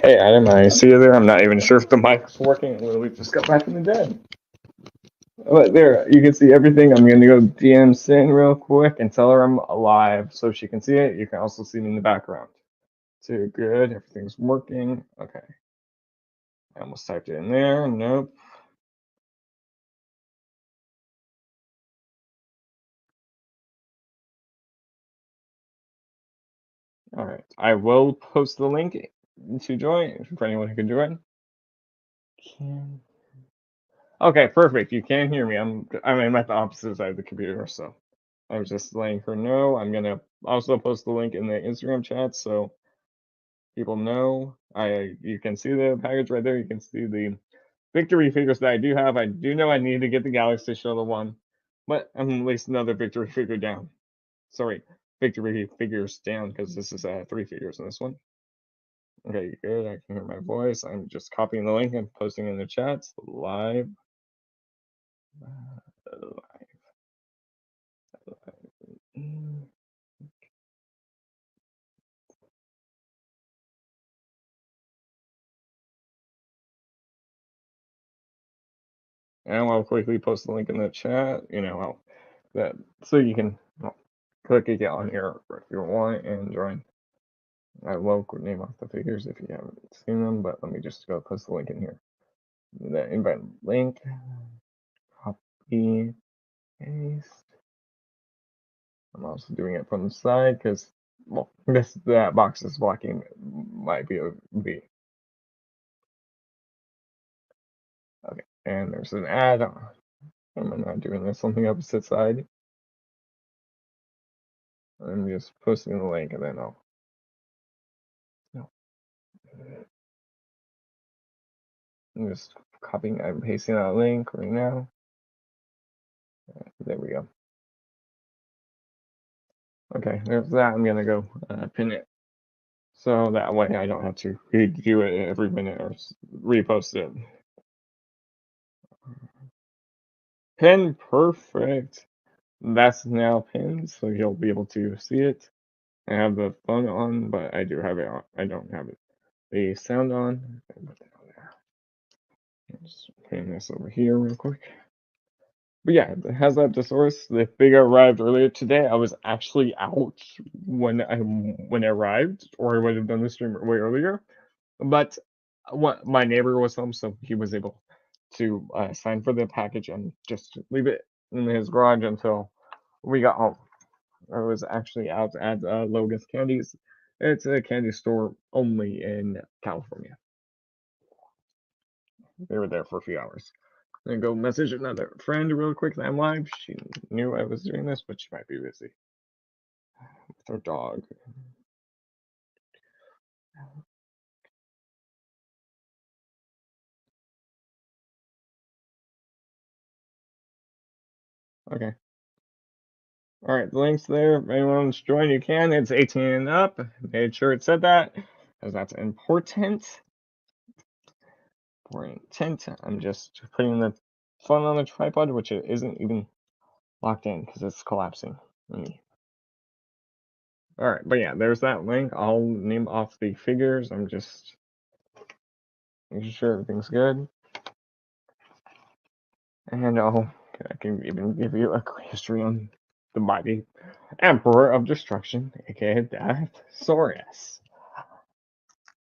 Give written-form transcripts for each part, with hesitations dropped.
Hey Adam, I see you there. I'm not even sure if the mic's working. We just got back from the dead. But there, you can see everything. I'm gonna go DM Sin real quick and tell her I'm alive so she can see it. You can also see me in the background. Too good. Everything's working. Okay. I almost typed it in there. Nope. All right. I will post the link to join for anyone who can join. Can. Okay, perfect. You can hear me. I'm at the opposite side of the computer, so I was just letting her know. I'm gonna also post the link in the Instagram chat so people know. You can see the package right there. You can see the victory figures that I do have. I do know I need to get the Galaxy Shuttle one, but I'm at least another victory figure down. Sorry, victory figures down because this is 3 figures in this one. Okay, good. I can hear my voice. I'm just copying the link and posting in the chats live. And I'll quickly post the link in the chat. That so you can click it on here if you want and join. I will name off the figures if you haven't seen them, but let me just go post the link in here. The invite link, copy, paste. I'm also doing it from the side because, well, that box is blocking my POV. Okay, and there's an ad. I'm not doing this on the opposite side. I'm just posting the link and then I'll. I'm just copying and pasting that link right now. There we go. Okay, there's that. I'm gonna go pin it. So that way I don't have to redo it every minute or repost it. Pin, perfect. That's now pinned, so you'll be able to see it. I have the phone on, but I do have it on. I don't have it. The sound on. Just pin this over here real quick. But yeah, the Haslab Deathsurus, the figure arrived earlier today. I was actually out when it arrived, or I would have done the stream way earlier. But my neighbor was home, so he was able to sign for the package and just leave it in his garage until we got home. I was actually out at Logan's Candies. It's a candy store only in California. They were there for a few hours. Then go message another friend real quick. I'm live. She knew I was doing this, but she might be busy with her dog. Okay. All right, the link's there. If anyone wants to join, you can. It's 18 and up. Made sure it said that, because that's important. Important. I'm just putting the phone on the tripod, which it isn't even locked in because it's collapsing. All right, but yeah, there's that link. I'll name off the figures. I'm just making sure everything's good. And I can even give you a quick history on the mighty Emperor of Destruction, aka Deathsurus.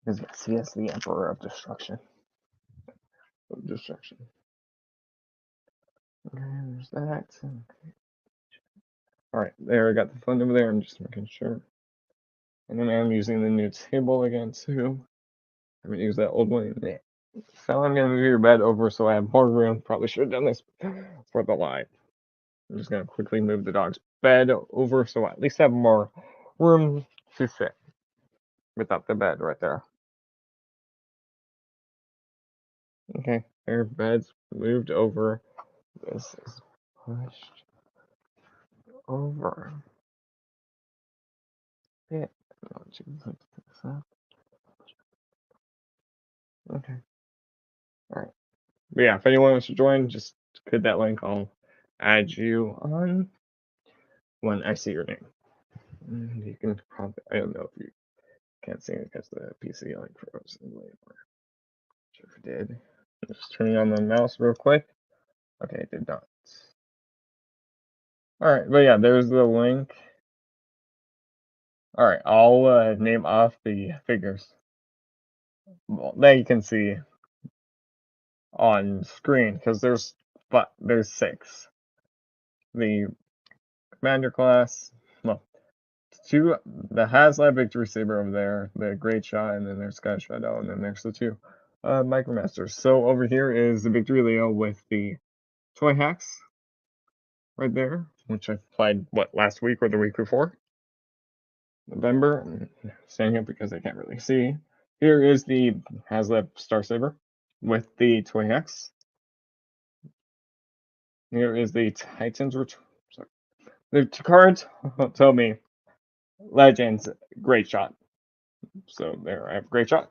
Because yes, he is the Emperor of Destruction. Okay, there's that. Okay. All right, there I got the phone over there. I'm just making sure. And then I'm using the new table again too. I haven't used that old one yet. So I'm gonna move your bed over so I have more room. Probably should have done this for the live. I'm just gonna quickly move the dog's bed over so I at least have more room to sit without the bed right there. Okay, their bed's moved over. This is pushed over. Yeah. Okay. All right. But yeah, if anyone wants to join, just click that link. I'll add you on when I see your name. And you can probably, I don't know if you Can't see it because the PC like froze. Sure if it did. Just turning on the mouse real quick. Okay, it did not. Alright, but yeah, there's the link. Alright, I'll name off the figures that you can see on screen because there's 6. The Commander class, well, 2, the Haslab Victory Saber over there, the Great Shot, and then there's Sky Shadow, and then there's the 2 Micromasters. So over here is the Victory Leo with the toy hacks right there, which I applied last week or the week before, November. I'm standing up because I can't really see. Here is the Haslab Star Saber with the toy hacks. Here is the Titans Return. The cards tell me Legends, Great Shot. So there, I have Great Shot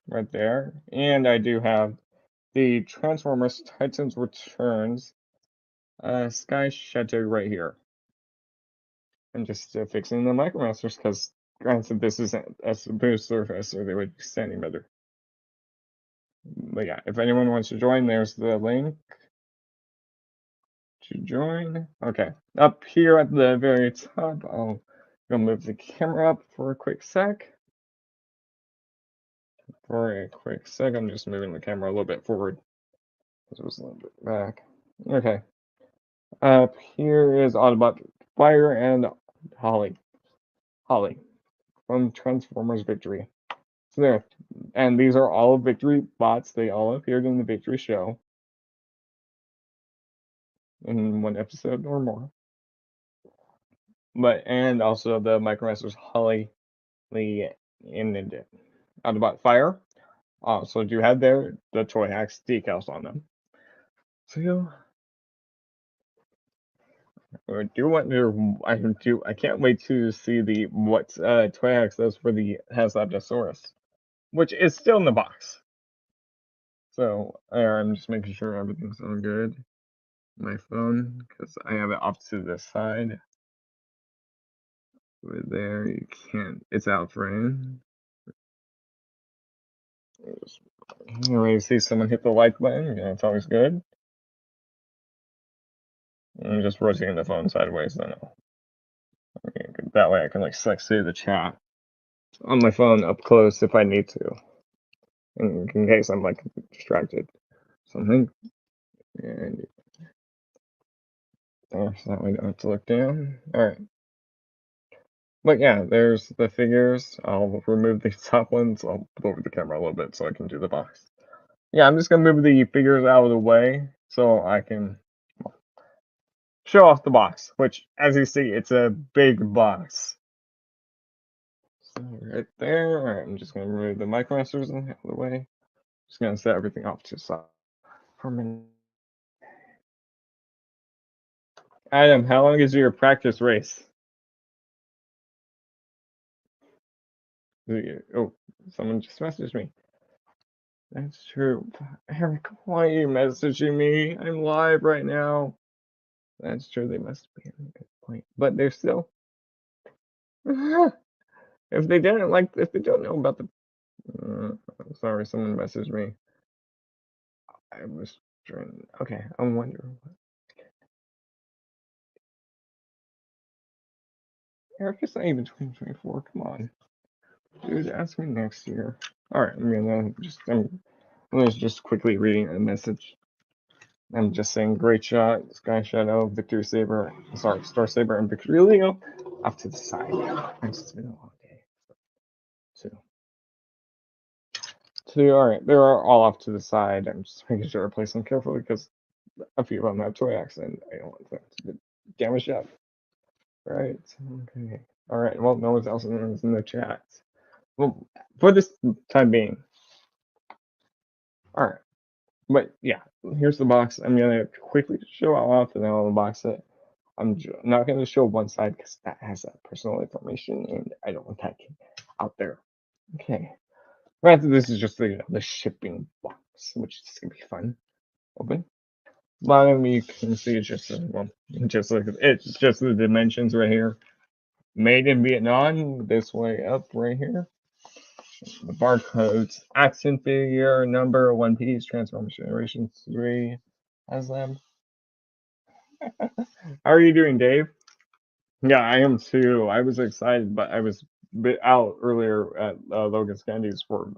right there, and I do have the Transformers Titans Returns Sky Shadow right here. I'm just fixing the Micromasters because, granted, this isn't a smooth surface, so they would be standing better. But yeah, if anyone wants to join, there's the link to join. Okay, up here at the very top, I'll go move the camera up for a quick sec. I'm just moving the camera a little bit forward. This was a little bit back. Okay. Up here is Autobot Fire and Holly. Holly from Transformers Victory. So there. And these are all Victory bots. They all appeared in the Victory show in one episode or more. And also the Micromasters Holly, Lee, and Autobot Fire. So do have there the Toy Hacks decals on them. So I do want to. I can't wait to see what Toy Hacks does for the Haslab Deathsurus, which is still in the box. So I'm just making sure everything's all good. My phone, because I have it off to the side. Over there, you can't. It's out frame. You ready to see someone hit the like button? You know, it's always good. I'm just rotating the phone sideways, then that way I can see the chat on my phone up close if I need to, in case I'm distracted. Something. And there, so that way I don't have to look down. Alright. But yeah, there's the figures. I'll remove the top ones. I'll put over the camera a little bit so I can do the box. Yeah, I'm just going to move the figures out of the way so I can show off the box, which, as you see, it's a big box. So right there. Alright, I'm just going to remove the Micromasters out of the way. Just going to set everything off to the side for a minute. Adam, how long is your practice race? Oh, someone just messaged me. That's true. Eric, why are you messaging me? I'm live right now. That's true. They must be at a good point, but they're still. If they don't know about the. Sorry, someone messaged me. I was trying. Okay, I'm wondering. Eric, it's not even 2024. Come on, dude. Ask me next year. All right, I'm just quickly reading a message. I'm just saying, great shot, Sky Shadow, Victory Saber, Star Saber, and Victory Leo off to the side. It's been a long day. Alright, they're all off to the side. I'm just making sure I place them carefully because a few of them have toy accent. I don't want them to get damaged up. Right, okay. Alright, well, no one else is in the chat. Well, for this time being. Alright. But yeah, here's the box. I'm gonna quickly show off and then I'll unbox it. I'm not gonna show one side because that has personal information and I don't want that out there. Okay. Granted, this is just the shipping box, which is gonna be fun. Open. Bottom you can see it's just the dimensions right here. Made in Vietnam, this way up right here. The barcodes, action figure, number, One Piece, Transformers Generation 3, Haslab. How are you doing, Dave? Yeah, I am too. I was excited, but I was out earlier at Logan's Candies for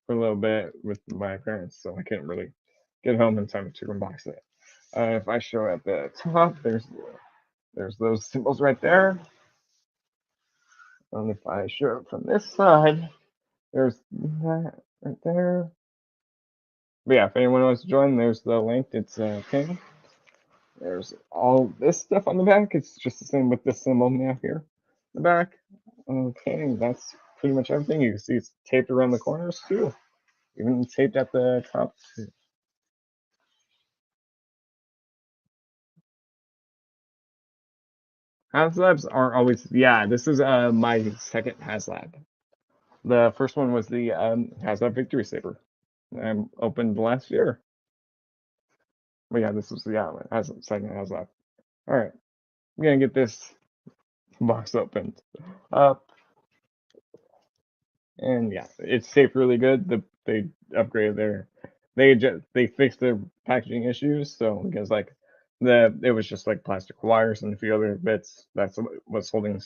a little bit with my parents, so I couldn't really get home in time to unbox it. If I show at the top, there's those symbols right there. And if I show it from this side, there's that right there. But yeah, if anyone wants to join, there's the link. It's pinned. There's all this stuff on the back. It's just the same with this symbol now here. The back. Okay, that's pretty much everything. You can see it's taped around the corners too. Even taped at the top too. Haslabs aren't always. Yeah, this is my second Haslab. The first one was the Haslab Victory Saber. I opened last year. But yeah, this was second Haslab. All right, I'm gonna get this box opened up. And yeah, it's taped really good. They upgraded they fixed their packaging issues. So because like it was just like plastic wires and a few other bits. That's what's holding the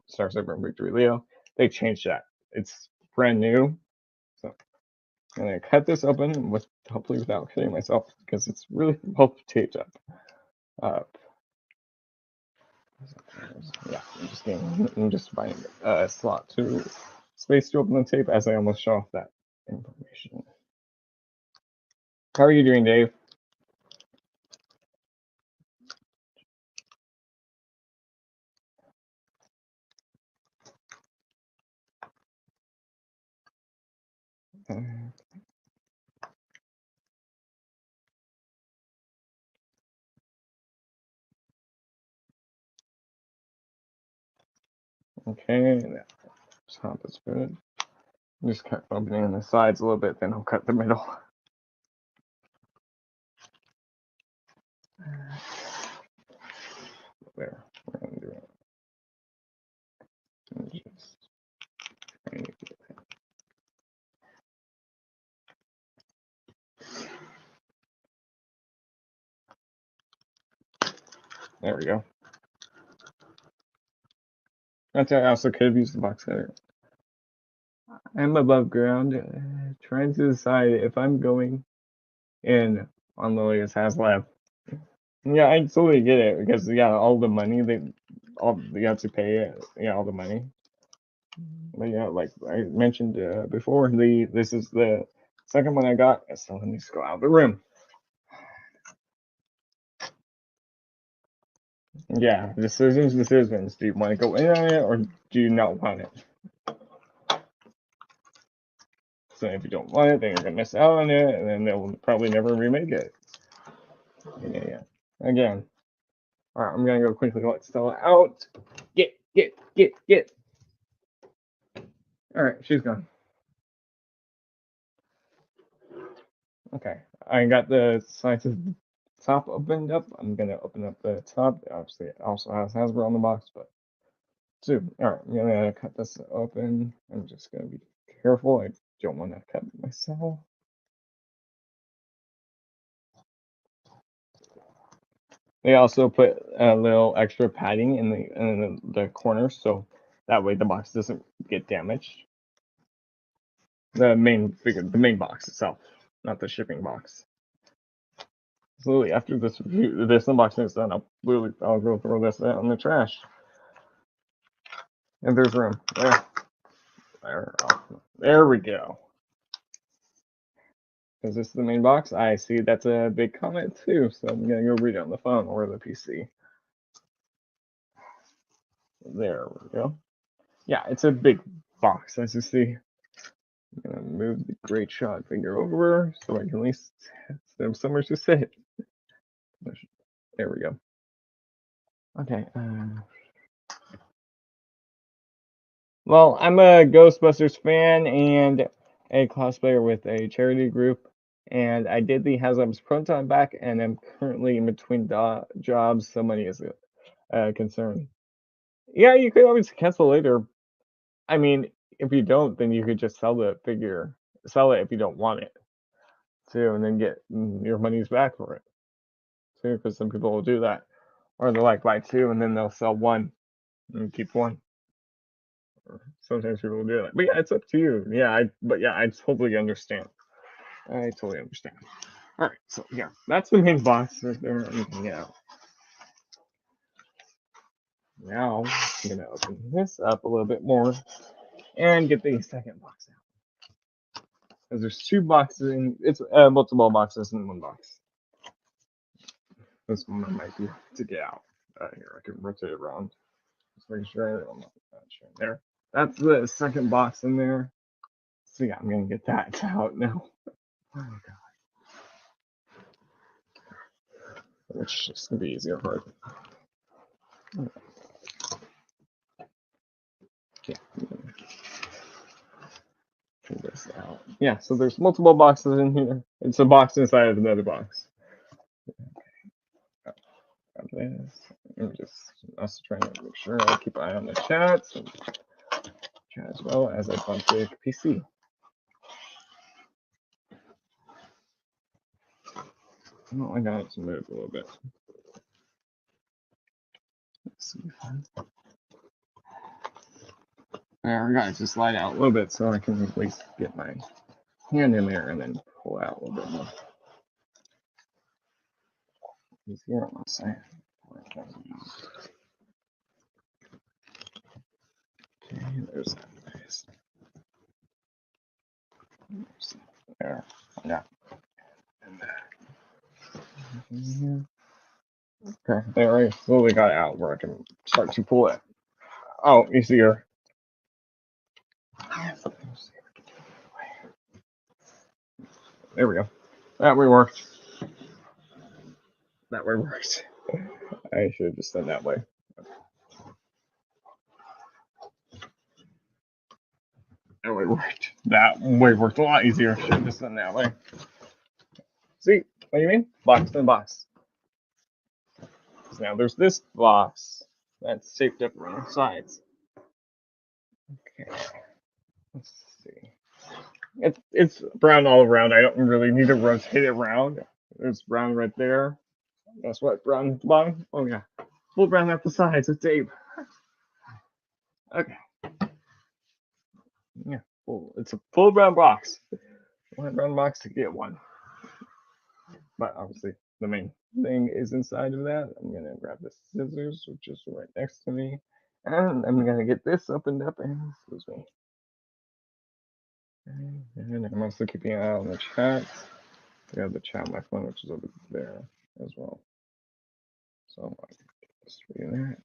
Star Saber and Victory Leo. They changed that. It's brand new. So I'm gonna cut this open with hopefully without cutting myself because it's really well taped up. Yeah, I'm just finding a slot to space to open the tape as I almost show off that information. How are you doing, Dave? Okay, that top is good. Just cut opening the sides a little bit, then I'll cut the middle. There, we're gonna do it. There we go. I also could have used the box cutter. I'm above ground, trying to decide if I'm going in on the latest Haslab. Yeah, I totally get it because all the money you have to pay it. Yeah, all the money. But yeah, like I mentioned before, this is the second one I got. So let me just go out of the room. Yeah, decisions. Do you want to go in on it or do you not want it? So if you don't want it, then you're gonna miss out on it, and then they'll probably never remake it. Yeah. Again. All right, I'm gonna go quickly let Stella out. Get. All right, she's gone. Okay, I got the sides of the top opened up. I'm gonna open up the top. Obviously, it also has Hasbro on the box, but all right, I'm gonna cut this open. I'm just gonna be careful. I don't want to cut myself. They also put a little extra padding in the corners, so that way the box doesn't get damaged. The main box itself, not the shipping box. So after this unboxing is done, I'll go throw this out in the trash. And there's room. There we go. Because this is the main box. I see that's a big comment too, so I'm gonna go read it on the phone or the PC. There we go. Yeah, it's a big box, as you see. I'm gonna move the great shot finger over so I can at least have somewhere to sit. There we go. Okay. Well, I'm a Ghostbusters fan and a cosplayer with a charity group, and I did the Haslab's prototype back, and I'm currently in between jobs, so money is a concern. Yeah, you could always cancel later. I mean, if you don't, then you could just sell the figure. Sell it if you don't want it too, and then get your money's back for it too. Because some people will do that, or they'll like buy two and then they'll sell one and keep one. Or sometimes people will do that. But yeah, it's up to you. Yeah, I totally understand. I totally understand. All right, so yeah, that's the main box right there. Yeah. Now I'm gonna open this up a little bit more and get the second box out. Because there's two boxes in it's multiple boxes in one box. This one might be to get out. Here, I can rotate it around. Just making sure I'm not sure. There. That's the second box in there. So yeah, I'm gonna get that out now. Oh god. Which is gonna be easier for it. Yeah. Pull this out. Yeah, so there's multiple boxes in here. It's a box inside of another box. Got this. I'm just also trying to make sure I keep an eye on the chat. So chat as well as I bump the PC. Oh, I got it to move a little bit. Let's see. There, I got it to slide out a little bit so I can at least get my hand in there and then pull out a little bit more. Easier on my side. Okay, there's that. Nice. There. Yeah. And that. Okay, there I slowly got it out where I can start to pull it. Oh, easier. There we go. That way worked. That way worked. I should have just done that way. That way worked. That way worked a lot easier. Should have just done that way. See, what do you mean? Box in the box. Now there's this box that's shaped up around the sides. Okay. Let's see. It's brown all around. I don't really need to rotate it around. There's brown right there. That's what brown at the bottom. Oh yeah, full brown at the sides with tape. Okay. Yeah, it's a full brown box. One brown box to get one. But obviously, the main thing is inside of that. I'm gonna grab the scissors, which is right next to me, and I'm gonna get this opened up. And excuse me. And I'm also keeping an eye on the chat. I got the chat on my phone, which is over there as well. So I'm just reading that.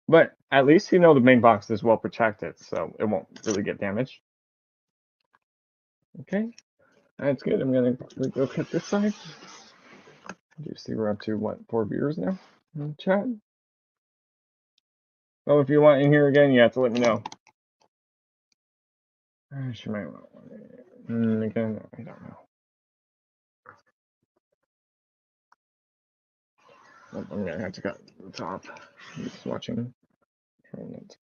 But at least you know the main box is well protected, so it won't really get damaged. Okay, that's good. I'm gonna go cut this side. Do you see we're up to what, 4 viewers now in the chat? Oh, if you want in here again, you have to let me know. She might want it. Again, I don't know. I'm gonna have to cut the top. I'm just watching. Trying not to.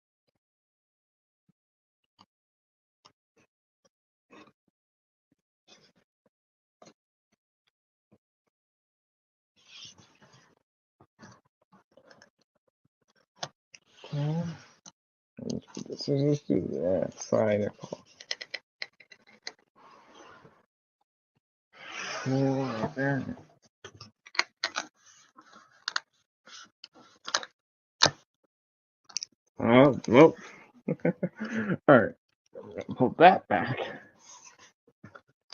Okay. Let's put the scissors to that side. Right there. Oh, well. Alright. Pull that back.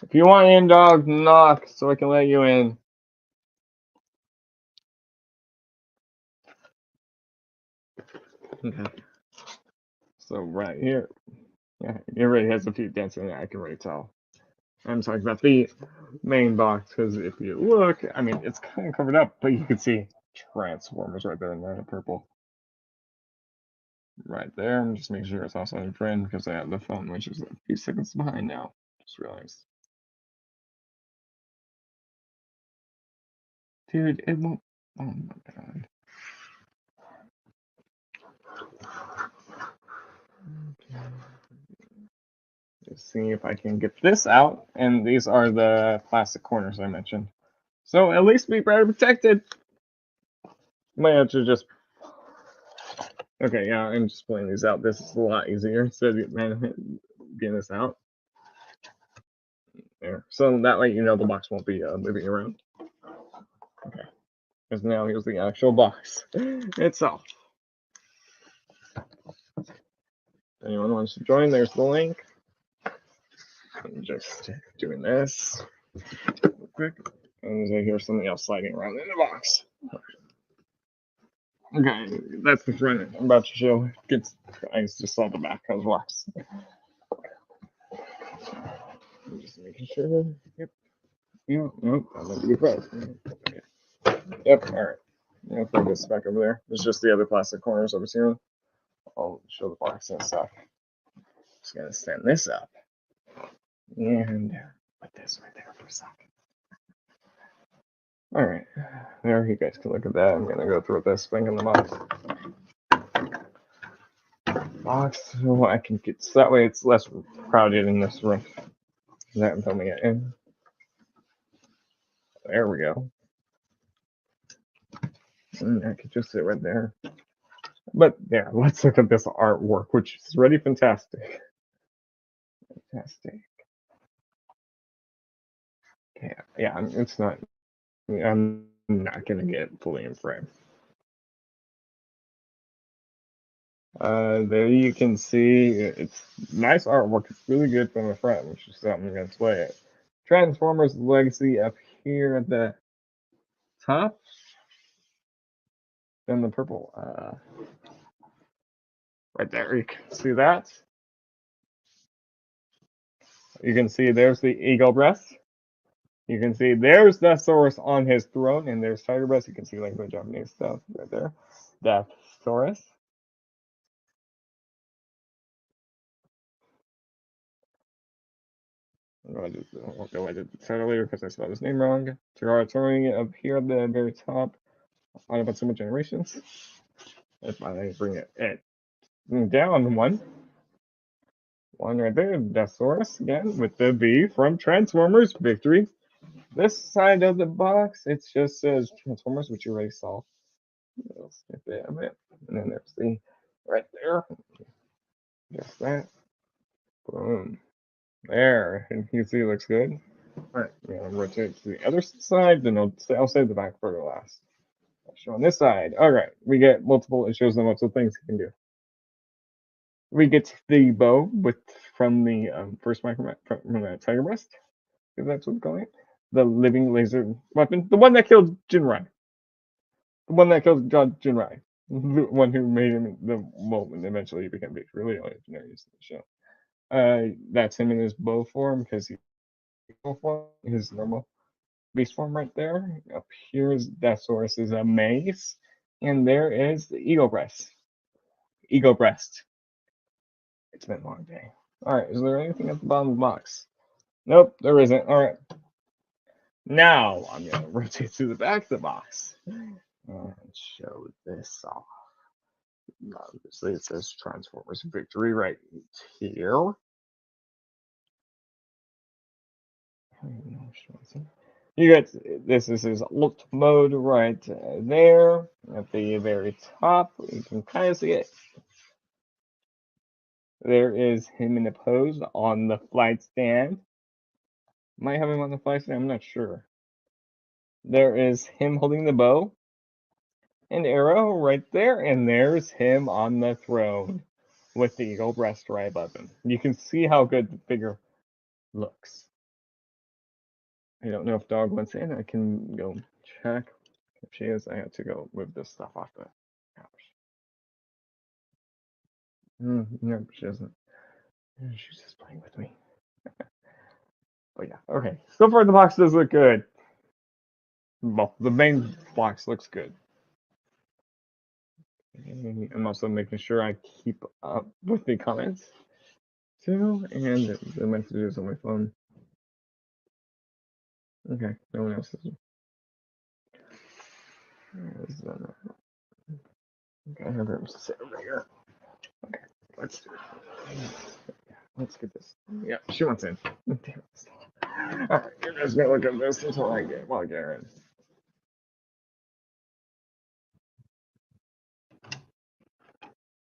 If you want in, dog, knock so I can let you in. Okay. So right here. Yeah, it already has a few dents in it, I can already tell. I'm talking about the main box, because if you look, I mean, it's kind of covered up, but you can see Transformers right there in the purple. Right there. I'm just making sure it's also in frame because I have the phone, which is a few seconds behind now. Just realized. Dude, it won't. Oh my god. Okay. Let's see if I can get this out. And these are the plastic corners I mentioned. So at least be better protected. Might have to just. Okay, yeah, I'm just pulling these out. This is a lot easier instead of getting this out. There. So that way you know the box won't be moving around. Okay. Because now here's the actual box itself. If anyone wants to join, there's the link. I'm just doing this real quick. And I hear something else sliding around in the box. Okay, that's the front. I'm about to show. I just saw the back of the box. I'm just making sure. Yep. Yeah, nope, I'm gonna be fast. Okay. Yep, alright. I'll throw this back over there. There's just the other plastic corners over here. I'll show the box and stuff. Just gonna stand this up. And put this right there for a second. Alright, there you guys can look at that. I'm gonna go through this thing in the box. So I can get, so that way it's less crowded in this room that I'm filming it in. There we go. And I could just sit right there. But yeah, let's look at this artwork, which is really fantastic. Fantastic. Yeah, it's not. I'm not gonna get fully in frame. There you can see it's nice artwork. It's really good from the front, which is something I'm gonna display it. Transformers Legacy up here at the top. Then the purple, right there. You can see that. You can see there's the eagle breast. You can see there's Deathsurus on his throne, and there's Tiger Breast. You can see like the Japanese stuff right there. Deathsurus. I won't go into the title later because I spelled his name wrong. Territory up here at the very top. Autobot Generations. If I bring it down one right there. Deathsaurus again with the V from Transformers Victory. This side of the box, it just says Transformers, which you already saw. I'll snip it a bit. And then there's the right there. Just that. Boom. There. And you can see it looks good. Alright, I'm going to rotate to the other side, then I'll save the back for the last. I'll show on this side. Alright, we get multiple, it shows them multiple things you can do. We get the bow from the first micro from the Tiger Breast, if that's what we're calling it. The living laser weapon. The one that killed Jinrai. The one that killed Jinrai. The one who made him and eventually he became really legendary in the show. That's him in his bow form because his normal beast form right there. Up here is Deathsaurus is a mace. And there is the Eagle Breast. Eagle Breast. It's been a long day. Alright, is there anything at the bottom of the box? Nope, there isn't. Alright. Now I'm going to rotate to the back of the box and show this off. Obviously, it says Transformers Victory right here. You got this is his ult mode right there at the very top. You can kind of see it. There is him in the pose on the flight stand. Might have him on the flight stand, I'm not sure. There is him holding the bow and arrow right there, and there's him on the throne with the eagle breast right above him. You can see how good the figure looks. I don't know if Dog wants in. I can go check. If she is, I have to go move this stuff off the couch. No, she doesn't. She's just playing with me. But yeah, okay. So far the box does look good. Well, the main box looks good. I'm also making sure I keep up with the comments too, and the messages on my phone. Okay, no one else is. Okay, I have room to sit over here. Okay, let's do it. Let's get this. Yeah, she wants in. Damn it. Alright, you guys gonna look at this until I get in.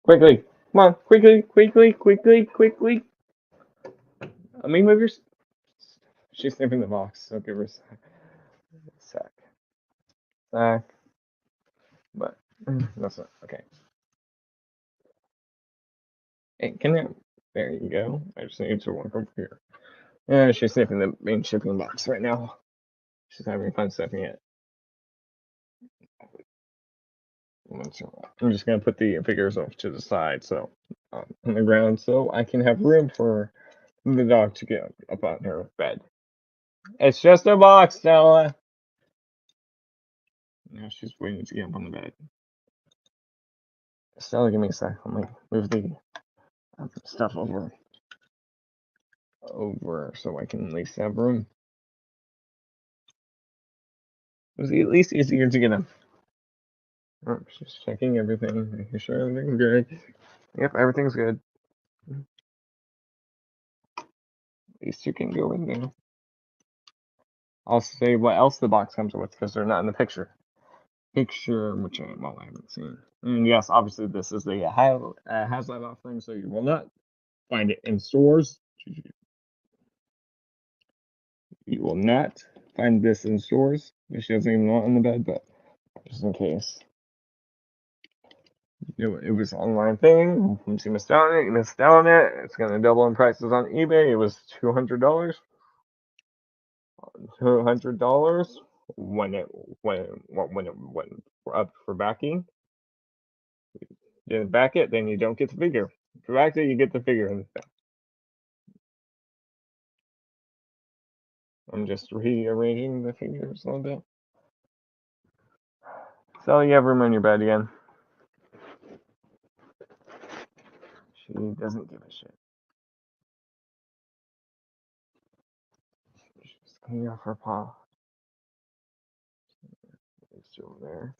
Quickly! Come on, quickly, quickly, quickly, quickly! Let me move your. She's sniffing the box, so give her a sec. But that's not okay. Hey, can you? There you go. I just need to walk over here. Yeah, she's sniffing the main shipping box right now. She's having fun sniffing it. I'm just gonna put the figures off to the side, so on the ground, so I can have room for the dog to get up on her bed. It's just a box, Stella. Now she's waiting to get up on the bed. Stella, give me a sec. Let me move the stuff over so I can at least have room. It was at least easier to get up. Oh, just checking everything, making sure everything's good. Yep, everything's good. At least you can go in there. I'll say what else the box comes with because they're not in the picture. Which I haven't seen. And yes, obviously this is the Haslab offering, so you will not find it in stores. You will not find this in stores. She doesn't even want it on the bed, but just in case. It was an online thing. Once you missed out on it, you missed out on it. It's gonna double in prices on eBay. It was $200. $200 when it went up for backing. Didn't back it, then you don't get the figure. If you backed it, you get the figure. I'm just rearranging the figures a little bit. So you have room on your bed again. She doesn't give a shit. She's cleaning off her paw. It's over there.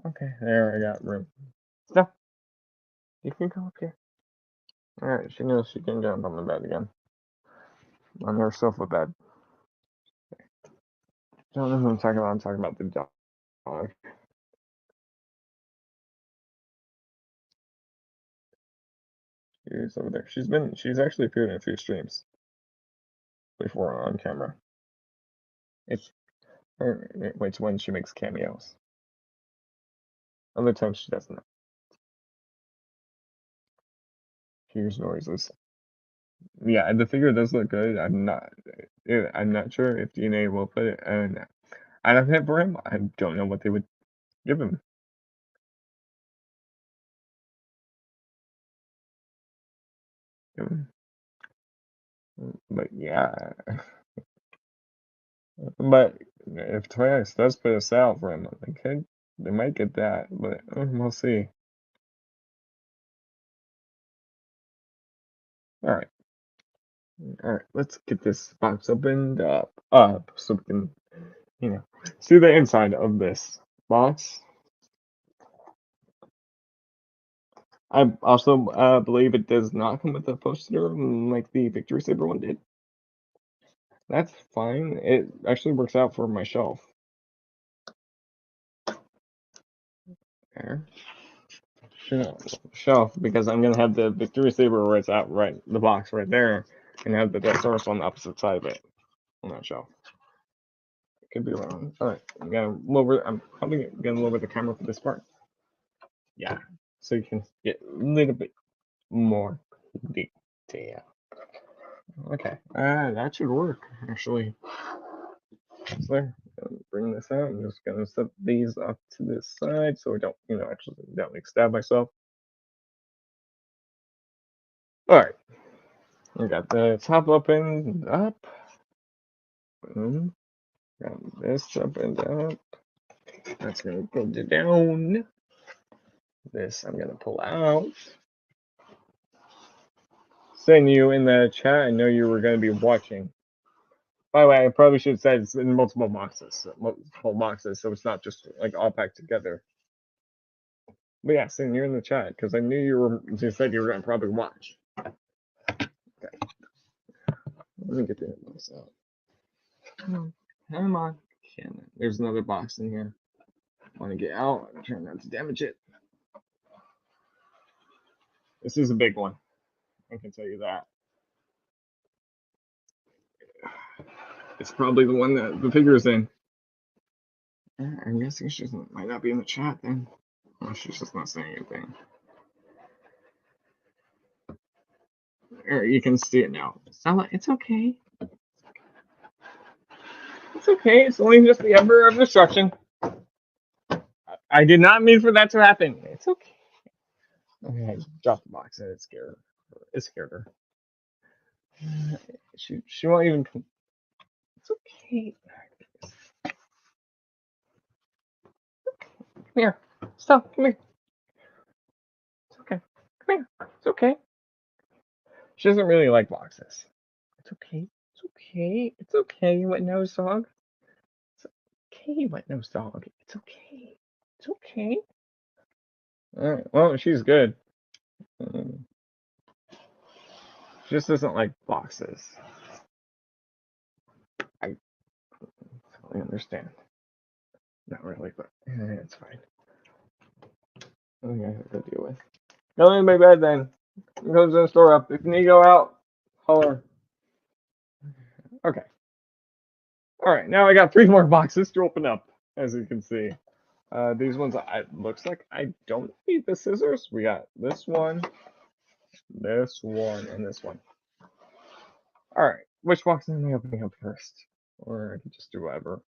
Okay, there I got room. Stop. You can go up here. Alright, she knows she can jump on the bed again. On her sofa bed. Don't know who I'm talking about. I'm talking about the dog. She's over there. She's actually appeared in a few streams before on camera. It's when she makes cameos. Other times she doesn't. Hears noises. Yeah, the figure does look good. I'm not sure if DNA will put it an out of hit for him. I don't know what they would give him. But yeah, but if Toyx does put a sale for him, they might get that, but we'll see. All right, let's get this box opened up so we can, see the inside of this box. I also believe it does not come with a poster like the Victory Saber one did. That's fine. It actually works out for my shelf. There. Shelf, because I'm gonna have the Victory Saber where it's out right the box right there, and have the Deathsurus on the opposite side of it on that shelf. It could be wrong. Alright, I'm probably gonna lower the camera for this part. Yeah. So you can get a little bit more detail. Okay. That should work actually. There. Bring this out. I'm just gonna set these off to this side so I don't, actually don't stab myself. All right. I got the top opened up. Boom. Got this opened up. That's gonna go down. This I'm gonna pull out. Send you in the chat. I know you were gonna be watching. By the way, I probably should have said it's in multiple boxes, so it's not just like all packed together. But yeah, Sin, you're in the chat because I knew you said you were gonna probably watch. Okay. Let me get the invoice out. Come on. There's another box in here. Want to get out? I'm trying not to damage it. This is a big one. I can tell you that. It's probably the one that the figure's in. I'm guessing she might not be in the chat then. Oh, she's just not saying anything. You can see it now. It's okay. It's okay. It's only just the Emperor of Destruction. I did not mean for that to happen. It's okay. Okay, I dropped the box and it scared her. It scared her. She won't even come. It's okay. Come here. Stop. Come here. It's okay. Come here. It's okay. She doesn't really like boxes. It's okay. It's okay. It's okay, wet nose dog. It's okay, wet nose dog. It's okay. It's okay. Alright, well, she's good. She just doesn't like boxes. I totally understand. Not really, but it's fine. I have to deal with. Go in my bed then. Goes in the store up. If you need to go out, holler. Okay. Alright, now I got 3 more boxes to open up, as you can see. These ones, looks like I don't need the scissors. We got this one, and this one. Alright, which box am I opening up first? Or I could just do whatever.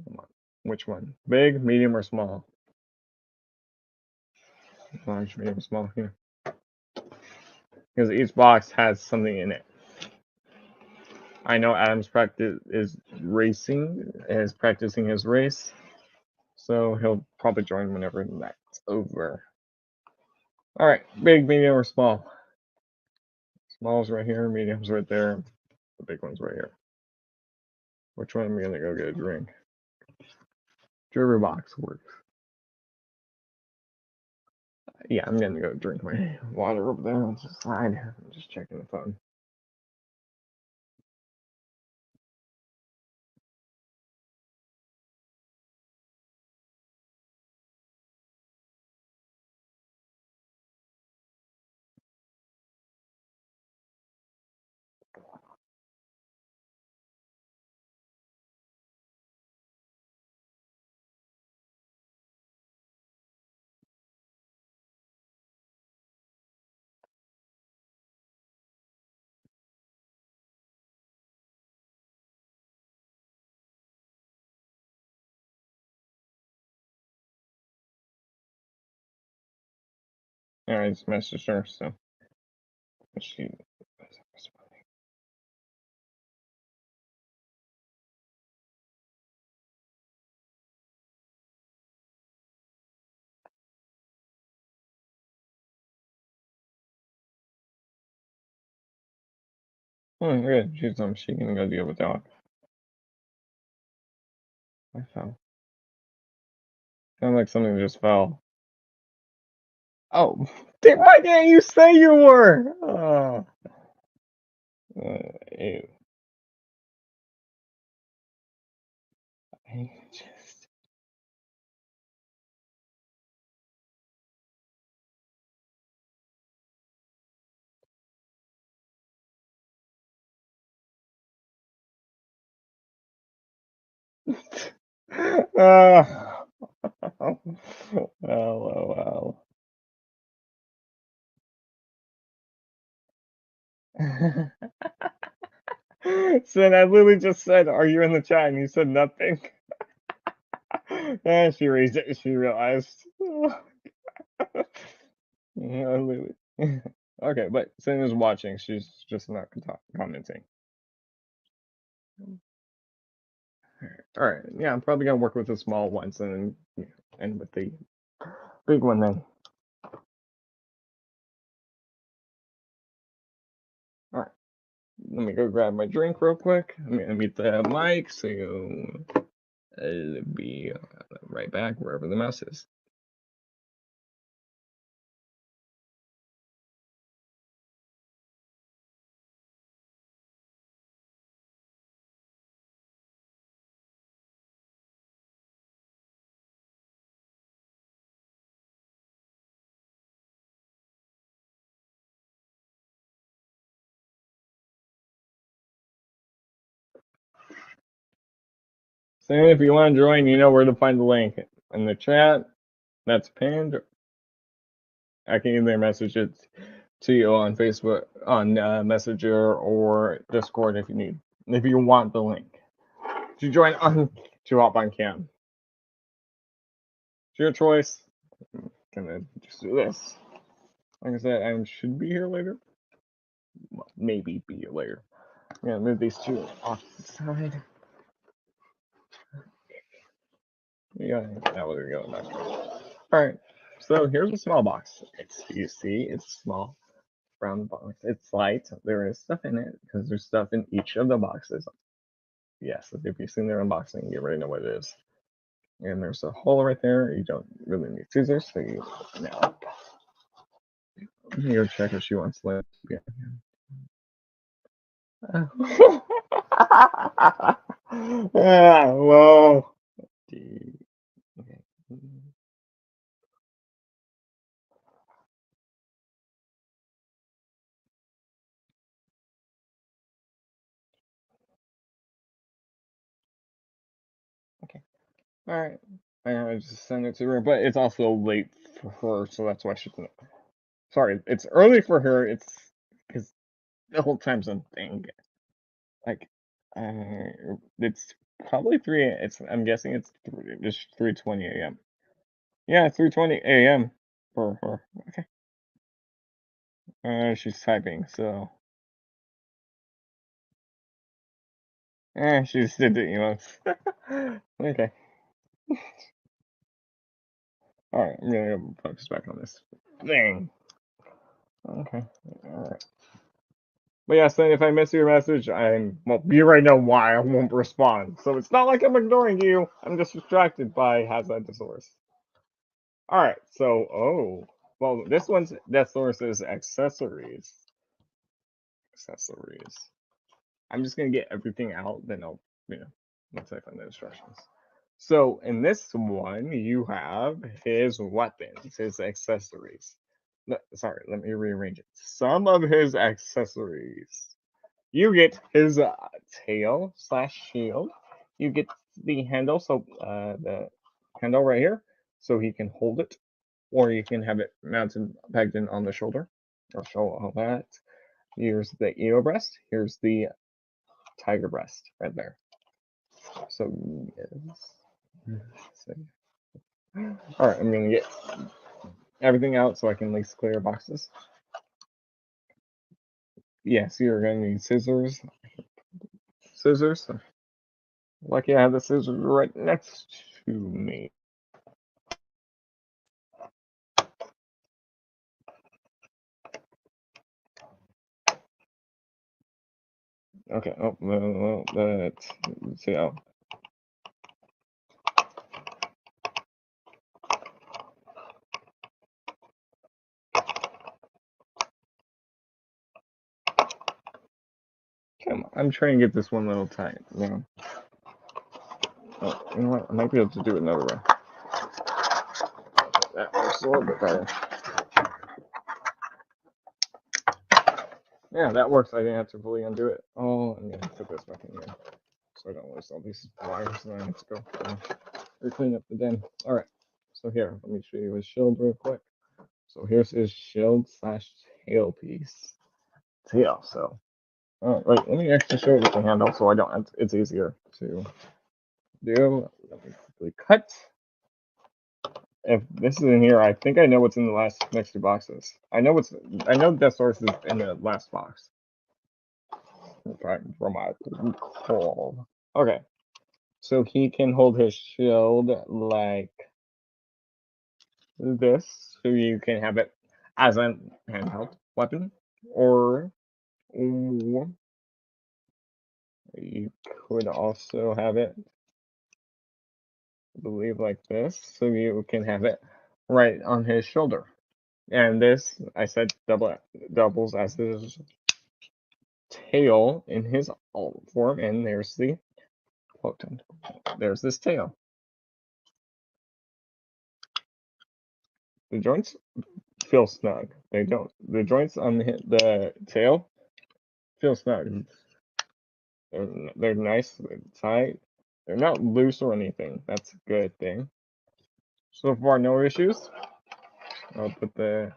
Come on. Which one? Big, medium, or small? Large, medium, small here. Because each box has something in it. I know Adam's is practicing his race. So he'll probably join whenever that's over. Alright, big, medium, or small? Small's right here, medium's right there, the big one's right here. Which one am I gonna go get a drink? Whichever box works. Yeah, I'm gonna go drink my water over there on the side. I'm just checking the phone. Yeah, I just messaged her, so she. Oh, good. She can go deal with dog. I fell. Sounded like something just fell. Oh, why didn't you say you were? Oh. Ew. I just. LOL. So I literally just said, "Are you in the chat?" and you said nothing. And she raised it. She realized. Yeah, literally. Okay, but Sin is watching. She's just not commenting. All right. Yeah, I'm probably gonna work with the small ones and then end with the big one then. All right. Let me go grab my drink real quick. I'm gonna mute the mic, so I'll be right back wherever the mouse is. So if you want to join, you know where to find the link in the chat. That's pinned. I can either message it to you on Facebook, on Messenger, or Discord if you want the link to join to hop on cam. It's your choice. I'm gonna just do this. Like I said, I should be here later. Well, maybe be here later. I'm gonna move these two off the side. Yeah, now there we go. All right. So here's a small box. You see, it's small, brown box. It's light. There is stuff in it because there's stuff in each of the boxes. Yes, if you've seen their unboxing, you already know what it is. And there's a hole right there. You don't really need scissors, so you now. Let me go check if she wants to be on here. Whoa. Okay. Okay. All right. I just sent it to her, but it's also late for her, so that's why she didn't. Sorry, it's early for her. It's because the whole time zone thing. Like, it's probably three. I'm guessing it's just 3:20 a.m. Yeah, 3:20 a.m. for her. Okay. She's typing, so. She just did the emotes. Okay. All right, I'm gonna go focus back on this thing. Okay. All right. But yeah, so if I miss your message, you already know why I won't respond. So it's not like I'm ignoring you. I'm just distracted by Haslab Deathsurus. All right. So well, this one's Deathsurus's accessories. Accessories. I'm just gonna get everything out, then I'll once I find the instructions. So in this one, you have his weapons, his accessories. No, sorry, let me rearrange it. Some of his accessories. You get his tail slash shield. You get the handle, so the handle right here, so he can hold it, or you can have it mounted, pegged in on the shoulder. I'll show all that. Here's the eel breast. Here's the tiger breast right there. So yes. All right, I'm gonna get everything out so I can at least clear boxes. Yes, you're gonna need scissors. Scissors. Lucky I have the scissors right next to me. Okay. Oh, well, let's see how. Come on, I'm trying to get this one little tight. Yeah. Oh, you know what? I might be able to do it another way. That works a little bit better. Yeah, that works. I didn't have to fully undo it. Oh, I'm gonna put this back in here so I don't waste all these wires. And I have to go clean up the den. All right. So here, let me show you his shield real quick. So here's his shield slash tail piece. Tail. So, wait, let me actually show you with the handle so I don't. It's easier to do. Let me quickly cut. If this is in here, I think I know what's in the next two boxes. I know Deathsurus is in the last box. From my recall. Okay. So he can hold his shield like this, so you can have it as a handheld weapon, or you could also have it, I believe, like this, so you can have it right on his shoulder. And this, I said, doubles as his tail in his alt form, and there's the quote. There's this tail. The joints feel snug. They don't. The joints on the tail feel snug. They're nice, they're tight. They're not loose or anything. That's a good thing. So far, no issues. I'll put the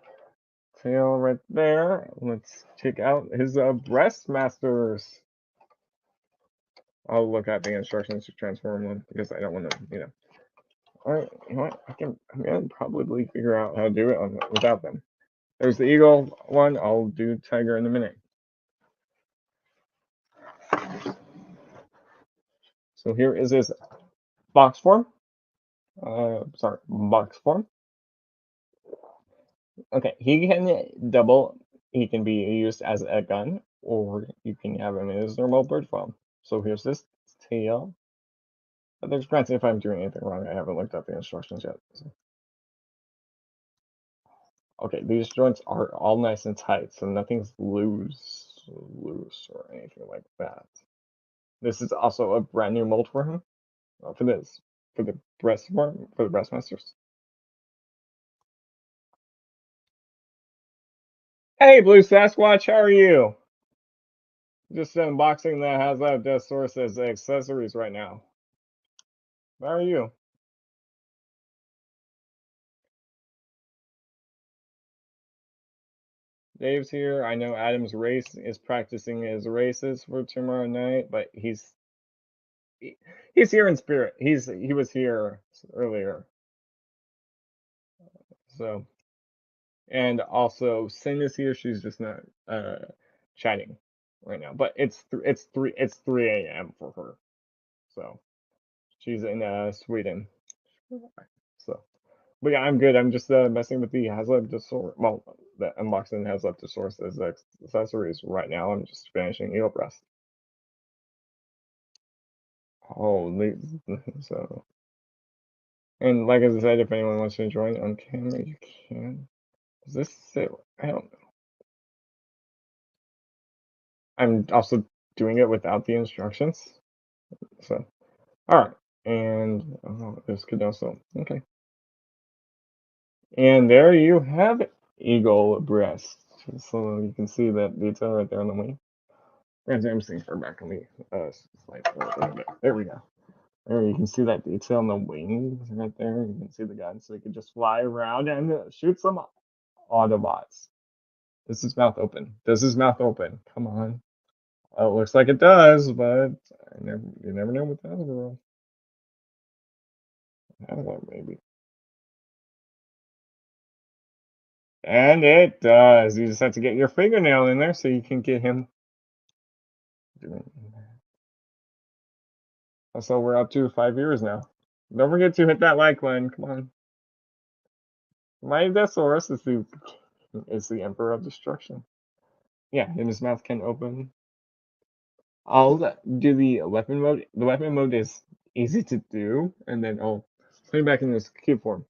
tail right there. Let's check out his breast masters. I'll look at the instructions to transform them because I don't want to, Alright, you know what? I'm gonna probably figure out how to do it without them. There's the eagle one. I'll do tiger in a minute. So here is his box form. Sorry, box form. Okay, he can double. He can be used as a gun, or you can have him in his normal bird form. So here's this tail. But there's granted if I'm doing anything wrong, I haven't looked at the instructions yet. So. Okay, these joints are all nice and tight, so nothing's loose or anything like that. This is also a brand new mold for him. For the breast form, for the breastmasters. Hey, Blue Sasquatch, how are you? Just unboxing the Haslab Deathsurus as accessories right now. How are you? Dave's here. I know Adam's race is practicing his races for tomorrow night, but he's here in spirit. He was here earlier. So, and also Sin is here. She's just not chatting right now. But it's 3 a.m. for her. So she's in Sweden. So, but yeah, I'm good. I'm just messing with the Haslab Deathsurus. Well, the unboxing Haslab Deathsurus as accessories right now. I'm just finishing Eel Breast. Oh, so. And like I said, if anyone wants to join on camera, you can. Does this say? I don't know. I'm also doing it without the instructions. So, all right. And this could also okay. And there you have it, eagle breast. So you can see that detail right there on the wing. I'm seeing her back on the slide a little bit. There we go. There you can see that detail on the wings right there. You can see the gun, so you can just fly around and shoot some Autobots. Is his mouth open? Does his mouth open? Come on. Well, it looks like it does, but you never know with Hasbro. Maybe. And it does. You just have to get your fingernail in there so you can get him. So we're up to 5 years now. Don't forget to hit that like button. Come on. My Deathsaurus is the Emperor of Destruction. Yeah, and his mouth can open. I'll do the weapon mode. The weapon mode is easy to do, and then I'll put it back in this cube form.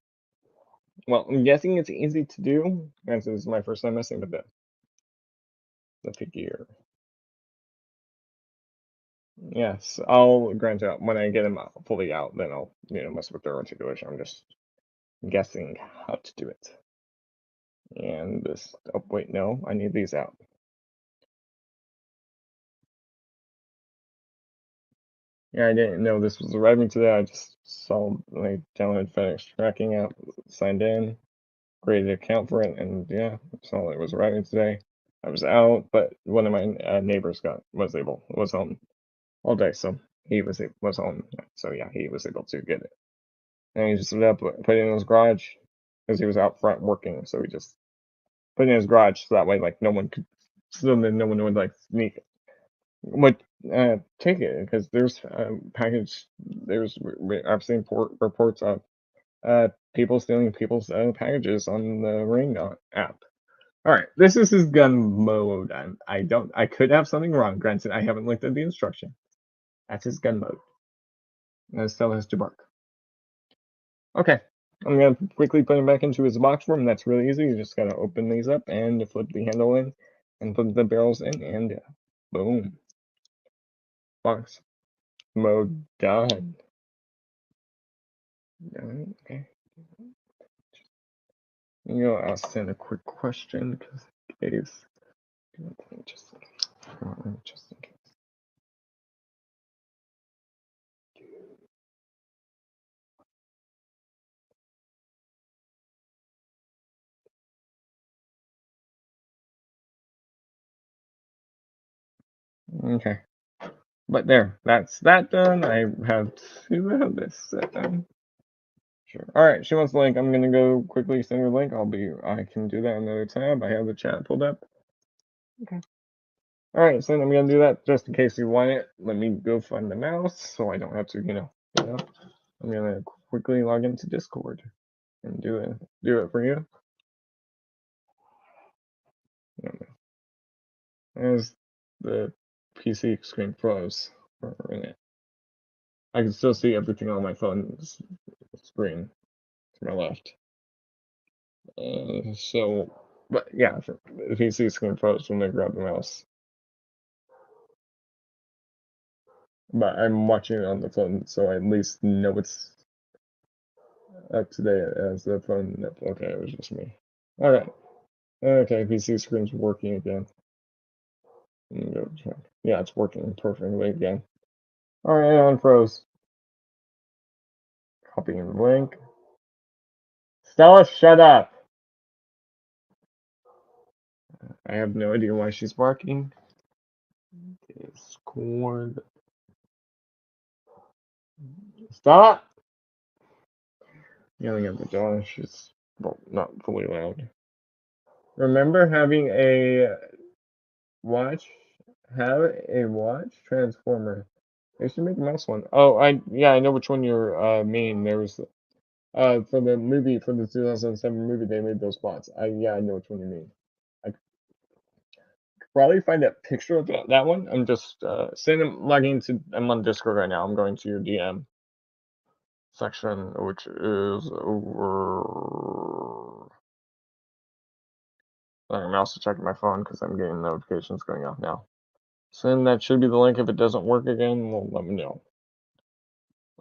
Well, I'm guessing it's easy to do, as this is my first time messing with the figure. Yes, I'll grant out when I get him fully out, then I'll mess with the articulation. I'm just guessing how to do it. And this, oh wait, no, I need these out. Yeah, I didn't know this was arriving today. I just saw I downloaded FedEx tracking app, signed in, created an account for it, and yeah, saw it was arriving today. I was out, but one of my neighbors was home all day, so he was home. So yeah, he was able to get it, and he just ended up put it in his garage because he was out front working. So he just put it in his garage so that way like no one could, so then no one would like sneak would take it because there's package. I've seen reports of people stealing people's packages on the Ring app. All right, this is his gun mode. I could have something wrong. Granted, I haven't looked at the instruction. That's his gun mode. That still has to bark. Okay. I'm going to quickly put him back into his box form. That's really easy. You just got to open these up and flip the handle in and put the barrels in, and boom. Box mode done. Okay. You know, I'll send a quick question because in case. Just in case. Okay. But there, that's that done. I have to have this set done. Sure. All right, she wants the link. I'm gonna go quickly send her the link. I can do that in another tab. I have the chat pulled up. Okay. All right, so I'm gonna do that just in case you want it. Let me go find the mouse so I don't have to, I'm gonna quickly log into Discord and do it for you. As the PC screen froze for a minute. I can still see everything on my phone's screen to my left. But yeah, the PC screen froze when I grabbed the mouse. But I'm watching it on the phone, so I at least know it's up to date as the phone. Okay, it was just me. Alright. Okay, PC screen's working again. Yeah, it's working perfectly again. Alright, unfroze. Copying the link. Stella, shut up! I have no idea why she's barking. Discord. Stop! Yelling at the dog. She's, well, not fully loud. Remember having a watch? Have a watch transformer. They should make a mouse one. Oh, I know which one you're mean. There was for the movie, for the 2007 movie, they made those bots. I know which one you mean. I could probably find a picture of that one. I'm just logging to. I'm on Discord right now. I'm going to your DM section, which is over. I'm also checking my phone because I'm getting notifications going off now. So that should be the link. If it doesn't work again, well, let me know.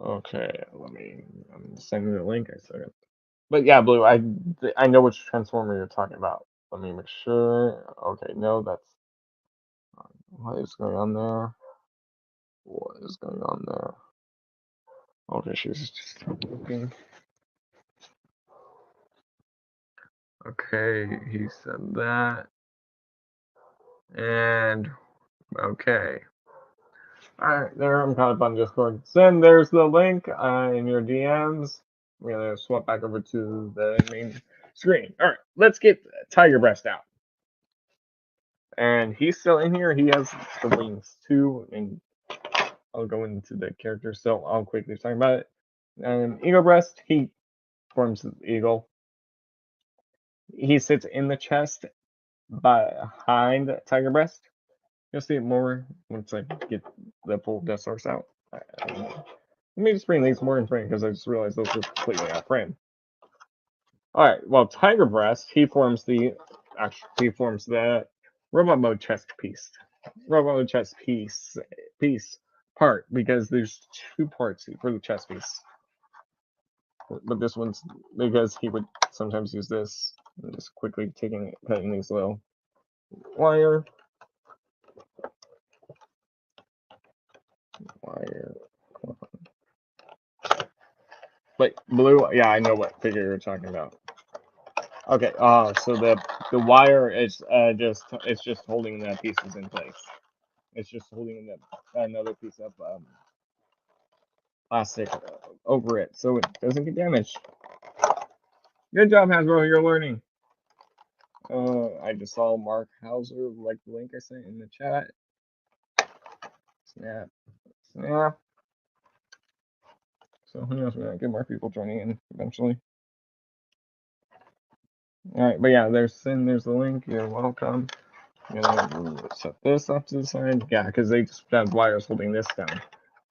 Okay, I'm sending the link. I said it. But yeah, Blue, I know which transformer you're talking about. Let me make sure. Okay, no, that's what is going on there. What is going on there? Okay, she's just looking. Okay, he said that. And okay. Alright, there, I'm caught up on Discord. Then there's the link in your DMs. I'm gonna swap back over to the main screen. Alright, let's get Tiger Breast out. And he's still in here. He has the wings too, and I'll go into the character, so I'll quickly talk about it. Eagle Breast, he forms the eagle. He sits in the chest behind Tiger Breast. You'll see it more once I get the full Deathsurus out. Let me just bring these more in frame because I just realized those are completely out of frame. Alright, well, Tiger Breast, he forms the robot mode chest piece. Robot mode chest piece part, because there's two parts for the chest piece. But this one's because he would sometimes use this. I'm just quickly cutting these little wire. But Blue, yeah, I know what figure you're talking about. Okay, so the wire is just holding the pieces in place. It's just holding another piece of plastic over it so it doesn't get damaged. Good job, Hasbro, you're learning. I just saw Mark Hauser like the link I sent in the chat. Snap. So who knows, we might get more people joining in eventually. Alright, but yeah, there's the link. You're welcome. I'm gonna set this off to the side. Yeah, because they just have wires holding this down.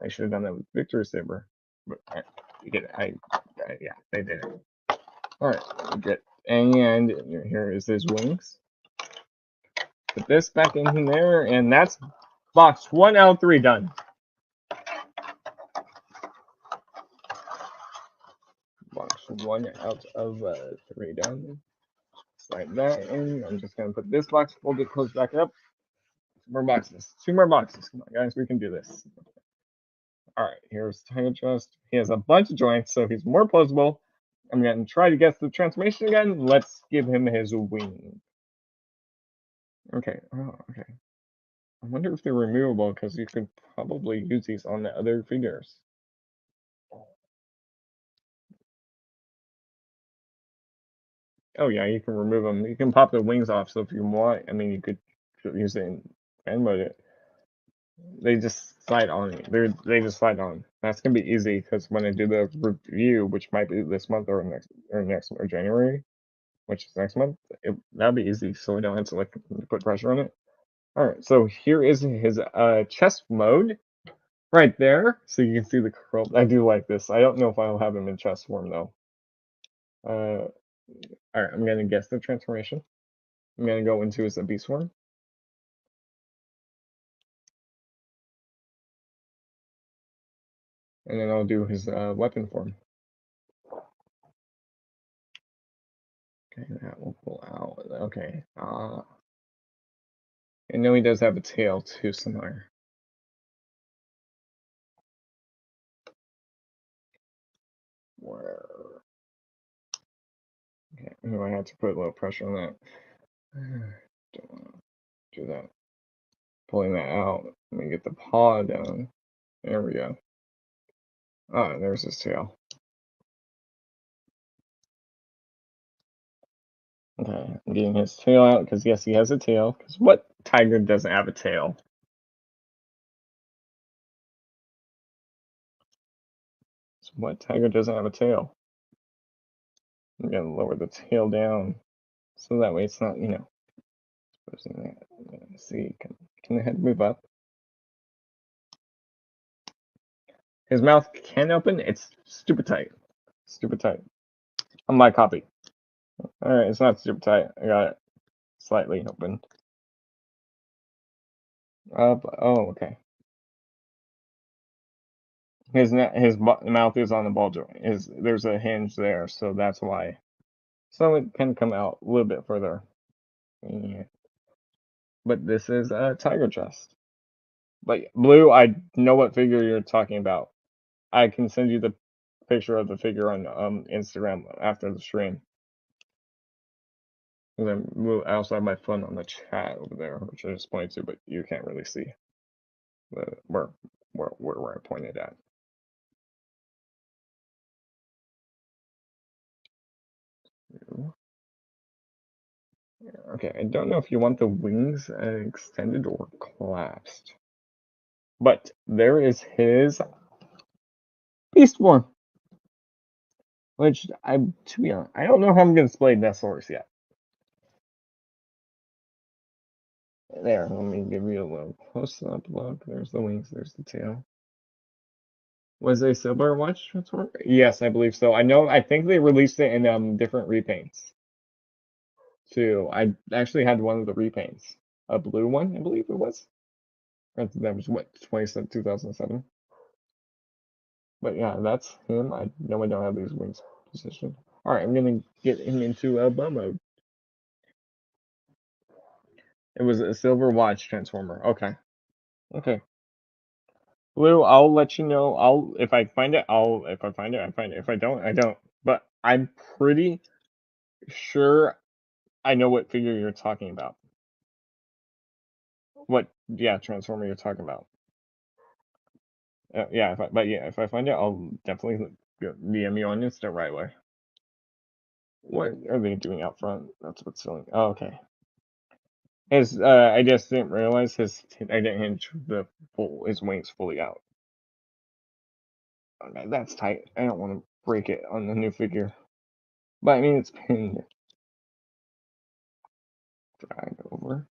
I should have done that with Victory Saber. But you get it. Yeah, they did it. Alright, good. And here is his wings. Put this back in there, and that's box 1 out of 3 done. Box 1 out of 3 done. Slide that in. I'm just gonna put this box, fold it close back up. 2 more boxes. 2 more boxes. Come on, guys, we can do this. Alright, here's Tiger Trust. He has a bunch of joints, so he's more plausible. I'm gonna try to guess the transformation again. Let's give him his wing. Okay. Oh, okay. I wonder if they're removable because you could probably use these on the other figures. Oh yeah, you can remove them. You can pop the wings off. So if you want, I mean, you could use it in fan mode. They just slide on. They just slide on. That's gonna be easy because when I do the review, which might be this month or next or January, which is next month, that'll be easy. So we don't have to like put pressure on it. All right. So here is his chest mode. Right there, so you can see the curl. I do like this. I don't know if I'll have him in chest form though. All right, I'm gonna guess the transformation. I'm gonna go into his beast form, and then I'll do his weapon form. Okay, that will pull out. Okay. I know he does have a tail too somewhere. Where? Okay, I have to put a little pressure on that. Don't want to do that. Pulling that out. Let me get the paw down. There we go. Ah, there's his tail. Okay, I'm getting his tail out because yes, he has a tail. Because what tiger doesn't have a tail? So what tiger doesn't have a tail? I'm gonna lower the tail down so that way it's not, exposing that. Let's see, can the head move up? His mouth can open. It's stupid tight. Stupid tight. On my copy. All right, it's not super tight. I got it slightly open. Oh, okay. His mouth is on the ball joint. There's a hinge there, so that's why. So it can come out a little bit further. Yeah. But this is a tiger chest. But Blue, I know what figure you're talking about. I can send you the picture of the figure on Instagram after the stream. And then I also have my phone on the chat over there, which I just pointed to, but you can't really see where I pointed at. Okay, I don't know if you want the wings extended or collapsed, but there is his beast form. Which to be honest, I don't know how I'm gonna display Deathsurus yet. There, let me give you a little close-up look. There's the wings, there's the tail. Was a silver watch transformer? Yes, I believe so. I think they released it in different repaints too. I actually had one of the repaints, a blue one, I believe it was. That was what 2007. But yeah, that's him. I know I don't have these wings positioned. All right, I'm gonna get him into bow mode. It was a silver watch transformer. Okay. Okay. Blue, I'll let you know. If I find it, if I find it, I find it. If I don't, I don't. But I'm pretty sure I know what figure you're talking about. What transformer you're talking about. Yeah, if I find it, I'll definitely DM you on Insta right away. What are they doing out front? That's what's selling. Oh, okay. I just didn't realize I didn't hinge his wings fully out. Okay, that's tight. I don't want to break it on the new figure. But I mean, it's pinned. Drag over.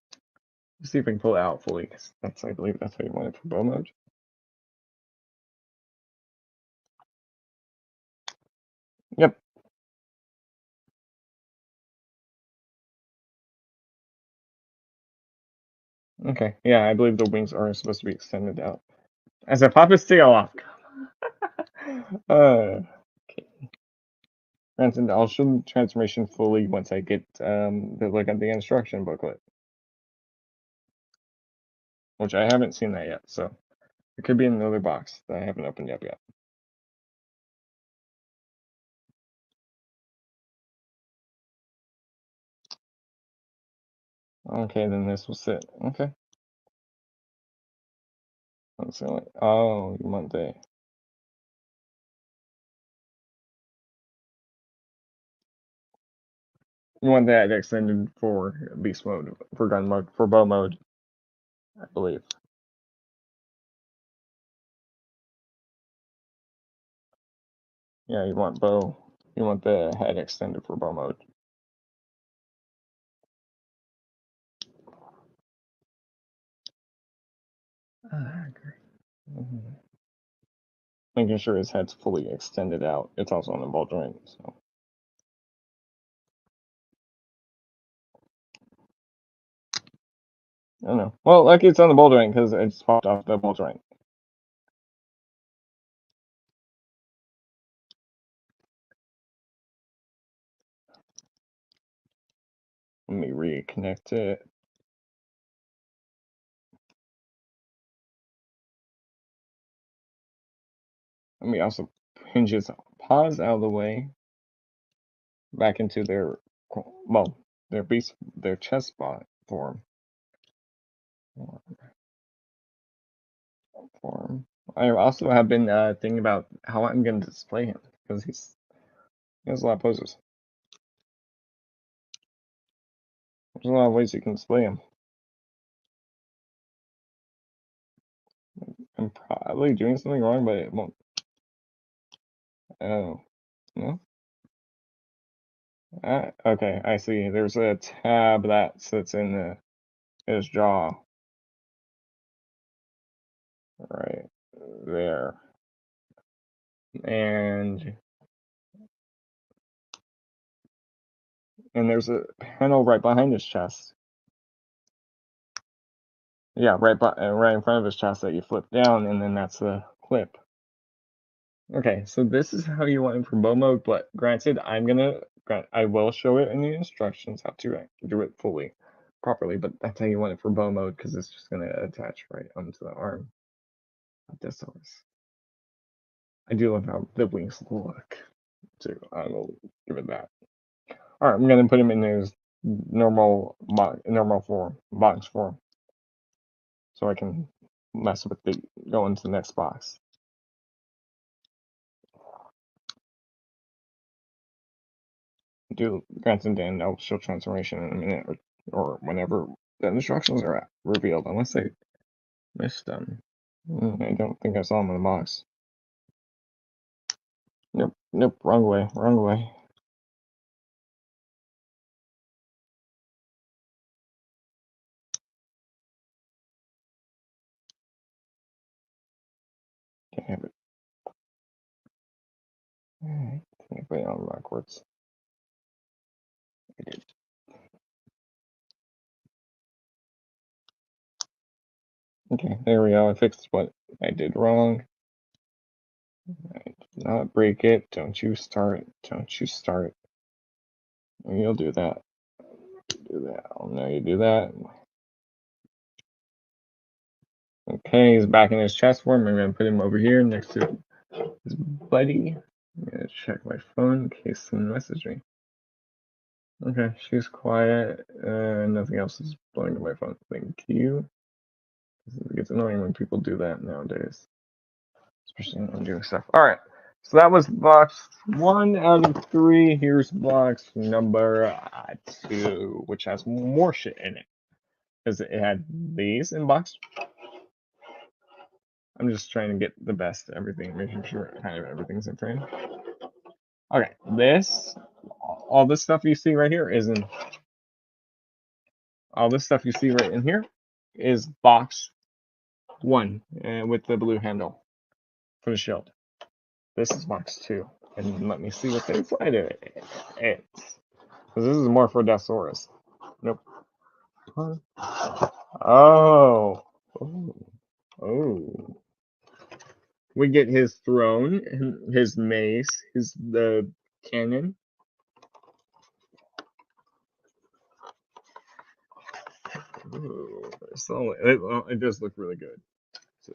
See if I can pull it out fully, because I believe that's what you wanted for bow mode. Okay, yeah, I believe the wings are supposed to be extended out. As I pop his tail off. Okay. Granted, I'll show the transformation fully once I get to look at the instruction booklet. Which I haven't seen that yet, so it could be in another box that I haven't opened up yet. Okay, then this will sit. Okay. Let's see. Oh, you want the. You want that extended for beast mode, for gun mode, for bow mode, I believe. Yeah, you want bow. You want the head extended for bow mode. Mhm. Making sure his head's fully extended out. It's also on the ball joint, so. I don't know. Well, lucky it's on the ball joint because it just popped off the ball joint. Let me reconnect it. Let me also hinge his paws out of the way. Back into their, well, their chest spot form. I also have been thinking about how I'm going to display him because he has a lot of poses. There's a lot of ways you can display him. I'm probably doing something wrong, but it won't. Oh, no? Okay, I see. There's a tab that sits in his jaw. Right there. And there's a panel right behind his chest. Yeah, right in front of his chest that you flip down, and then that's the clip. Okay, so this is how you want it for bow mode, but granted, I will show it in the instructions how to do it fully, properly, but that's how you want it for bow mode because it's just gonna attach right onto the arm of Deathsurus. I do love how the wings look, too. I will give it that. All right, I'm gonna put him in his normal form, box form, so I can mess with go into the next box. Do granted, and I'll show transformation in a minute or whenever the instructions are revealed, unless I missed them. I don't think I saw them in the box. Nope, wrong way. Can't have it. Alright, I put it on backwards. I did. Okay, there we go. I fixed what I did wrong. I did not break it. Don't you start. You'll do that. Oh no, you do that. Okay, he's back in his chest form. I'm gonna put him over here next to his buddy. I'm gonna check my phone in case someone messaged me. Okay, she's quiet. Nothing else is blowing up my phone. Thank you. It gets annoying when people do that nowadays, especially when I'm doing stuff. All right, so that was box 1 out of 3. Here's box number 2, which has more shit in it because it had these in box. I'm just trying to get the best everything, making sure kind of everything's in frame. Okay, all this stuff you see right here all this stuff you see right in here is box 1 with the blue handle for the shield. This is box 2, and let me see what's inside of it. Because this is more for Deathsurus. Nope. Oh. Oh. Oh. We get his throne, his mace, the cannon. Ooh, so it does look really good. So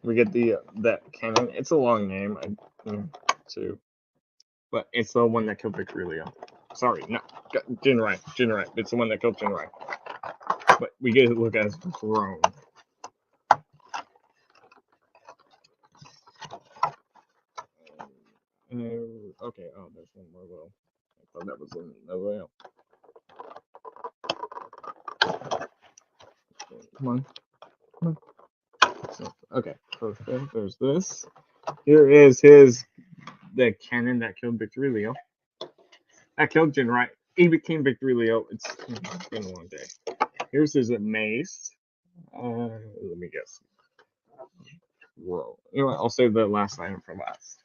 we get that cannon. It's a long name, too, but it's the one that killed Victoria. Sorry, no, Jinrai. Jinrai. It's the one that killed Jinrai. But we get to look at his throne. Okay. Oh, there's one more little. I thought that was another way out. Come on. Come on. So, okay. Perfect. There's this. Here is the cannon that killed Victory Leo. That killed Jinrai. He became Victory Leo. It's been a long day. Here's his mace. Let me guess. Whoa. You know what? I'll save the last item for last.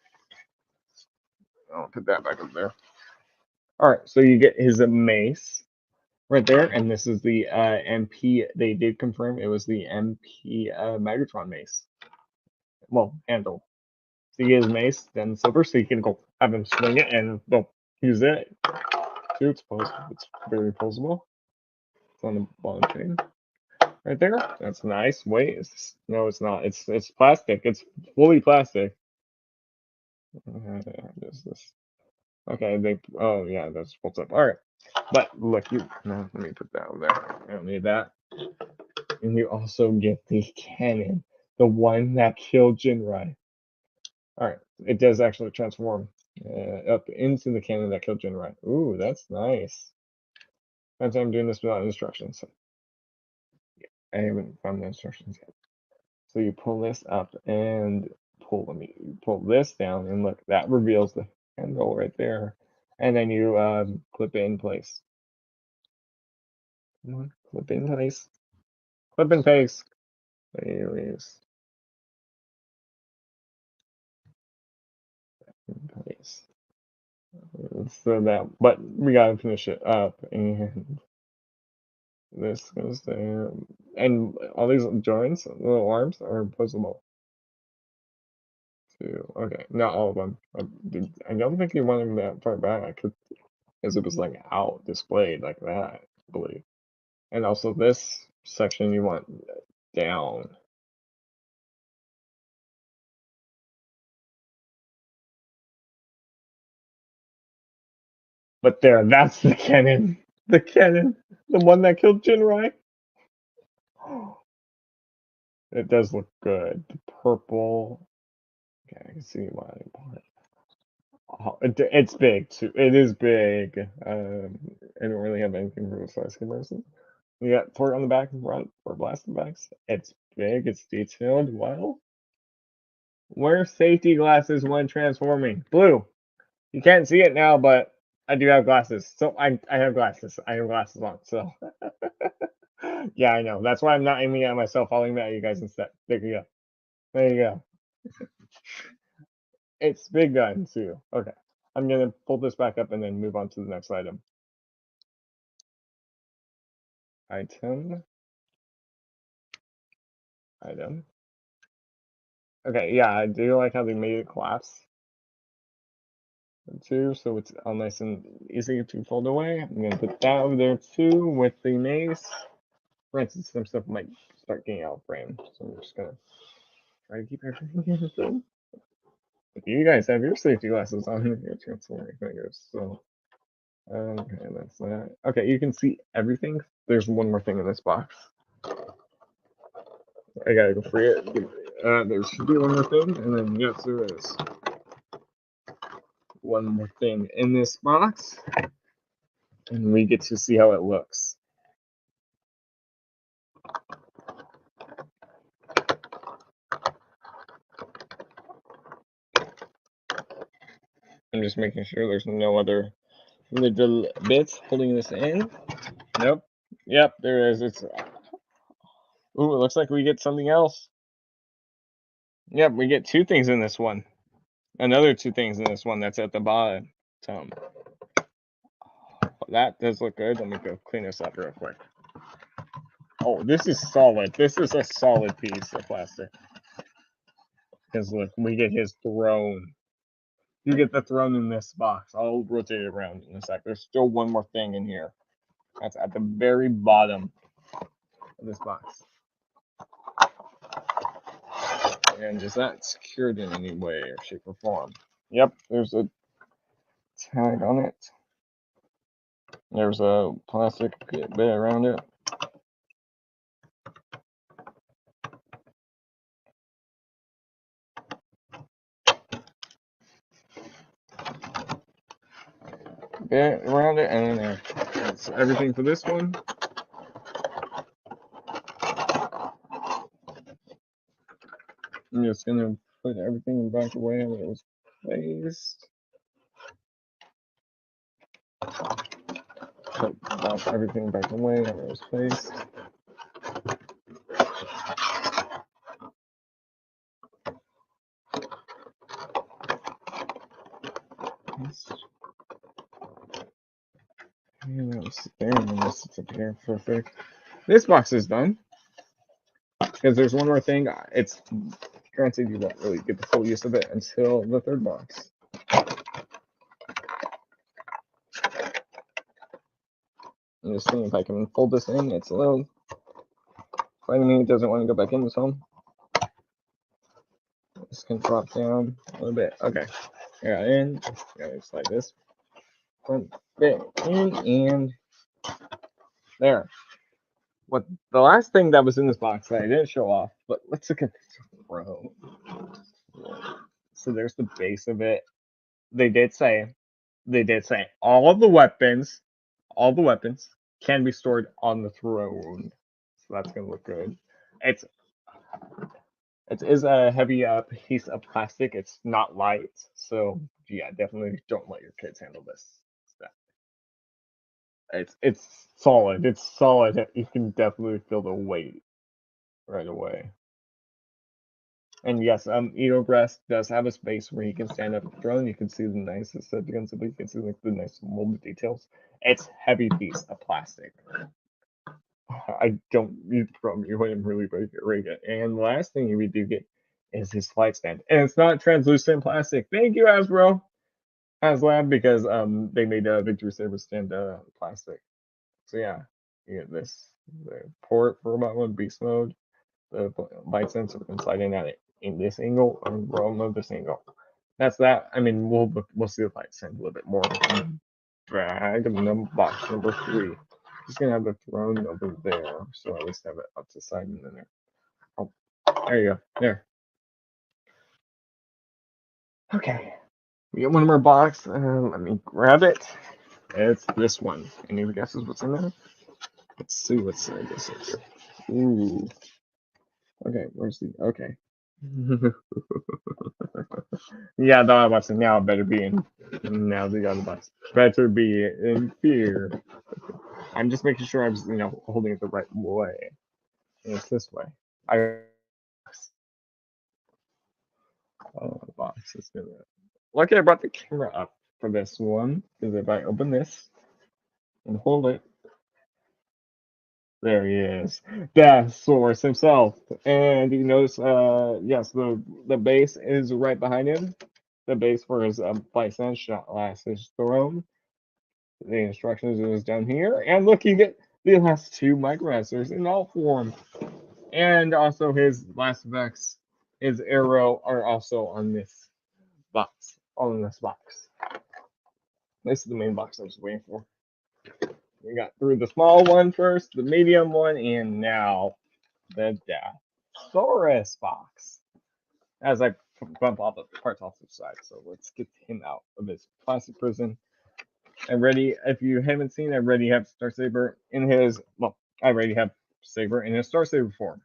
I'll put that back up there. Alright, so you get his mace right there, and this is the MP. They did confirm it was the MP Megatron mace. Well, handle. So you get his mace, then silver, so you can go have him swing it and use it. Too, it's very posable. It's on the bottom chain. Right there. That's nice. Wait, no, it's not. It's plastic. It's fully plastic. This. Okay, oh yeah, that's what's up. All right, but look, no, let me put that over there. I don't need that. And you also get the cannon, the one that killed Jinrai. All right, it does actually transform up into the cannon that killed Jinrai. Ooh, that's nice. That's why I'm doing this without instructions. So, yeah, I haven't found the instructions yet. So you pull this up and pull this down, and look, that reveals the handle right there, and then you clip it in place. Come on, clip in place. Clip in place. There it is. In place. So that, but we gotta finish it up, and this goes there, and all these joints, little arms, are posable. Too. Okay, not all of them. I don't think you want them that far back, because it was like out displayed like that, I believe. And also this section you want down. But there, that's the cannon. The cannon. The one that killed Jinrai. It does look good. The purple. Okay, I can see why I bought it. Oh, it's big too. It is big. I don't really have anything for the size comparison. We got port on the back and front for blasting backs. It's big. It's detailed. Well, wear safety glasses when transforming. Blue. You can't see it now, but I do have glasses. So I have glasses. I have glasses on. So yeah, I know. That's why I'm not aiming at myself. I'll aim at you guys instead. There you go. There you go. It's big gun too. Okay. I'm gonna pull this back up and then move on to the next item. Item. Okay, yeah, I do like how they made it collapse too, so it's all nice and easy to fold away. I'm gonna put that over there too with the mace. For instance, some stuff might start getting out of frame, so I'm just gonna try to keep everything in the frame. If you guys have your safety glasses on, your chance to my fingers. So, okay, that's that. Okay, you can see everything. There's one more thing in this box. I gotta go free it. There should be one more thing, and then yes, there is one more thing in this box, and we get to see how it looks. I'm just making sure there's no other little bits holding this in. Nope. Yep, there is. It's. Ooh, it looks like we get something else. Yep, we get two things in this one. Another two things in this one that's at the bottom. That does look good. Let me go clean this up real quick. Oh, this is solid. This is a solid piece of plastic. Because look, we get his throne. You get the throne in this box. I'll rotate it around in a sec. There's still one more thing in here. That's at the very bottom of this box. And is that secured in any way or shape or form? Yep, there's a tag on it. There's a plastic bit around it. Bit around it, and then there. That's everything for this one. I'm just gonna put everything back away where it was placed. Put everything back away where it was placed. And that was there, and then this is up here. Perfect. This box is done. Because there's one more thing. It's granted you won't really get the full use of it until the third box. I'm just seeing if I can fold this in. It's a little fighting me. It doesn't want to go back in this home. This can drop down a little bit. Okay. Got in. Got it just like this. Front bit in and there. What the last thing that was in this box that I didn't show off, but let's look at this throne. So there's the base of it. They did say all of the weapons can be stored on the throne. So that's gonna look good. It is a heavy piece of plastic. It's not light, so yeah, definitely don't let your kids handle this. It's solid. It's solid. You can definitely feel the weight right away. And yes, Edo Breast does have a space where he can stand up the throne. You can see the nice aesthetics of it. You can see like the nice molded details. It's heavy piece of plastic. I don't you wouldn't really break it. And the last thing you do get is his flight stand. And it's not translucent plastic. Thank you, Haslab, because they made a Victory Saber stand plastic. So yeah, you get this the port for Robot Mode, Beast Mode, the light sensor can slide in at it in this angle or roll mode this angle. That's that. I mean, we'll see the light send a little bit more. Drag box number 3. Just gonna have the throne over there, so at least have it up to the side and then there. Oh, there you go. There. Okay. We get one more box. Let me grab it. It's this one. Any guesses what's in there? Let's see what's in this is. Ooh. Okay, where's the okay? Yeah, the other box now better be in. Now the other box better be in here. I'm just making sure I'm holding it the right way. And it's this way. The box is gonna. Lucky I brought the camera up for this one because if I open this and hold it, there he is, Deathsurus himself. And you notice, yes, the base is right behind him. The base for his bison shot last his throne. The instructions is down here, and look, you get the last 2 micromasters in all form, and also his last effects, his arrow, are also on this box. All in this box. This is the main box I was waiting for. We got through the small one first, the medium one, and now the Deathsurus box. As I bump all the parts off the side, so let's get him out of his plastic prison. I'm ready. If you haven't seen, I already have Star Saber in his. Well, I already have Saber in his Star Saber form.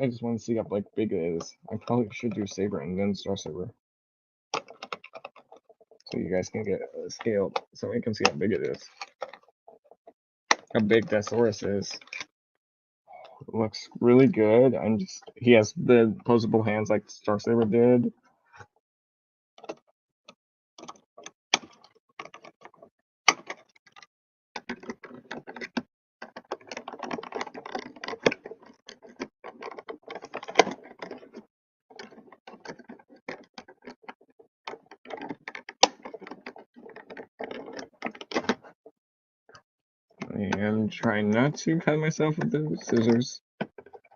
I just want to see how like big it is. I probably should do Saber and then Star Saber, so you guys can get a scale, so you can see how big it is. How big Deathsurus is. It looks really good. He has the opposable hands like Star Saber did. I'm trying not to cut myself with the scissors.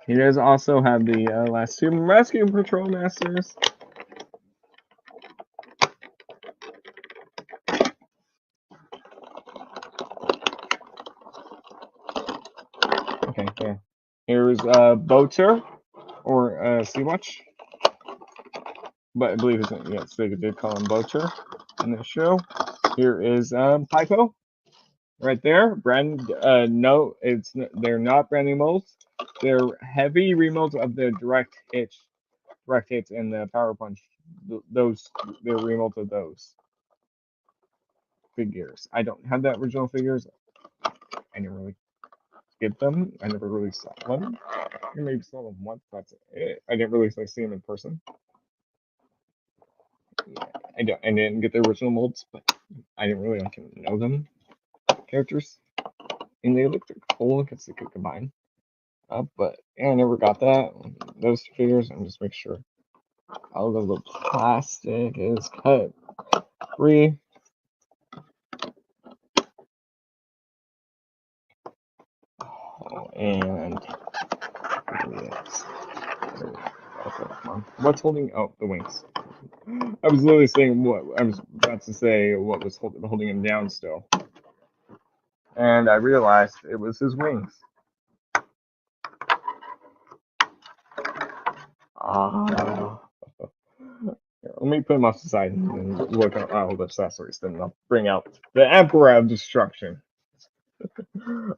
He does also have the last two Rescue Patrol Masters. Okay, yeah. Here's Boater, or Sea-Watch. But I believe it's, yes, they did call him Boater in the show. Here is Pyko, right there. No, they're not brand new molds. They're heavy remolds of the direct hits and the power punch. They're remolds of those figures. I don't have the original figures. I didn't really get them. I never really saw one. I maybe saw them once. That's it. I didn't really see them in person. Yeah, I didn't get the original molds, but I didn't really know them characters, and they looked cool because they could combine. But yeah, I never got that. Those figures, I'm just make sure all of the plastic is cut free. And yes. Okay, come on. What's holding? Oh, the wings. I was literally saying what I was about to say. What was holding him down still? And I realized it was his wings. Ah. Let me put him off the side and look at all the accessories. Then I'll bring out the Emperor of Destruction.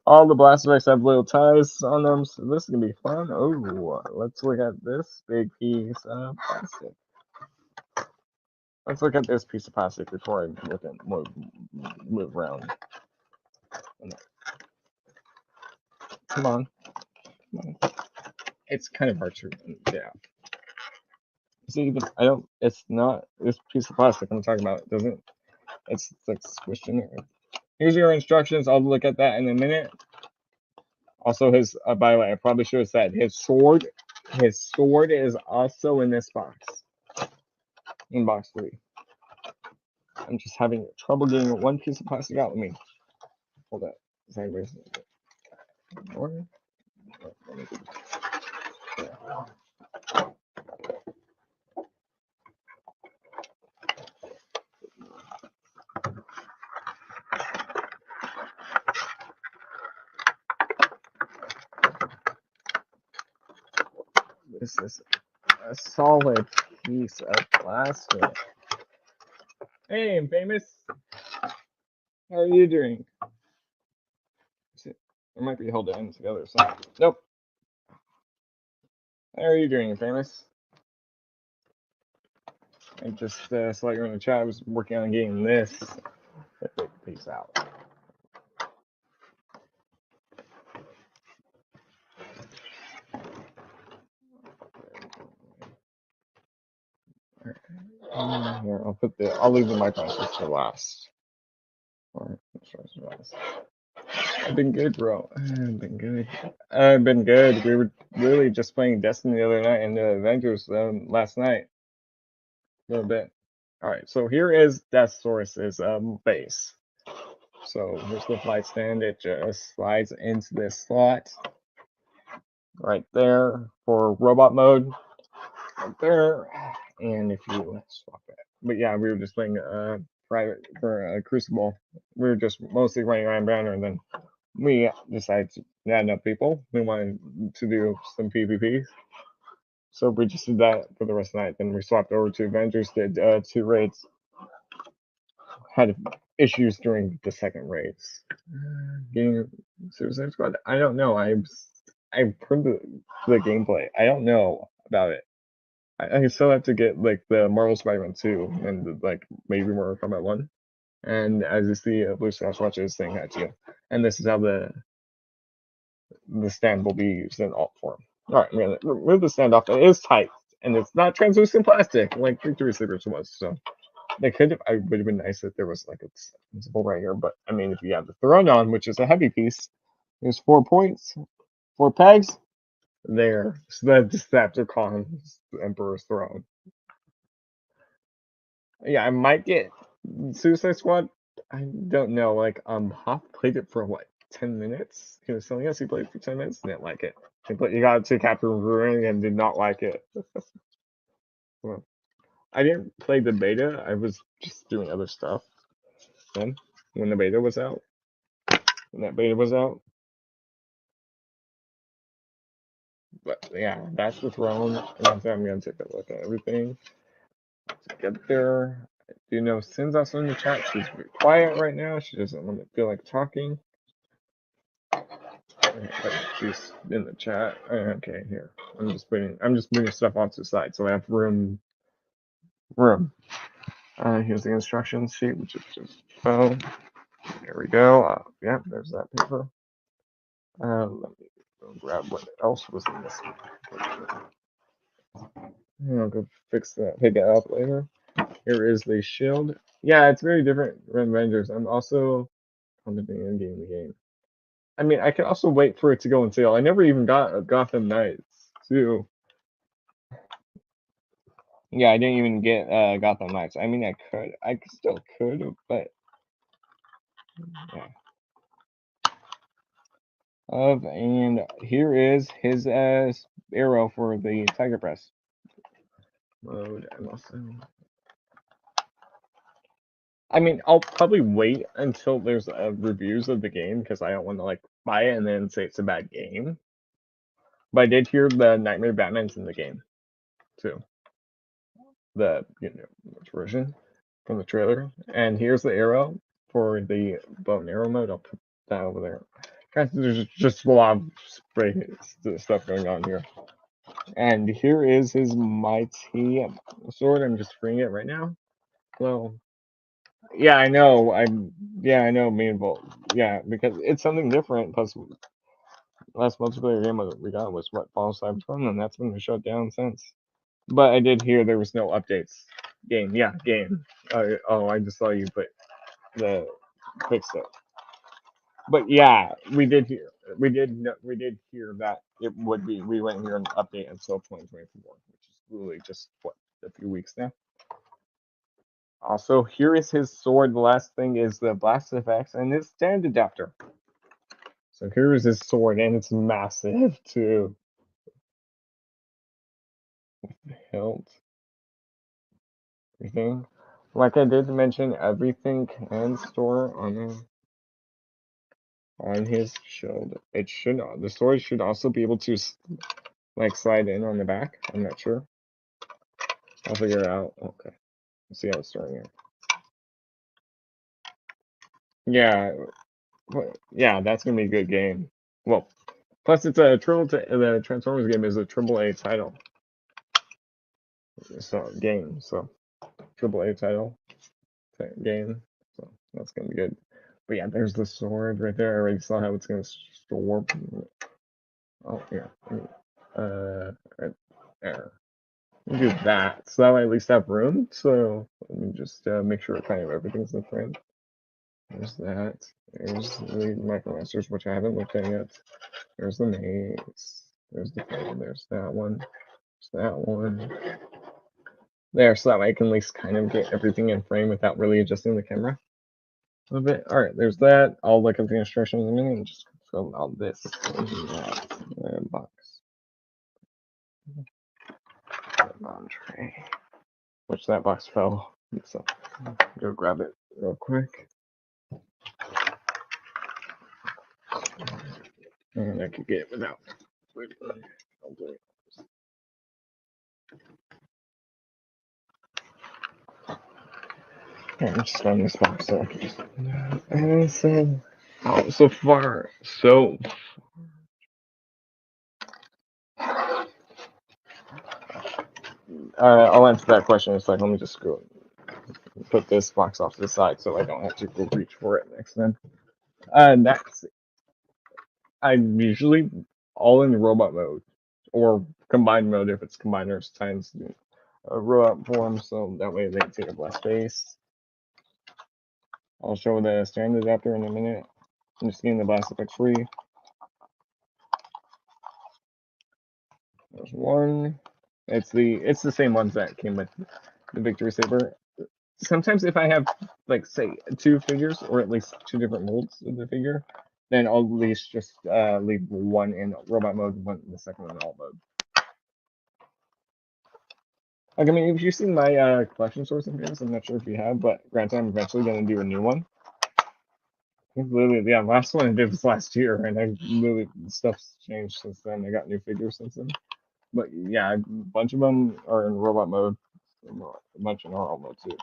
All the blasters have little ties on them, so this is gonna be fun. Oh, let's look at this big piece of plastic. Let's look at this piece of plastic before I look at move around. Come on. It's kind of hard to, yeah. See, I don't. It's not this piece of plastic I'm talking about. It doesn't. It's like squished in there. Here's your instructions. I'll look at that in a minute. Also, his by the way, I probably should have said his sword. His sword is also in this box. In box 3. I'm just having trouble getting one piece of plastic out. Let me hold that sideways. This is a solid piece of plastic. Hey, Famous. How are you doing? It might be held in together. So. Nope. How are you doing, Famous? I just saw you in the chat. I was working on getting this piece out. Here, I'll leave the microphones for last. I've been good, bro. I've been good. I've been good. We were really just playing Destiny the other night and the Avengers last night. A little bit. Alright, so here is Deathsurus's base. So here's the flight stand. It just slides into this slot. Right there for robot mode. Right there. And if you swap it. But yeah, we were just playing private for Crucible. We were just mostly running around Banner, and then we decided to add enough people. We wanted to do some PvP. So we just did that for the rest of the night. Then we swapped over to Avengers, did 2 raids. Had issues during the second raids. Getting Suicide Squad? I don't know. I've heard the gameplay. I don't know about it. I still have to get like the Marvel Spider-Man 2 and like maybe Mortal Kombat 1. And as you see, Blue Scott's watching this thing at you. And this is how the stand will be used in alt form. Alright, I'm gonna remove the stand off. It is tight, and it's not translucent plastic like Victory Sleepers was. So they could have. I would have been nice if there was like a principle right here. But I mean, if you have the throne on, which is a heavy piece, there's 4 points, 4 pegs. There, so that Decepticon the Emperor's throne. Yeah, I might get Suicide Squad. I don't know. Like, Hoff played it for what, 10 minutes. He was telling us he played for 10 minutes, didn't like it. He got to Captain Brewing and did not like it. Well, I didn't play the beta. I was just doing other stuff then when the beta was out. When that beta was out. But yeah, that's the throne. And I'm gonna take a look at everything. To get there. Do you know Sin's also in the chat? She's quiet right now. She doesn't feel like talking. She's in the chat. Okay, here. I'm just putting stuff onto the side so I have room. Here's the instruction sheet, which is just phone. There we go. Yeah, there's that paper. Let me go grab what else was in this. I'll go fix that, pick it up later. Here is the shield. Yeah, it's very different from Avengers. I'm also on the game. I mean, I could also wait for it to go on sale. I never even got a Gotham Knights, too. Yeah, I didn't even get Gotham Knights. I mean, I still could, but yeah. And here is his arrow for the Tiger Press mode. I mean, I'll probably wait until there's reviews of the game because I don't want to like buy it and then say it's a bad game. But I did hear the Nightmare Batman's in the game too. The which version from the trailer. And here's the arrow for the bow and arrow mode. I'll put that over there. Guys, there's just a lot of stuff going on here. And here is his mighty sword. I'm just freeing it right now. Well, yeah, I know. I know. Me and Bolt. Yeah, because it's something different. Plus, last multiplayer game we got was what Fall Cybertron, and that's been shut down since. But I did hear there was no updates. Game. I just saw you put the fix it. But yeah, we did hear that it would be. We wouldn't hear an update until 2024, which is really just what a few weeks now. Also, here is his sword. The last thing is the blast effects and his stand adapter. So here is his sword, and it's massive too. Hilt. Everything. Like I did mention, everything can store on his shield. The sword should also be able to like slide in on the back. I'm not sure. I'll figure it out. Okay. Let's see how it's starting here. Yeah, that's gonna be a good game. Well, plus it's a the Transformers game is a AAA title. So AAA title game. So that's gonna be good. But yeah, there's the sword right there. I already saw how it's gonna store. Oh yeah. Right there. Do that, so that way I at least have room. So let me just make sure kind of everything's in frame. There's that. There's the Micromasters, which I haven't looked at yet. There's the maze. There's the phone. There's that one. There's that one. There, so that way I can at least kind of get everything in frame without really adjusting the camera a little bit. Alright, there's that. I'll look at the instructions in a minute and just fill out this box. On tray. Which that box fell. So go grab it real quick. And I could get it without. I'll do it. I'm just throwing this box so I can just. And so far. I'll answer that question in a second. Let me just go put this box off to the side so I don't have to go reach for it next time. Next, I'm usually all in robot mode or combined mode if it's combiners times robot form, so that way they take up less space. I'll show the stand adapter in a minute. I'm just getting the blast effect free. There's one. It's the same ones that came with the Victory Saber. Sometimes if I have like say 2 figures or at least 2 different molds of the figure, then I'll at least just leave one in robot mode, one in the second in alt mode. Like, I mean, if you've seen my collection source in games, I'm not sure if you have, but granted, I'm eventually going to do a new one. Literally, yeah, last one I did was last year, and I literally stuff's changed since then. I got new figures since then. But yeah, a bunch of them are in robot mode, a bunch in alt mode too.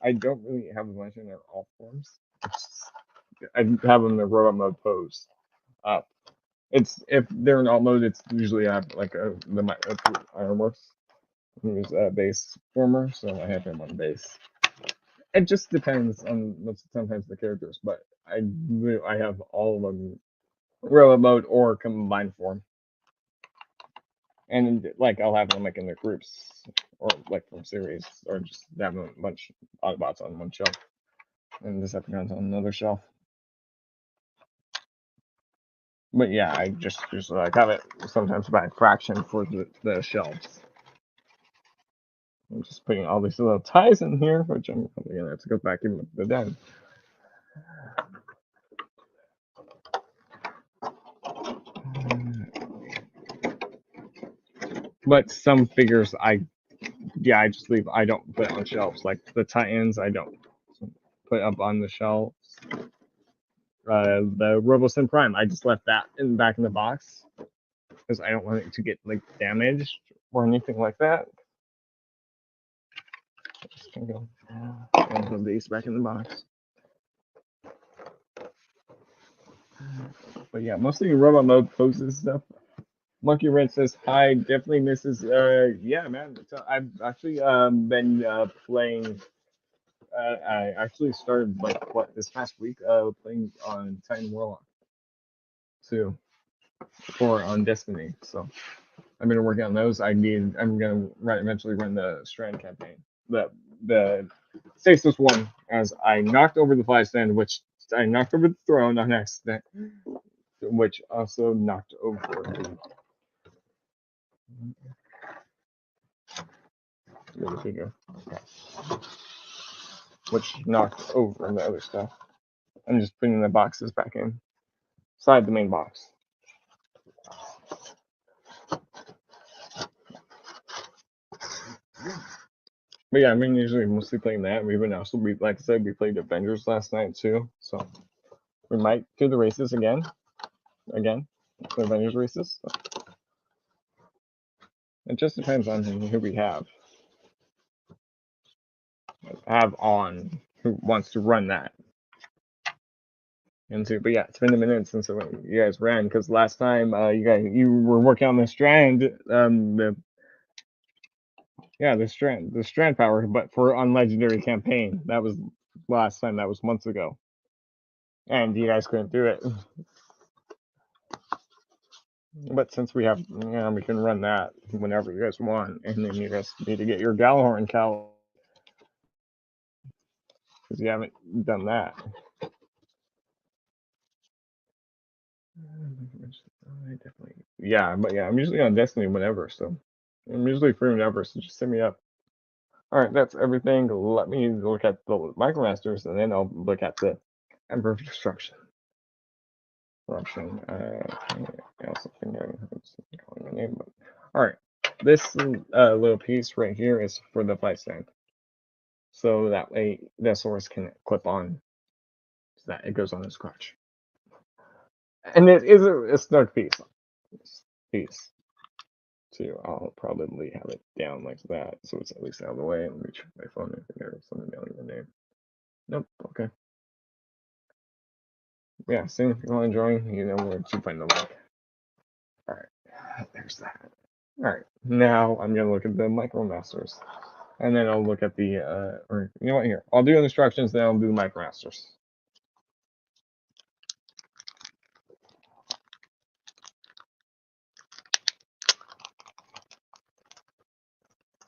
I don't really have a bunch in their alt forms. I have them in robot mode pose up. It's if they're in alt mode, it's usually I have like the Ironworks, who's a base former, so I have him on base. It just depends on sometimes the characters, but I have all of them robot mode or combined form, and like I'll have them like in their groups or like from series, or just have a bunch of Autobots on one shelf and Decepticons on another shelf. But yeah, I just like have it sometimes by fraction for the shelves. I'm just putting all these little ties in here, which I'm probably gonna have to go back and put down. But some figures I just leave. I don't put on shelves. Like the Titans, I don't put up on the shelves. The RoboSim Prime, I just left that back in the box because I don't want it to get like damaged or anything like that. Just gonna go and put these back in the box. But yeah, mostly robot mode poses stuff. Monkey Red says hi. Definitely misses. Yeah, man. So I've actually been playing. I actually started like this past week playing on Titan Warlock too, or on Destiny. So I've been working on those. I'm gonna eventually run the Strand campaign. The Stasis one, as I knocked over the fly stand, which I knocked over the throne on accident, which also knocked over the figure, which knocked over the other stuff. I'm just putting the boxes back inside the main box. But yeah, I've been usually mostly playing that. We've been also, like I said, we played Avengers last night too. So we might do the races again, the Avengers races. So it just depends on who we have on who wants to run that. And so, but yeah, it's been a minute since you guys ran because last time you were working on the Strand, the Strand power, but for on Legendary campaign. That was last time. That was months ago, and you guys couldn't do it. But since we have, we can run that whenever you guys want, and then you guys need to get your Galahorn cowl because you haven't done that. But yeah, I'm usually on Destiny whenever, so I'm usually free whenever, so just hit me up. Alright, that's everything. Let me look at the Micromasters, and then I'll look at the Emperor of Destruction. Corruption. I also think I'm calling my name, but alright. This little piece right here is for the flight stand. So that way the source can clip on so that it goes on his crotch. And it is a snug piece. Too. I'll probably have it down like that so it's at least out of the way. Let me check my phone if there's something down your name. Nope, okay. Yeah, see if you want to join, you know where to find the link. Alright, there's that. Alright, now I'm gonna look at the Micromasters. And then I'll look at the or you know what, here. I'll do instructions, then I'll do the Micromasters.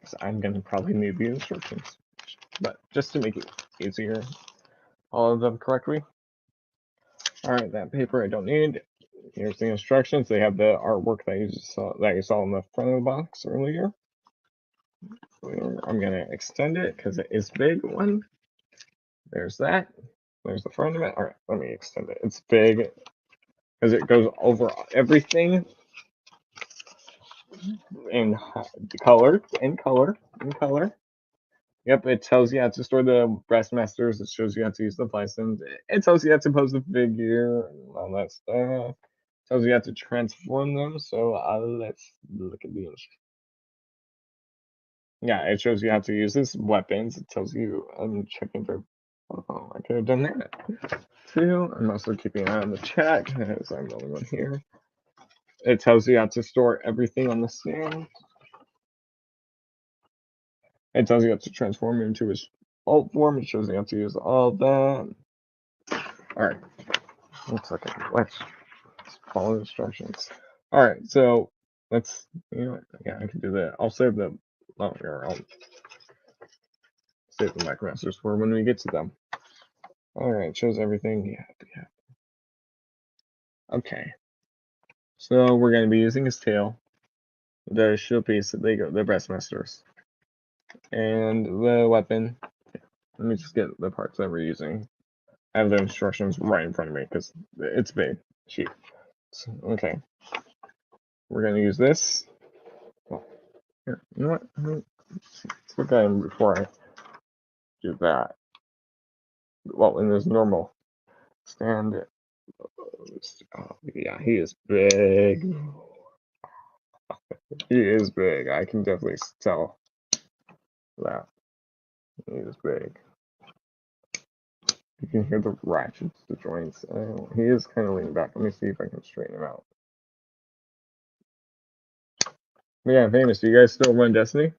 So I'm gonna probably need the instructions. But just to make it easier, all of them correctly. Alright, that paper I don't need. Here's the instructions. They have the artwork that you saw in the front of the box earlier. I'm gonna extend it because it is big one. There's that. There's the front of it. All right, let me extend it. It's big because it goes over everything in color, in color, in color. Yep, it tells you how to store the breastmasters. It shows you how to use the license. It tells you how to pose the figure and all that stuff. It tells you how to transform them. So let's look at these. Yeah, it shows you how to use this weapons. It tells you. I'm checking for. Oh, I could have done that too. I'm also keeping an eye on the chat because I'm the only one here. It tells you how to store everything on the stand. It tells you how to transform into his alt form. It shows you how to use all that. Alright. 1 second. Let's follow the instructions. Alright, so let's, you know what? Yeah, I can do that. I'll save the, oh, here, I'll save the Micromasters for when we get to them. Alright, shows everything. Yeah. Okay. So we're going to be using his tail, the shield piece, the breastmasters, and the weapon. Let me just get the parts that we're using. I have the instructions right in front of me because it's big. Shoot. So, okay. We're going to use this. Well, here, you know what? Let's look at him before I do that. Well, in his normal stand. Oh, yeah, he is big. He is big. I can definitely tell that. He is big. You can hear the ratchets, the joints. He is kind of leaning back. Let me see if I can straighten him out. But yeah, Famous, do you guys still run Destiny?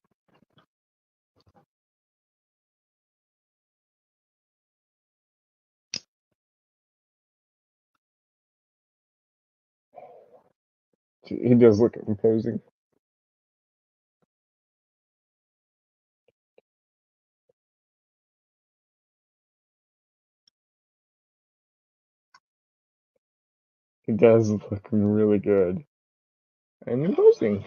He does look imposing. He does look really good and imposing.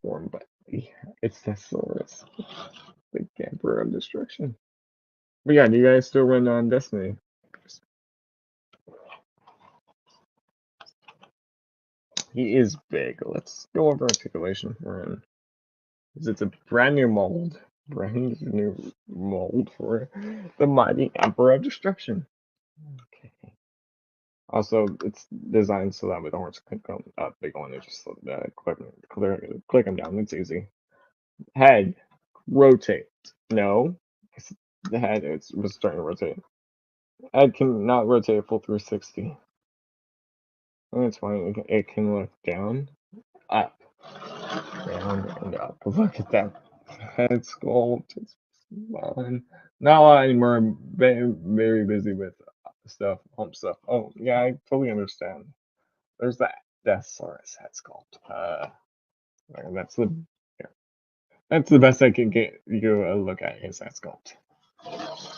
Form, but yeah, it's Deathsurus, the Emperor of Destruction. But yeah, do you guys still run on Destiny? He is big. Let's go over articulation for him. It's a brand new mold. Brand new mold for the mighty Emperor of Destruction. Okay. Also, it's designed so that we don't have to click on a big one. It's just click them down. It's easy. Head, rotate. No, the head was starting to rotate. Head can not rotate a full 360. That's fine. It can look down, up, down, and up. Look at that head sculpt. It's fun. Not a lot anymore. Very busy with stuff, home stuff. Oh yeah, I totally understand. There's that Deathsaurus head sculpt. That's the yeah, that's the best I can get you a look at his head sculpt.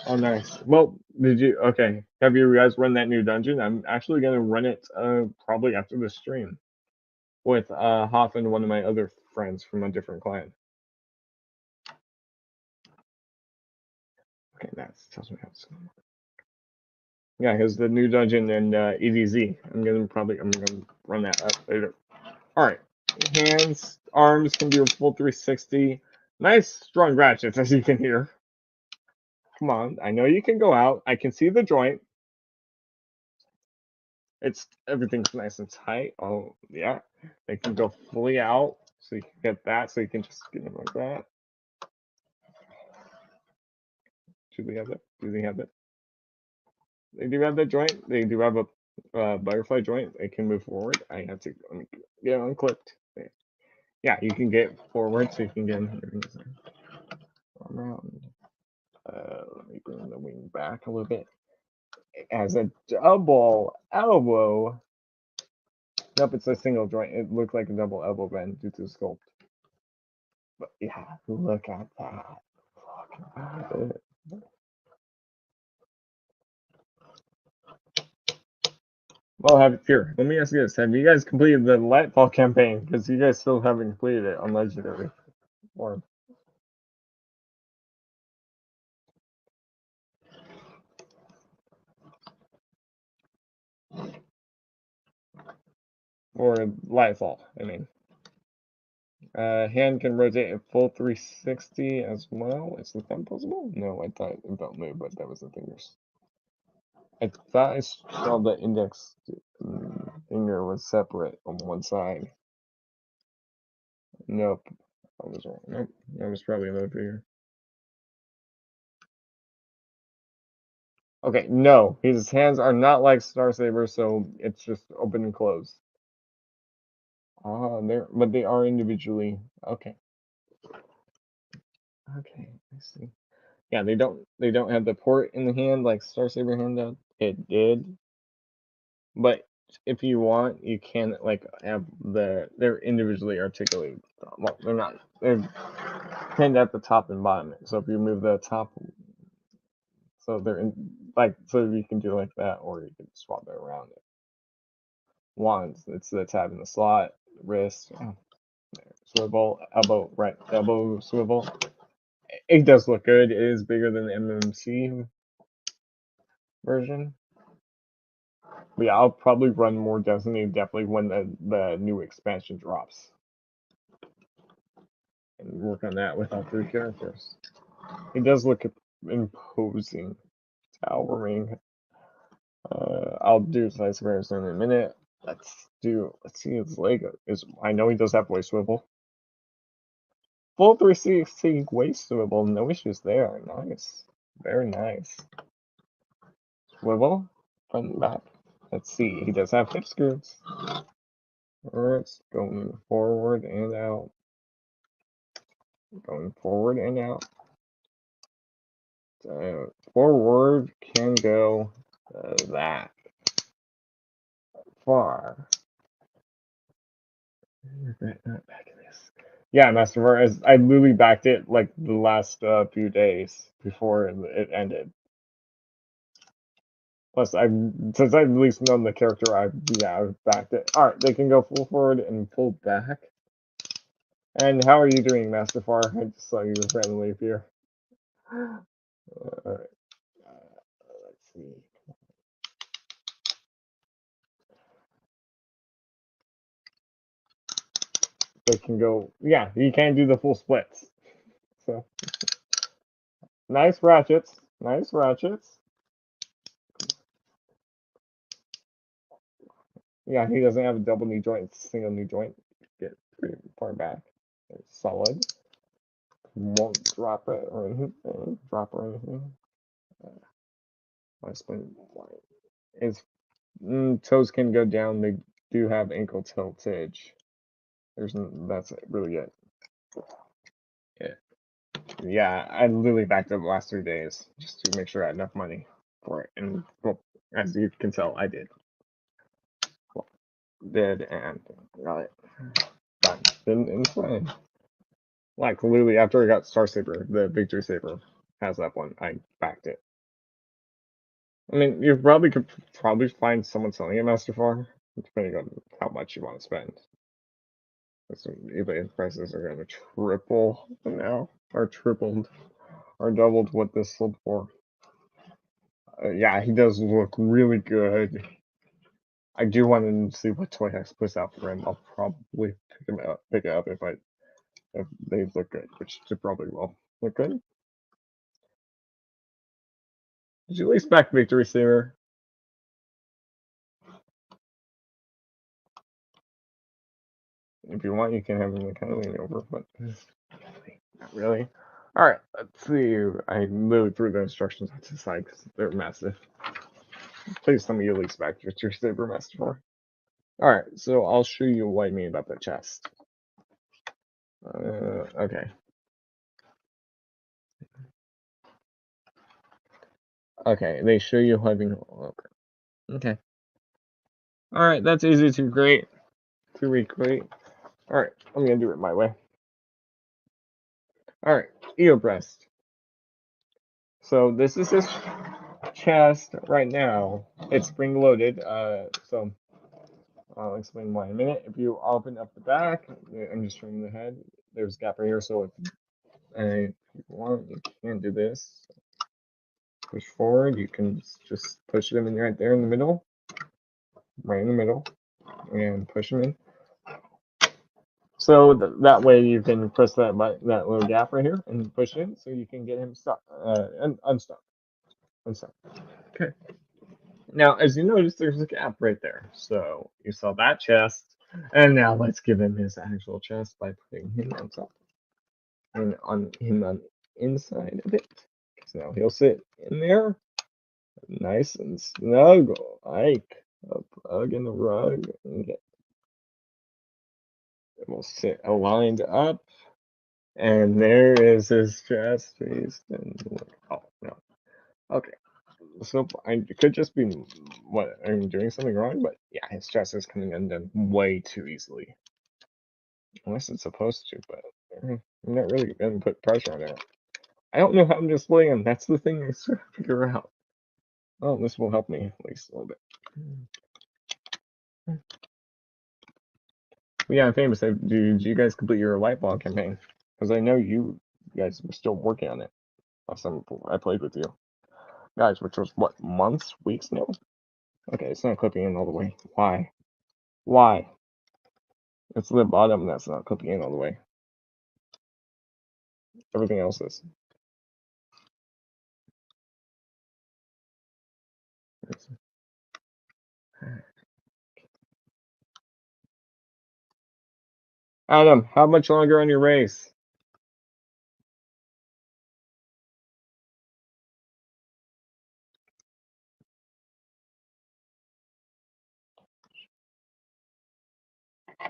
Oh, nice. Well, did you? Okay. Have you guys run that new dungeon? I'm actually gonna run it probably after the stream with Hoff and one of my other friends from a different clan. Okay, that tells me how it's going. Yeah, here's the new dungeon in EDZ. I'm gonna run that up later. All right. Hands, arms can do a full 360. Nice strong ratchets, as you can hear. Come on, I know you can go out. I can see the joint. Everything's nice and tight. Oh yeah, they can go fully out, so you can get that. So you can just get them like that. Do they have it? Do they have it? They do have that joint. They do have a butterfly joint. They can move forward. I have to get unclipped. Yeah, you can get forward, so you can get around. Let me bring the wing back a little bit. It has a double elbow. Nope, it's a single joint. It looked like a double elbow bend due to the sculpt. But yeah, look at that. Look at it. Well, here, let me ask you this. Have you guys completed the Lightfall campaign? Because you guys still haven't completed it on Legendary. Or Lightfall, I mean. Hand can rotate a full 360 as well. Is the thumb possible? No, I thought it don't move, but that was the fingers. I thought I saw the index finger was separate on one side. Nope. I was wrong. Nope. That was probably another finger. Okay, no. His hands are not like Star Saber, so it's just open and closed. Ah, but they are individually. Okay. Okay, I see. Yeah, they don't have the port in the hand like Star Saber hand does. It did, but if you want, you can like have they're individually articulated. Well, they're pinned at the top and bottom. So if you move the top, so they're in like so you can do like that, or you can swap it around. It wands, it's the tab in the slot, wrist, swivel, elbow, right elbow swivel. It does look good. It is bigger than the MMC version. But yeah, I'll probably run more Destiny definitely when the new expansion drops. And work on that with all 3 characters. It does look imposing. Towering. I'll do size comparison in a minute. Let's see his leg. I know he does have waist swivel. Full 360 waist swivel, no issues there. Nice. Very nice. Swivel, front and back. Let's see, he does have hip screws. It's going forward and out. Going forward and out. Forward can go that far. Back in this. Yeah, Master as I literally backed it like the last few days before it ended. Plus, since I've at least known the character, I've backed it. All right, they can go full forward and full back. And how are you doing, Master Far? I just saw you randomly appear. All right, let's see. They can go. Yeah, you can do the full splits. So nice ratchets. Nice ratchets. Yeah, he doesn't have a double knee joint. It's a single knee joint. Get pretty far back. It's solid. Won't drop it or anything. Drop or anything. My spin his toes can go down. They do have ankle tiltage. That's really it. Yeah, yeah. I literally backed up the last 3 days just to make sure I had enough money for it, and well, as you can tell, I did. Well, did and got it. Done. And fine. Like literally after I got Star Saber, the Victory Saber has that one. I backed it. I mean, you probably could find someone selling it, Master Farm, depending on how much you want to spend. Some eBay prices are going to triple now, or tripled, or doubled what this sold for. Yeah, he does look really good. I do want to see what Toy Hex puts out for him. I'll probably pick it up if they look good, which they probably will look good. Did you at least back Victory Saber? If you want, you can have him kind of lean over, but not really. All right, let's see. I literally threw the instructions on the side because they're massive. Please tell me you at least back your Saber Master 4. All right, so I'll show you what I mean about the chest. Okay. Okay, they show you having. Okay. All right, that's easy to recreate. All right, I'm gonna do it my way. All right, Eo breast. So this is his chest right now, it's spring loaded. So I'll explain why in a minute. If you open up the back, I'm just showing the head. There's a gap right here, so if you want, you can do this. Push forward. You can just push them in right there in the middle, right in the middle, and push them in. So that way you can press that little gap right here and push it in, so you can get him stuck and unstuck. Okay. Now, as you notice, there's a gap right there. So you saw that chest, and now let's give him his actual chest by putting him on top and on him on the inside of it. So now he'll sit in there, nice and snuggle, like a bug in the rug. Okay. It will sit aligned up, and there is his chest piece. And oh no, okay. So it could just be what I'm doing something wrong, but yeah, his chest is coming undone way too easily. Unless it's supposed to, but I'm not really gonna put pressure on it. I don't know how I'm displaying him. That's the thing I still have to figure out. Oh, this will help me at least a little bit. But yeah, I'm famous. Did you guys complete your light bulb campaign? Because I know you guys were still working on it. Last time I played with you guys, which was what, months, weeks now? Okay, it's not clipping in all the way. Why? Why? It's the bottom that's not clipping in all the way. Everything else is. Adam, how much longer on your race?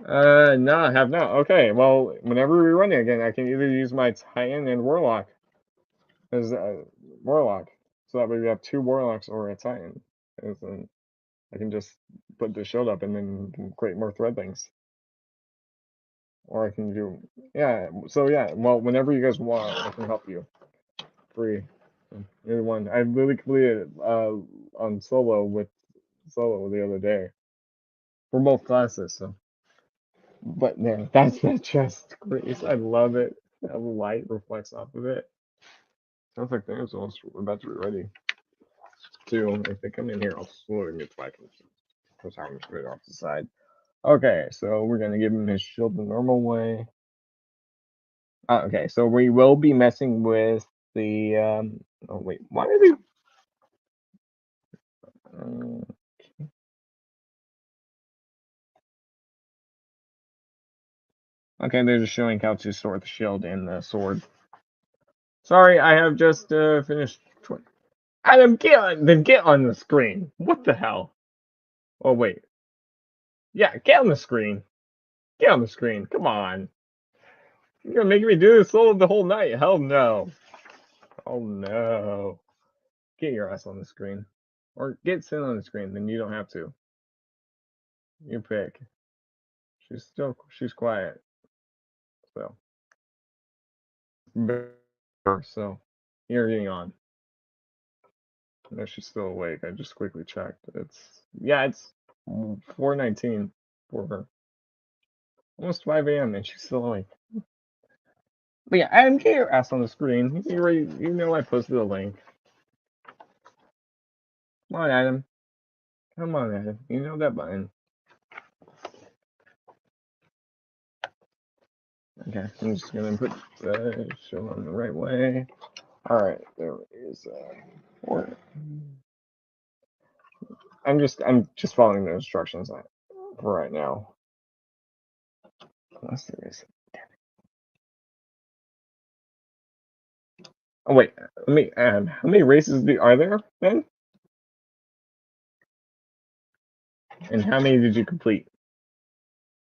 No, I have not. Okay, well, whenever we run it again, I can either use my Titan and Warlock as Warlock, so that way we have 2 Warlocks or a Titan. As in, I can just put the shield up and then create more thread things. Or I can do, yeah. So yeah, well, whenever you guys want, I can help you. Free, either one. I really completed on solo the other day for both classes. So. But man, that's that chest grease. I love it. That light reflects off of it. Sounds like they're almost about to be ready. Too. If they come in here, I'll slowly get back because I'm just put it off the side. Okay, so we're gonna give him his shield the normal way. Okay, so we will be messing with the oh wait, why are they okay, they're just showing how to sort the shield and the sword. Sorry, I have just finished. Adam, get on the screen. What the hell? Oh wait. Yeah, get on the screen. Get on the screen. Come on. You're gonna make me do this solo the whole night. Hell no. Oh no. Get your ass on the screen. Or get Sin on the screen, then you don't have to. You pick. She's quiet. So so you're getting on. No, she's still awake. I just quickly checked. It's 4:19 for her. Almost 5 a.m. and she's still awake. But yeah, Adam, get your ass on the screen. You know I posted a link. Come on, Adam. Come on, Adam. You know that button. Okay, I'm just gonna put the show on the right way. Alright, there is four. I'm just following the instructions for right now. Unless there is. Oh wait, let me add. How many races are there then? And how many did you complete?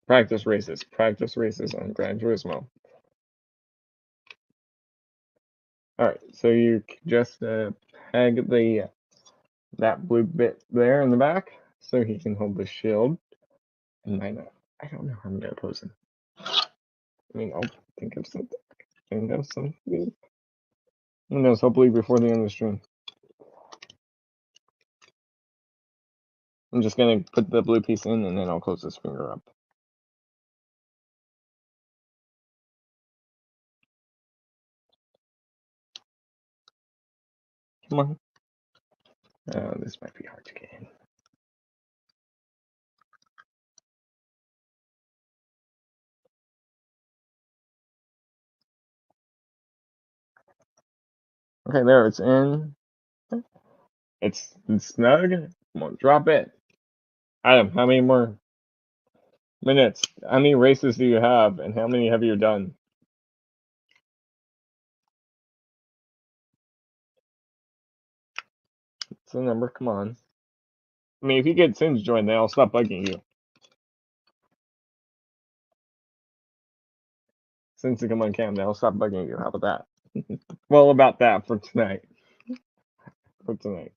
Practice races on Gran Turismo. Alright, so you just peg that blue bit there in the back so he can hold the shield. And I don't know how I'm gonna pose him. I mean, I'll think of something. Who knows, hopefully before the end of the stream. I'm just gonna put the blue piece in, and then I'll close this finger up. Come on. This might be hard to get in. Okay, there, it's in. It's snug. Come on, drop it. Adam, how many more minutes? How many races do you have, and how many have you done? It's the number, come on. I mean, if you get Sin's joined, then I'll stop bugging you. Since you come on cam, then I'll stop bugging you. How about that? Well, about that for tonight. For tonight.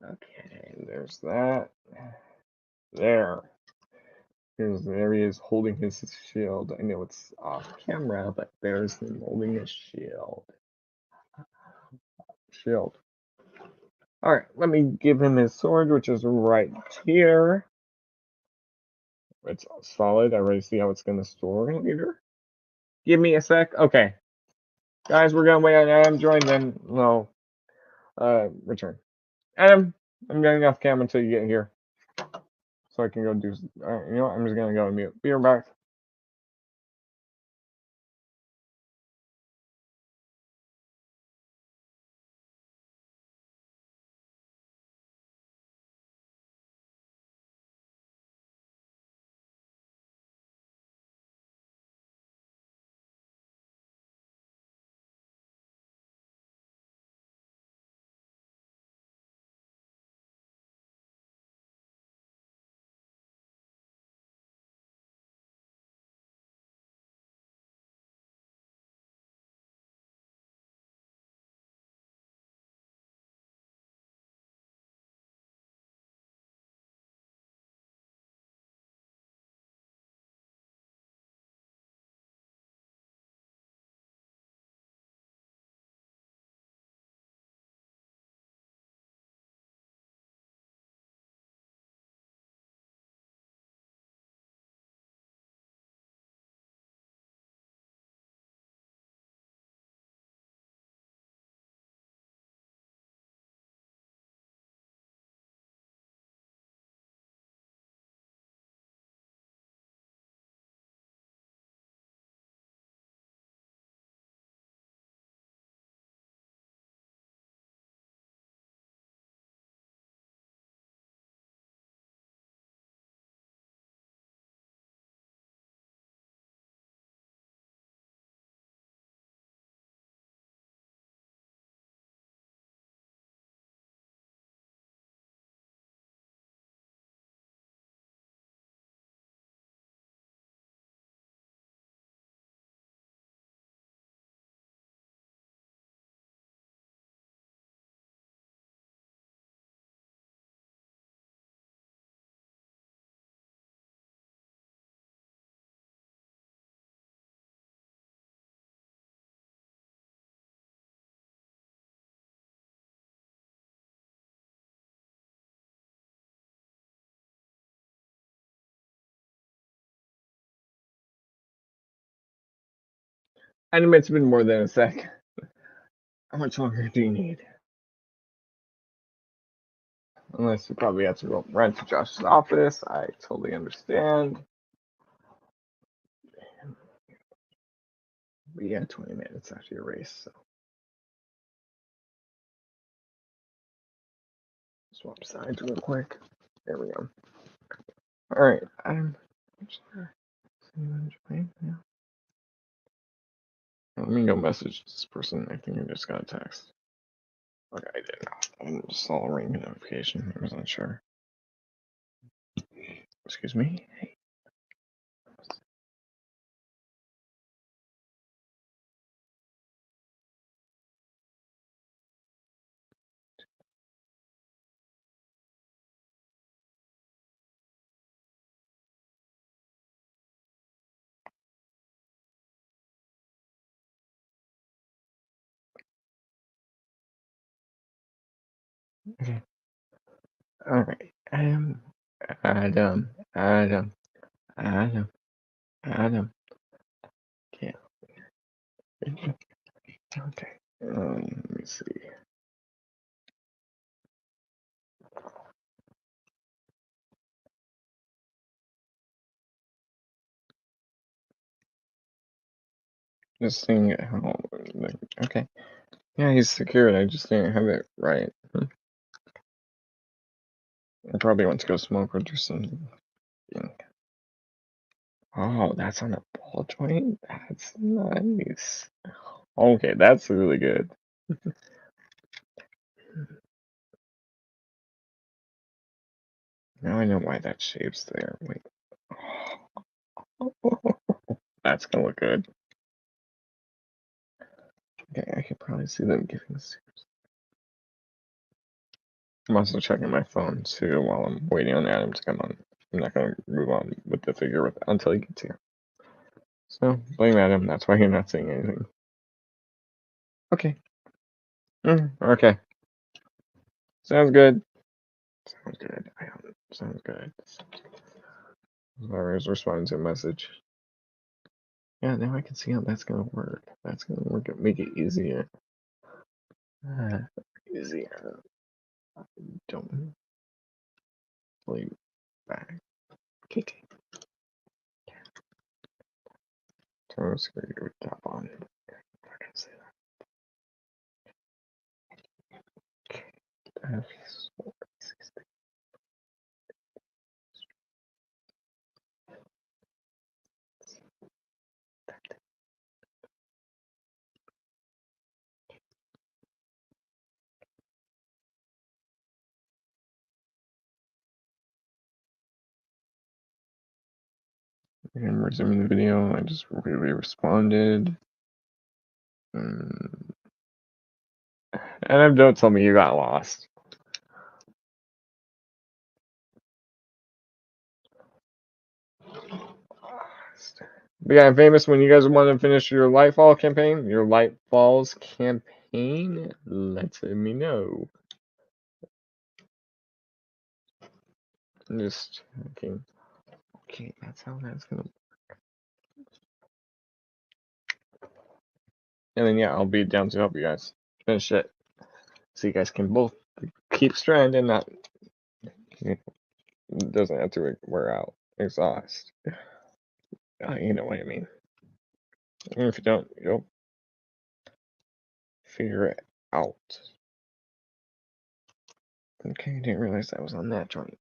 Okay, there's that. There. There he is holding his shield. I know it's off camera, but there's him holding his shield. Shield. Alright, let me give him his sword, which is right here. It's solid. I already see how it's going to store later. Give me a sec. Okay. Guys, we're going to wait on Adam join, then we'll return. Adam, I'm getting off camera until you get here. So I can go do. You know what? I'm just going to go and mute. Be right back. And it's been more than a sec. How much longer do you need? Unless you probably have to go run to Josh's office. I totally understand. But yeah, 20 minutes after your race. So swap sides real quick. There we go. Alright, let me go message this person. I think I just got a text. Okay, I didn't. I just saw a ring notification. I wasn't sure. Excuse me. Hey. Okay. All right. Adam, Adam, Adam, Adam. Yeah. Okay. Let me see. Just seeing how. Okay. Yeah, he's secured. I just didn't have it right. I probably went to go smoke or do something. Oh, that's on a ball joint? That's nice. Okay, that's really good. Now I know why that shape's there. Wait. That's gonna look good. Okay, I can probably see them giving serious. I'm also checking my phone too while I'm waiting on Adam to come on. I'm not gonna move on with the figure until he gets here. So blame Adam. That's why you're not saying anything. Okay. Okay. Sounds good. Sounds good. Sounds good. Sorry, I was responding to a message. Yeah, now I can see how that's gonna work. That's gonna work. Make it easier. Easier. Don't play back. Kick. Turn the screen with tap on. I'm not gonna say that. I'm resuming the video. I just really responded. And don't tell me you got lost. But yeah, I'm famous. When you guys want to finish your Lightfall campaign, let me know. I'm just checking. Okay, that's how that's gonna. And then yeah, I'll be down to help you guys finish it, so you guys can both keep strand and not. It doesn't have to wear out, exhaust. You know what I mean. And if you don't, you'll figure it out. Okay, didn't realize that was on that joint.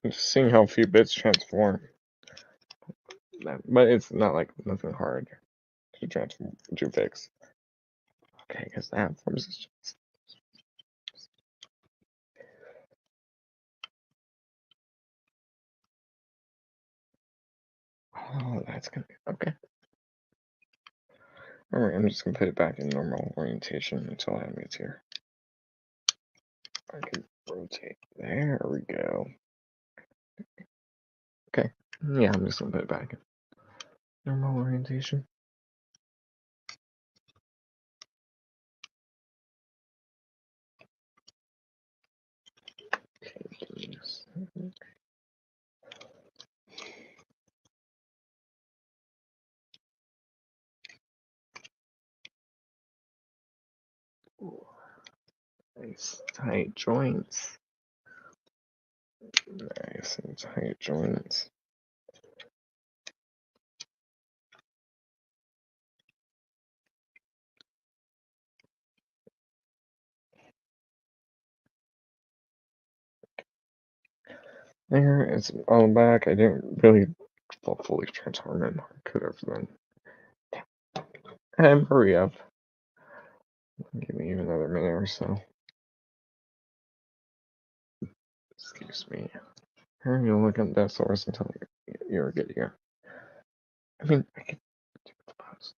Just seeing how few bits transform. But it's not like nothing hard to transform to fix. Okay, because that forms is just. Oh, that's gonna be okay. Alright, I'm just gonna put it back in normal orientation until Adam gets here. I can rotate. There we go. Okay. Yeah, I'm just gonna put it back in normal orientation. Okay, nice tight joints. Nice and tight joints. There, it's on the back. I didn't really fully transform it. I could have then. And hurry up. Give me another minute or so. Excuse me. Here, you'll look at Deathsurus until you're good here. I mean, I can do the pause.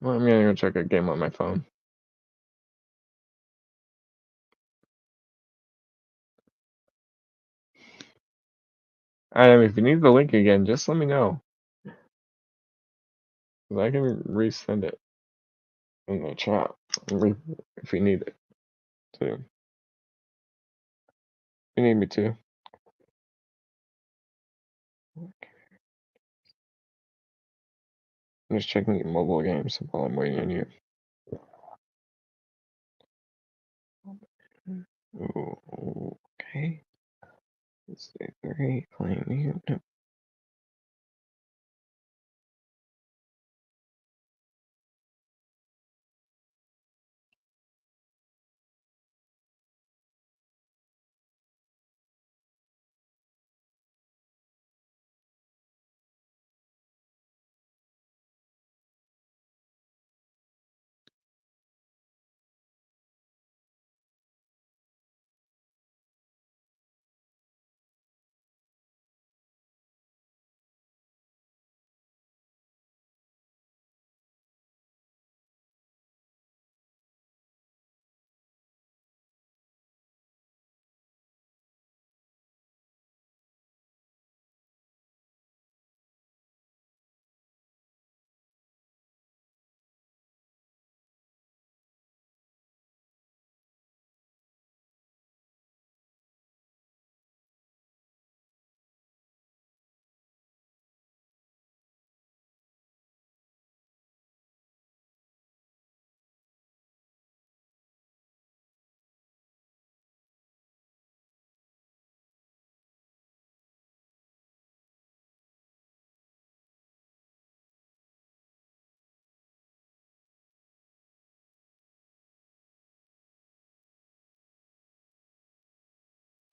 Well, I'm gonna go check a game on my phone. Adam, if you need the link again, just let me know. 'Cause I can resend it in the chat if you need it too. If you need me to. I'm just checking your mobile games while I'm waiting on you. Ooh, okay. Let's see, 3 playing you. No.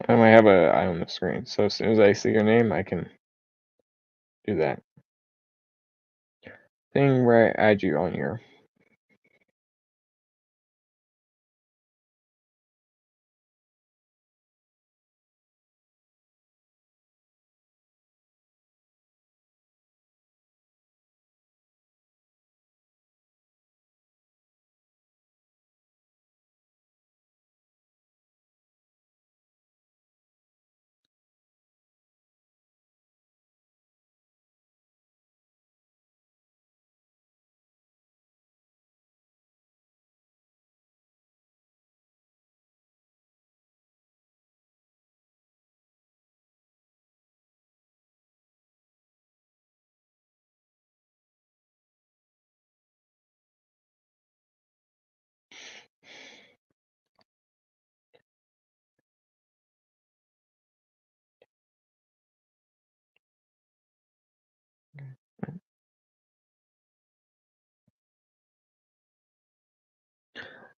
I might have an eye on the screen, so as soon as I see your name, I can do that thing where I add you on here.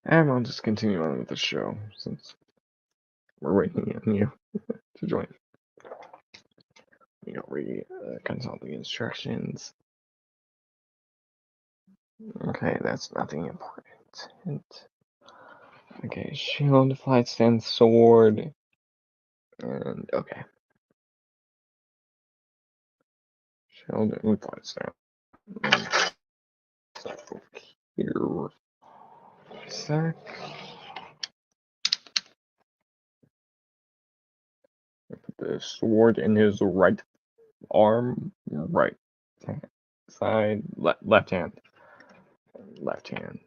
And I'll just continue on with the show since we're waiting on you to join. You consult the instructions. Okay, that's nothing important. Okay, shield, flight stand, sword, and okay. Shield and flight stand. So here, sec. Put the sword in his right arm, right side, left hand, left hand.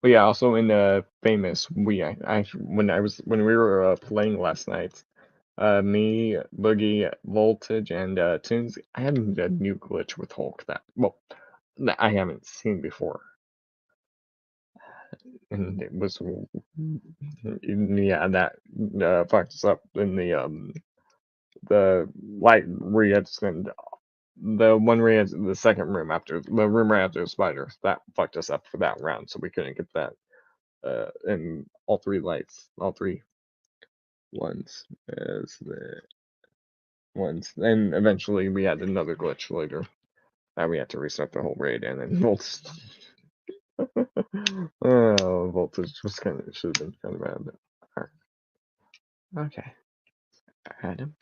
But yeah, also in famous, when we were playing last night, me, Boogie, Voltage, and Tunes, I had a new glitch with Hulk that I haven't seen before, and it was yeah, that fucked us up in the light where you had to send the one where you had the second room after the room right after the spider. That fucked us up for that round, so we couldn't get that and all 3 lights, all 3 ones as the ones. And eventually we had another glitch later. Now we had to restart the whole raid, and then voltage. Oh, voltage was should have been kind of bad. But, alright. Okay, Adam.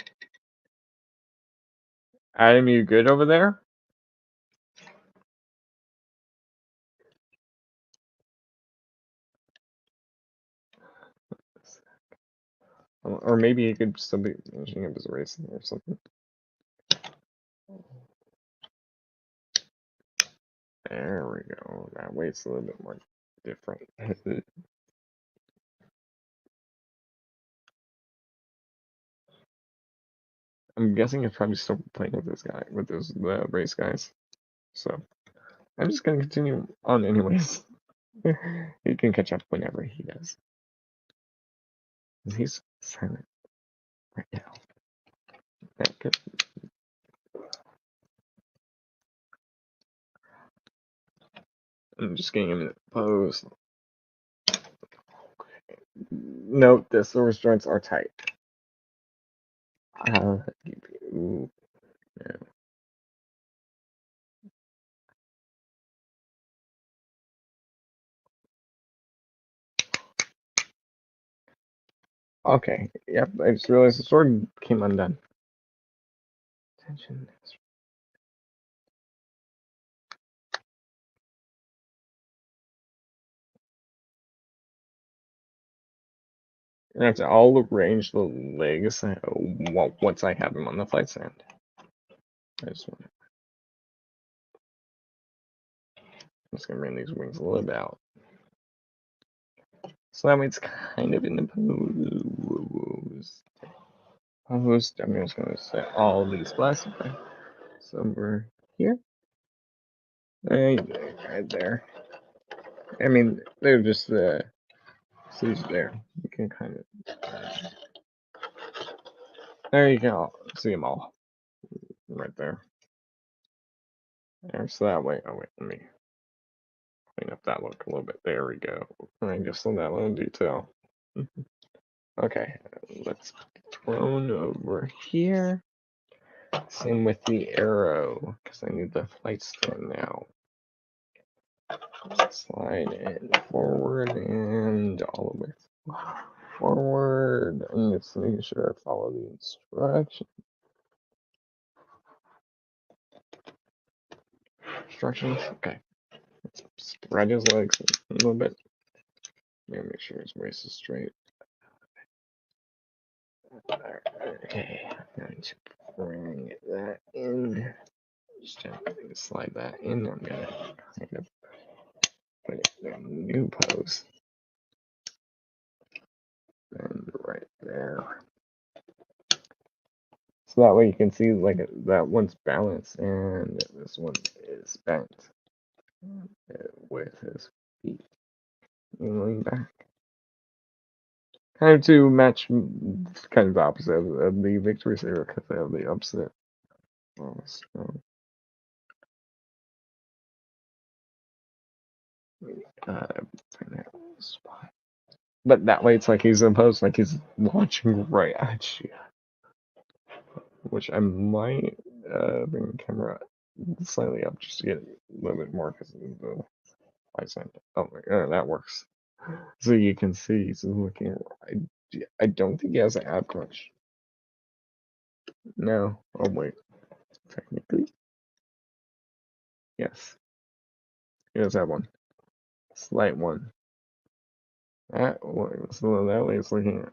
Adam, you good over there? Or maybe he could still be finishing up his race or something. There we go. That way it's a little bit more different. I'm guessing he's probably still playing with this guy, with those race guys. So I'm just gonna continue on anyways. He can catch up whenever he does. He's silent right now. That good. I'm just getting him in the pose. Note the source joints are tight. Ooh, yeah. Okay, yep, I just realized the sword came undone. Tension. I have to all arrange the legs once I have him on the flight stand. I just want I'm just gonna bring these wings a little bit out. So that way it's kind of in the pose. I'm just gonna set all these flags somewhere here. Right there. I mean, they're just see there. You can kind of there you can see them all right there. There, so that way. Oh wait, let me clean up that look a little bit. There we go. And just on that little detail. Okay, let's put the throne over here. Same with the arrow, because I need the flight stand now. Slide it forward and all the way forward. I'm just making sure I follow the instructions. Okay. Let's spread his legs a little bit. Make sure his waist is straight. Okay, I'm going to bring that in. Just slide that in. I'm gonna kind of put it in a new pose. And right there. So that way you can see like that one's balanced and this one is bent with his feet leaning back. Kind of to match kind of the opposite of the victory zero because they have the opposite. Spot. But that way it's like he's imposed, like he's launching right at you. Which I might bring the camera slightly up just to get a little bit more because of the light side. Oh my god, that works. So you can see he's looking. I don't think he has an ab crunch. No. Oh wait. Technically, yes. He does have one. Slight one. So that way it's looking.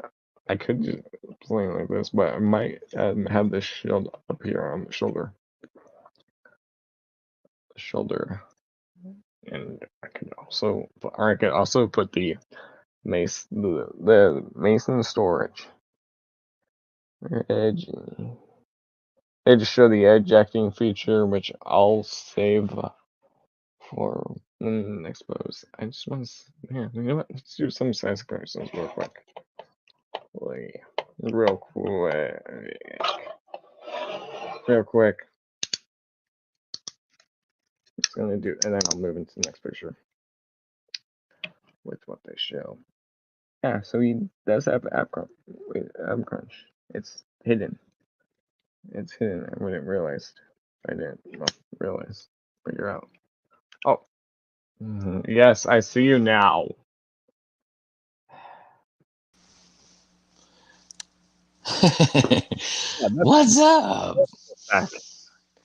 I could just play like this, but I might have this shield up here on the shoulder. And I could also put the mace, the mace in the storage. Edge. They just show the edge acting feature, which I'll save for the next pose. I just want to, yeah, you know what? Let's do some size comparisons real quick. Real quick. It's gonna do, and then I'll move into the next picture with what they show. Yeah, so he does have ab crunch. It's hidden. It's hidden. I wouldn't realize. I didn't realize. Figure out. Oh. Yes, I see you now. Yeah, What's up? Stack.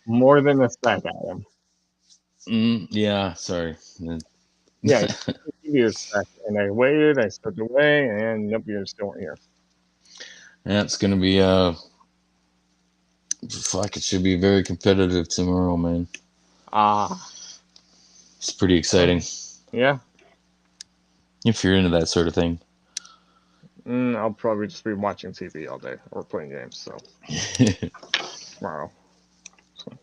More than a stack, Adam. Yeah, sorry. Yeah, you stack. And I waited, I stepped away, and nope, you're still here. Yeah, it's gonna be fuck. It should be very competitive tomorrow, man. Ah, It's pretty exciting yeah. if you're into that sort of thing. I'll probably just be watching TV all day or playing games. So tomorrow. So.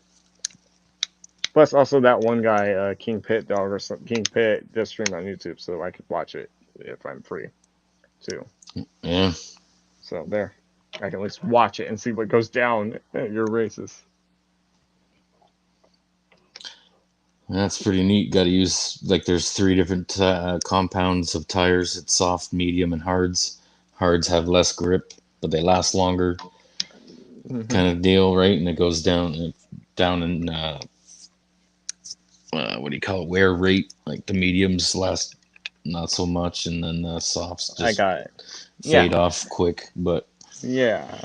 Plus, also that one guy, King Pit Dog or some, King Pit, just streamed on YouTube, so I could watch it if I'm free too. Yeah, So there, I can at least watch it and see what goes down at your races. that's pretty neat. Got to use like there's 3 different compounds of tires. It's soft, medium, and hards. Hards have less grip, but they last longer, Hmm. kind of deal, right? And it goes down in what do you call it? Wear rate. Like the mediums last not so much, and then the softs I just got it. fade Yeah, off quick. But yeah.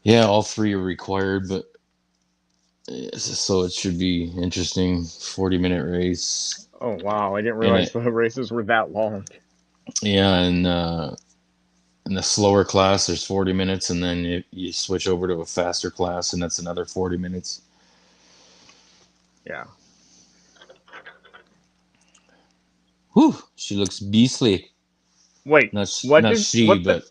yeah, all 3 are required, but so it should be interesting. 40-minute race, Oh wow, I didn't and realize the races were that long. yeah, and in the slower class, there's 40 minutes, and then you switch over to a faster class, and that's another 40 minutes. Yeah. Whew, she looks beastly. Wait, Not she, but I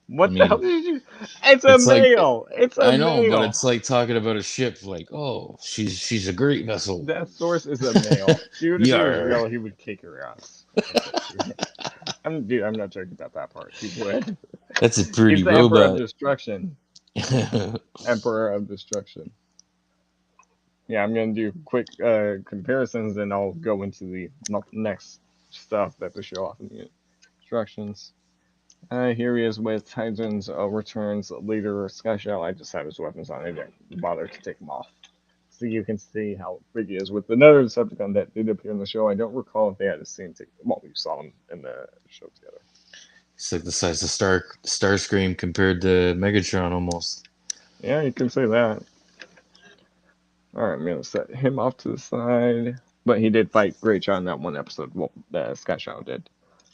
what the hell mean, did you? It's a it's like male. It's a I know, but male. it's like talking about a ship. Like, oh, she's a great vessel. That source is a male. Dude, if he was Yar. real, he would kick your ass. Dude, I'm not joking about that part. He would. That's a He's pretty the Emperor of robot. Destruction. Emperor of Destruction. Yeah, I'm gonna do quick comparisons, and I'll go into the next stuff that to show off in the instructions. Here he is with Titan's returns leader Sky Shell. I just have his weapons on. I didn't bother to take them off. So you can see how big he is with another Decepticon that did appear in the show. I don't recall if they had a scene together. Well, you saw them in the show together. It's like the size of Starscream compared to Megatron almost. Yeah, you can say that. All right, I'm gonna set him off to the side. But he did fight Great Shot in that one episode. Well, Sky Shadow did.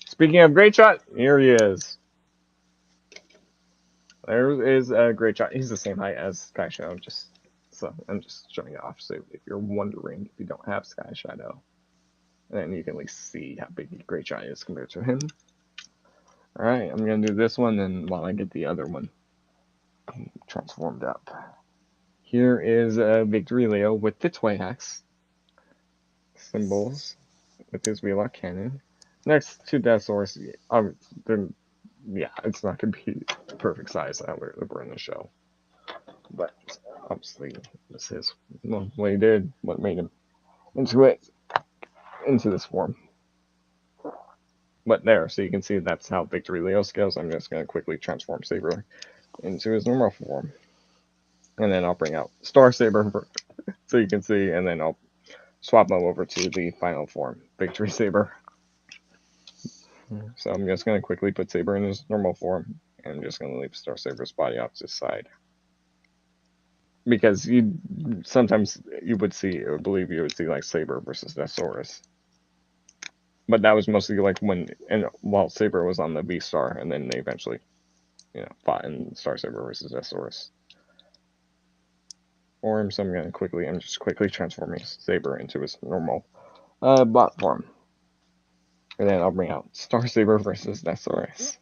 Speaking of Great Shot, here he is. There is a Great Shot. He's the same height as Sky Shadow. Just so I'm just showing it off. So if you're wondering if you don't have Sky Shadow, then you can at least see how big Great Shot is compared to him. All right, I'm gonna do this one, and while I get the other one transformed up. Here is Victory Leo with the Toy Axe symbols with his Wheelock cannon. Next to Deathsurus, yeah, it's not gonna be the perfect size that we're in the show, but obviously this is what he did, what made him into this form. But there, so you can see that's how Victory Leo scales. I'm just gonna quickly transform Saber into his normal form, and then I'll bring out Star Saber so you can see, and then I'll swap them over to the final form, Victory Saber. So I'm just going to quickly put Saber in his normal form, and I'm just going to leave Star Saber's body off to the side. Because sometimes you would see, or believe you would see like Saber versus Deathsurus. But that was mostly like while Saber was on the V Star, and then they eventually, fought in Star Saber versus Deathsurus. Form, so I'm just quickly transforming Saber into his normal bot form. And then I'll bring out Star Saber versus Deathsurus.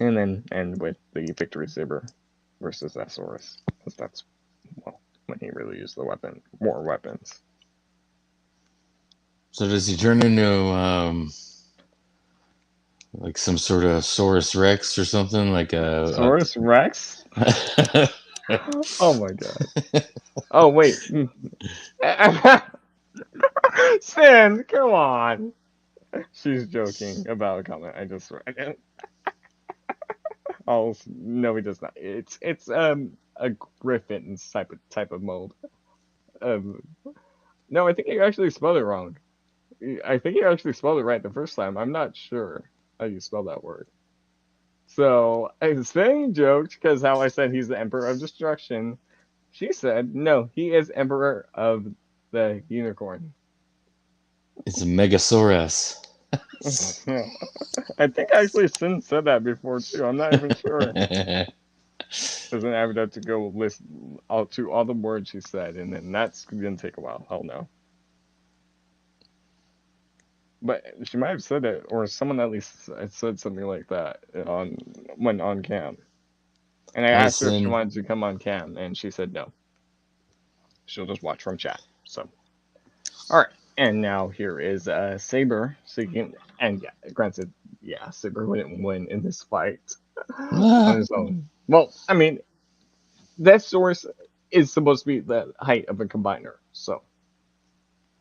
And then end with the Victory Saber versus Deathsurus. Because that's, well, when he really used more weapons. So does he turn into like some sort of Saurus Rex or something? Like Saurus Rex? Oh my god. Oh, wait. Sin, come on. She's joking about a comment I just read. Oh no, he does not. It's a Griffin's type of mold. Um, no, I think you actually spelled it wrong. I think you actually spelled it right the first time. I'm not sure how you spell that word. So I saying joked because how I said he's the Emperor of Destruction. She said no, he is Emperor of the Unicorn. It's a Megasaurus. I think actually Sin said that before too. I'm not even sure. Doesn't have enough to go list all the words she said, and then that's gonna take a while. Hell no. But she might have said it, or someone at least said something like that on cam. And I asked her if she Listen, wanted to come on cam, and she said no. She'll just watch from chat. So, all right. And now here is Saber. So you can, and yeah, granted, yeah, Saber wouldn't win in this fight on his own. Well, I mean, Deathsurus is supposed to be the height of a combiner, so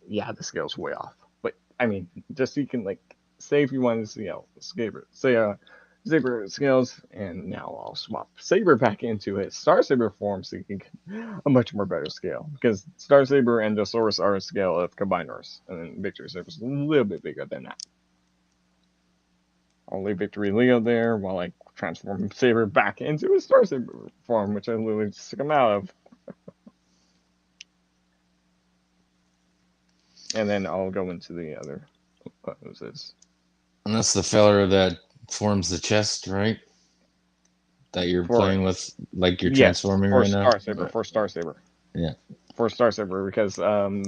yeah, the scale's way off. But I mean, just so you can like say if you want to, Saber scales, and now I'll swap Saber back into his Star Saber form so you can get a much more better scale. Because Star Saber and Deathsurus are a scale of combiners, and then Victory Saber's a little bit bigger than that. I'll leave Victory Leo there while I transform Saber back into his Star Saber form, which I literally just took him out of. And then I'll go into the other. What was this? and that's the feller that forms the chest, right? That you're For playing with, like you're yes, transforming for right now. Star Saber, for Star Saber, Yeah. for Star Saber, because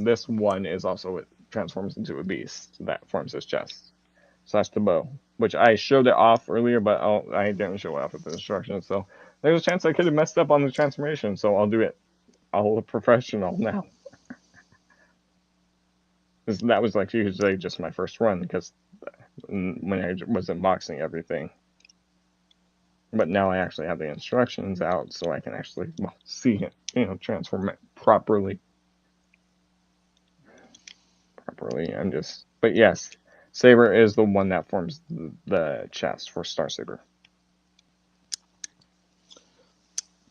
this one is also it transforms into a beast that forms his chest. So that's the bow, which I showed it off earlier, but I didn't show it off with the instructions. So there's a chance I could have messed up on the transformation. So I'll do it. I'll look professional now. That was like usually just my first run because when I was unboxing everything. But now I actually have the instructions out, so I can actually see it, transform it properly. But yes, Saber is the one that forms the chest for Star Saber,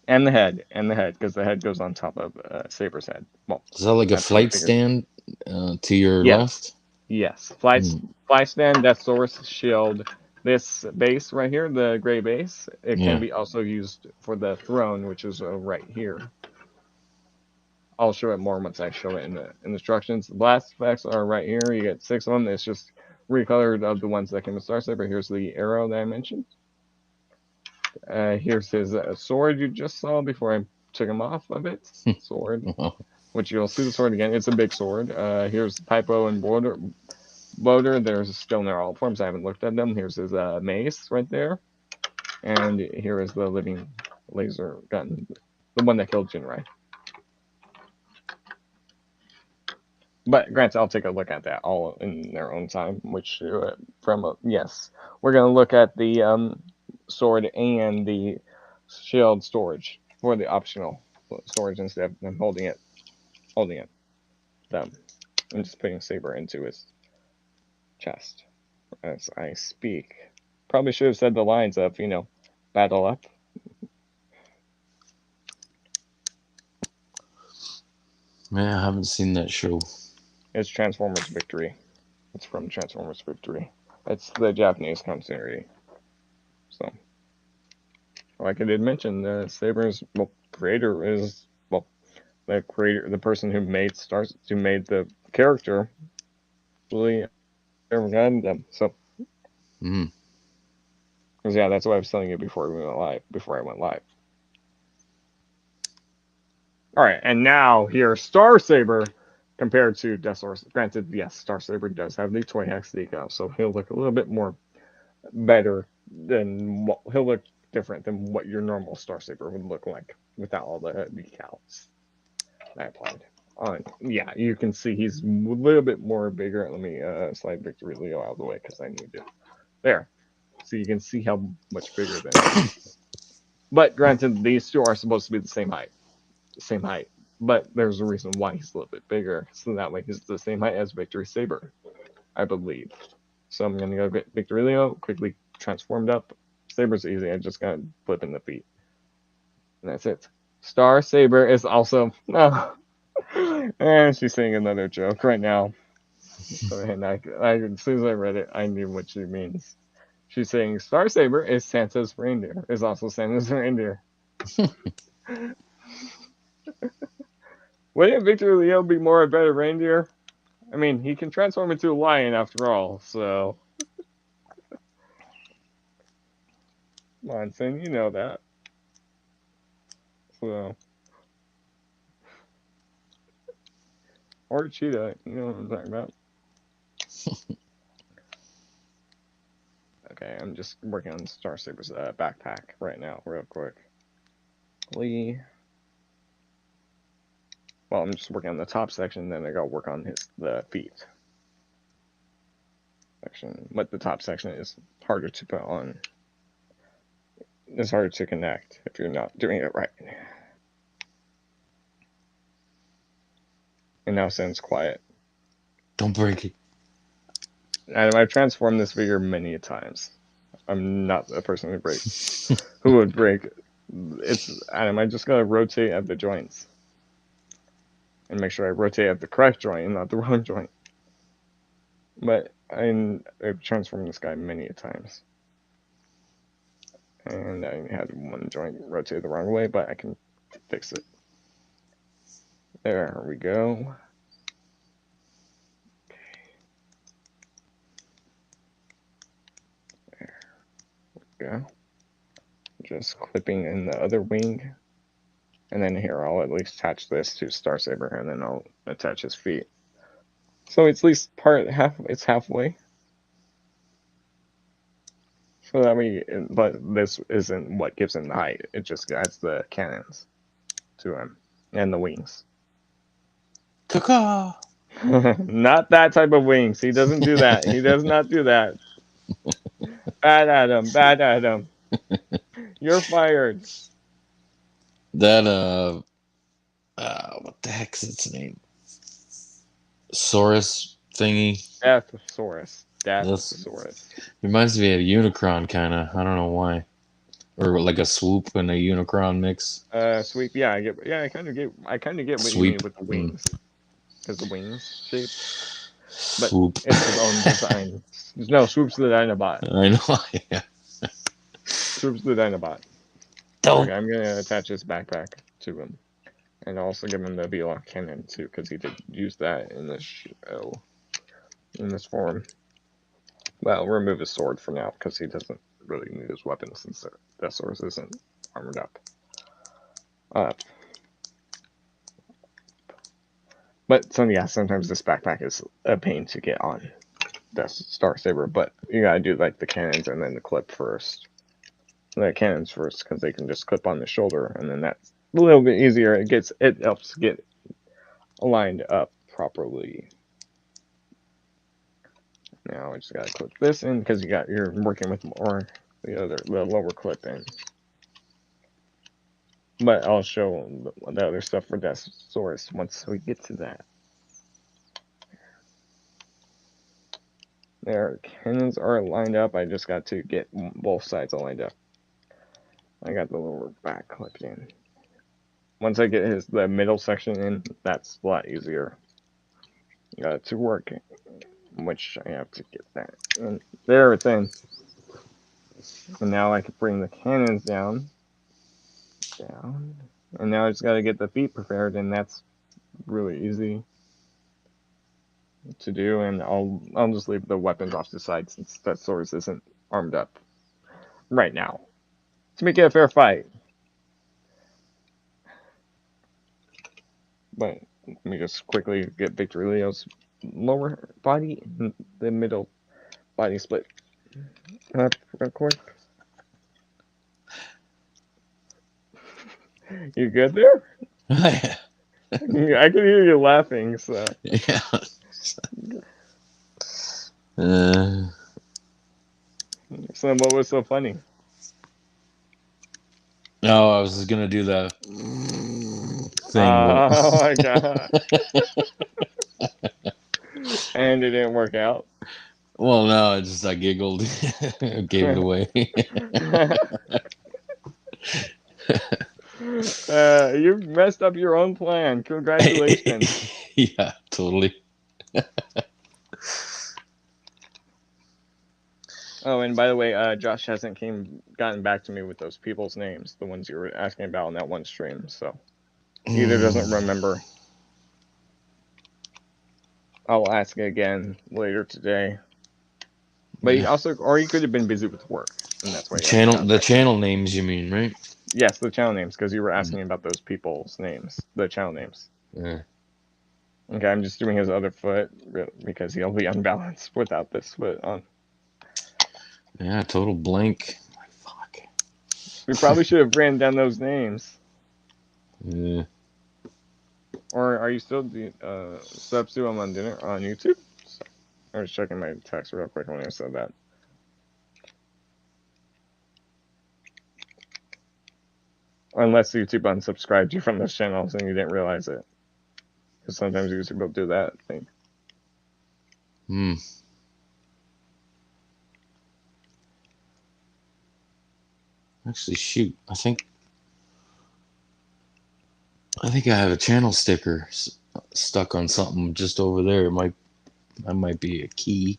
and the head, because the head goes on top of Saber's head. Well, Is that like a that's how I flight figured. stand to your Yes, left? yes. Hmm. Fly stand, Death Source, shield. This base right here, the gray base, it can Yeah. be also used for the throne, which is right here. I'll show it more once I show it in the instructions. The blast effects are right here. You get 6 of them. It's just recolored of the ones that came with Star Saber. Here's the arrow that I mentioned. Here's his sword you just saw before I took him off of it. Sword, which you'll see the sword again. It's a big sword. Here's Typo and Boulder. There's still in their all forms. I haven't looked at them. Here's his mace right there. And here is the living laser gun, the one that killed Jinrai. But granted, I'll take a look at that all in their own time. Which yes, we're gonna look at the sword and the shield storage for the optional storage instead of them holding it. Them. I'm just putting Saber into his chest as I speak. Probably should have said the lines of battle up. Man, I haven't seen that show. It's Transformers Victory. It's from Transformers Victory. It's the Japanese continuity. So, like I did mention, the Saber's creator is the creator, the person who made the character, really ever got them. So, Mm. because yeah, that's what I was telling you before we went live. Before I went live. All right, and now here's Star Saber compared to Deathsaurus. Granted, yes, Star Saber does have the toy hex decal, so he'll look a little bit more better than he'll look different than what your normal Star Saber would look like without all the decals I applied. Yeah, you can see he's a little bit more bigger. Let me slide Victory Leo out of the way because I need to. There, so you can see how much bigger than him. But granted, these two are supposed to be the same height. But there's a reason why he's a little bit bigger, so that way he's the same height as Victory Saber, I believe. So I'm gonna go get Victory Leo, quickly transformed up. Saber's easy. I just gotta flip in the feet, and that's it. Star Saber is also no. And she's saying another joke right now. And as soon as I read it, I knew what she means. She's saying Star Saber is Santa's reindeer. Is also Santa's reindeer. Wouldn't Victor Leo be more a better reindeer? I mean, he can transform into a lion after all, so. Come on, Sin, you know that. So, or cheetah, you know what I'm talking about. Okay, I'm just working on Star Saber's backpack right now, real quick. Well, I'm just working on the top section, then I gotta work on the feet section. But the top section is harder to put on. It's harder to connect if you're not doing it right. And now Sin's quiet. Don't break it. And I've transformed this figure many times. I'm not the person who would break. It's Adam. I just gotta rotate at the joints and make sure I rotate at the correct joint and not the wrong joint. But I've transformed this guy many times, and I had one joint rotate the wrong way, but I can fix it. There we go. There we go. Just clipping in the other wing. And then here, I'll at least attach this to Star Saber, and then I'll attach his feet. So it's at least it's halfway. So that way, but this isn't what gives him the height. It just adds the cannons to him and the wings. Caw. Not that type of wings. He doesn't do that. He does not do that. Bad Adam. Bad Adam. You're fired. That what the heck's its name? Saurus thingy. Deathsurus. Deathsurus. Reminds me of Unicron, kind of. I don't know why, or like a swoop and a Unicron mix. Sweep. Yeah, I kind of get what you mean with the wings, because the wings shape. But Swoop. it's his own design. No, Swoop's the Dinobot. I know. Yeah. Swoop's the Dinobot. Don't. Okay, I'm gonna attach his backpack to him, and also give him the V-Lock cannon too, because he did use that in this show, in this form. Well, we'll remove his sword for now, because he doesn't really need his weapon since Deathsurus isn't armored up. But sometimes this backpack is a pain to get on Death Star Saber, but you gotta do like the cannons and then the clip first. The cannons first, because they can just clip on the shoulder, and then that's a little bit easier. It helps get aligned up properly. Now I just gotta clip this in, because you're working with more the lower clip in. But I'll show the other stuff for Deathsaurus once we get to that. Their cannons are lined up. I just got to get both sides lined up. I got the lower back clipped in. Once I get the middle section in, that's a lot easier to work, which I have to get that. And there it's in. And now I can bring the cannons down. And now I just got to get the feet prepared, and that's really easy to do. And I'll just leave the weapons off to the side, since that Saurus isn't armed up right now, to make it a fair fight. But let me just quickly get Victor Leo's lower body and the middle body split up real quick. You good there? Yeah. I can hear you laughing, so. Yeah. So what was so funny? No, I was just gonna do the thing. Oh my god. And it didn't work out. Well, no, I giggled, gave it away. You messed up your own plan. Congratulations. Yeah, totally. Oh, and by the way, Josh hasn't gotten back to me with those people's names, the ones you were asking about in that one stream. So he either doesn't remember. I'll ask again later today. But he could have been busy with work, and that's why the channel names, you mean, right? Yes, the channel names, because you were asking about those people's names, the channel names. Yeah. Okay, I'm just doing his other foot because he'll be unbalanced without this foot on. Yeah, total blank. Fuck. We probably should have ran down those names. Yeah. Or are you still subs to him on dinner on YouTube? I was checking my text real quick when I said that. Unless YouTube unsubscribed you from those channels and you didn't realize it. Because sometimes YouTube will do that thing. Hmm. Actually, shoot. I think I have a channel sticker stuck on something just over there. That might be a key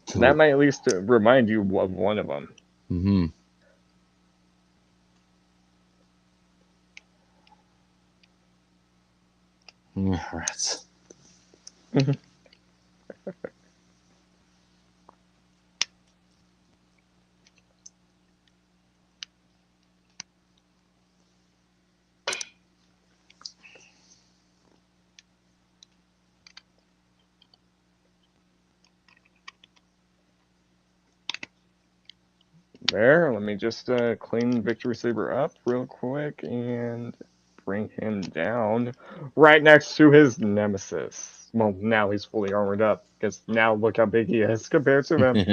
to That it. might at least remind you of one of them. Mm-hmm. Rats. There, let me just clean Victory Saber up real quick and bring him down right next to his nemesis. Well, now he's fully armored up because now look how big he is compared to him.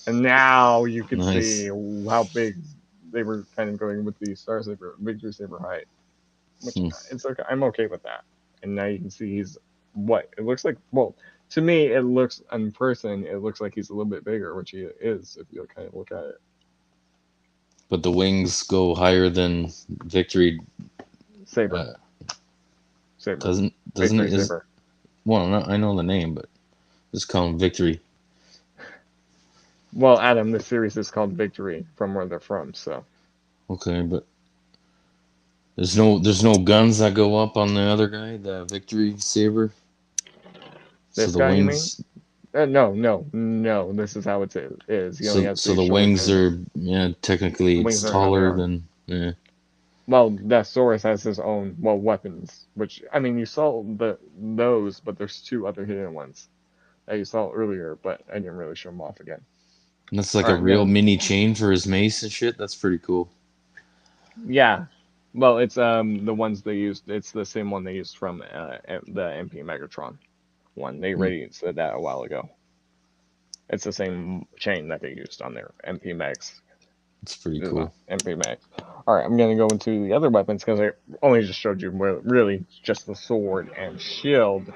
And now you can see Nice. how big they were kind of going with the Star Saber, Victory Saber height. Which it's okay. I'm okay with that. And now you can see he's what it looks like. Well, to me, it looks in person. It looks like he's a little bit bigger, which he is if you kind of look at it. But the wings go higher than Victory. Saber, Uh, saber, doesn't Victory it? Is Saber. well, I know the name, but just call him Victory. Well, Adam, this series is called Victory from where they're from. So Okay, but there's no guns that go up on the other guy, the Victory Saber. So this the guy, you mean? wings, No. This is how it is. He only has so the the shoulders wings and are, yeah, the technically wings it's are how they taller are. than, yeah. Well, Deathsurus has his own weapons, which I mean you saw those, but there's two other hidden ones that you saw earlier, but I didn't really show them off again. And that's like All a right, I'm real gonna mini chain for his mace and shit. That's pretty cool. yeah. Well, it's the ones they used. It's the same one they used from the MP Megatron one. They Hmm. already said that a while ago. It's the same chain that they used on their MP Mags. It's pretty This is not cool. MP Mags. All right, I'm gonna go into the other weapons because I only just showed you really just the sword and shield.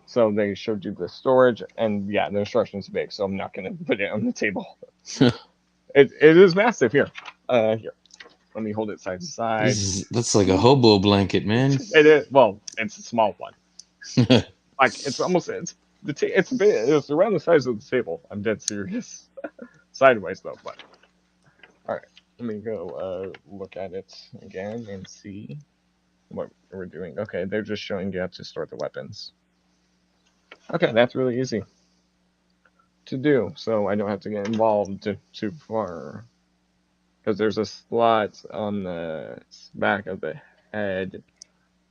So they showed you the storage, and yeah, the instructions big, so I'm not gonna put it on the table. It is massive. Here, let me hold it side to side. That's like a hobo blanket, man. It is well, it's a small one. Like it's almost it's big. It's around the size of the table. I'm dead serious. Sideways though, but all right. Let me go look at it again and see what we're doing. Okay, they're just showing you how to store the weapons. Okay, that's really easy to do, so I don't have to get involved too far. Because there's a slot on the back of the head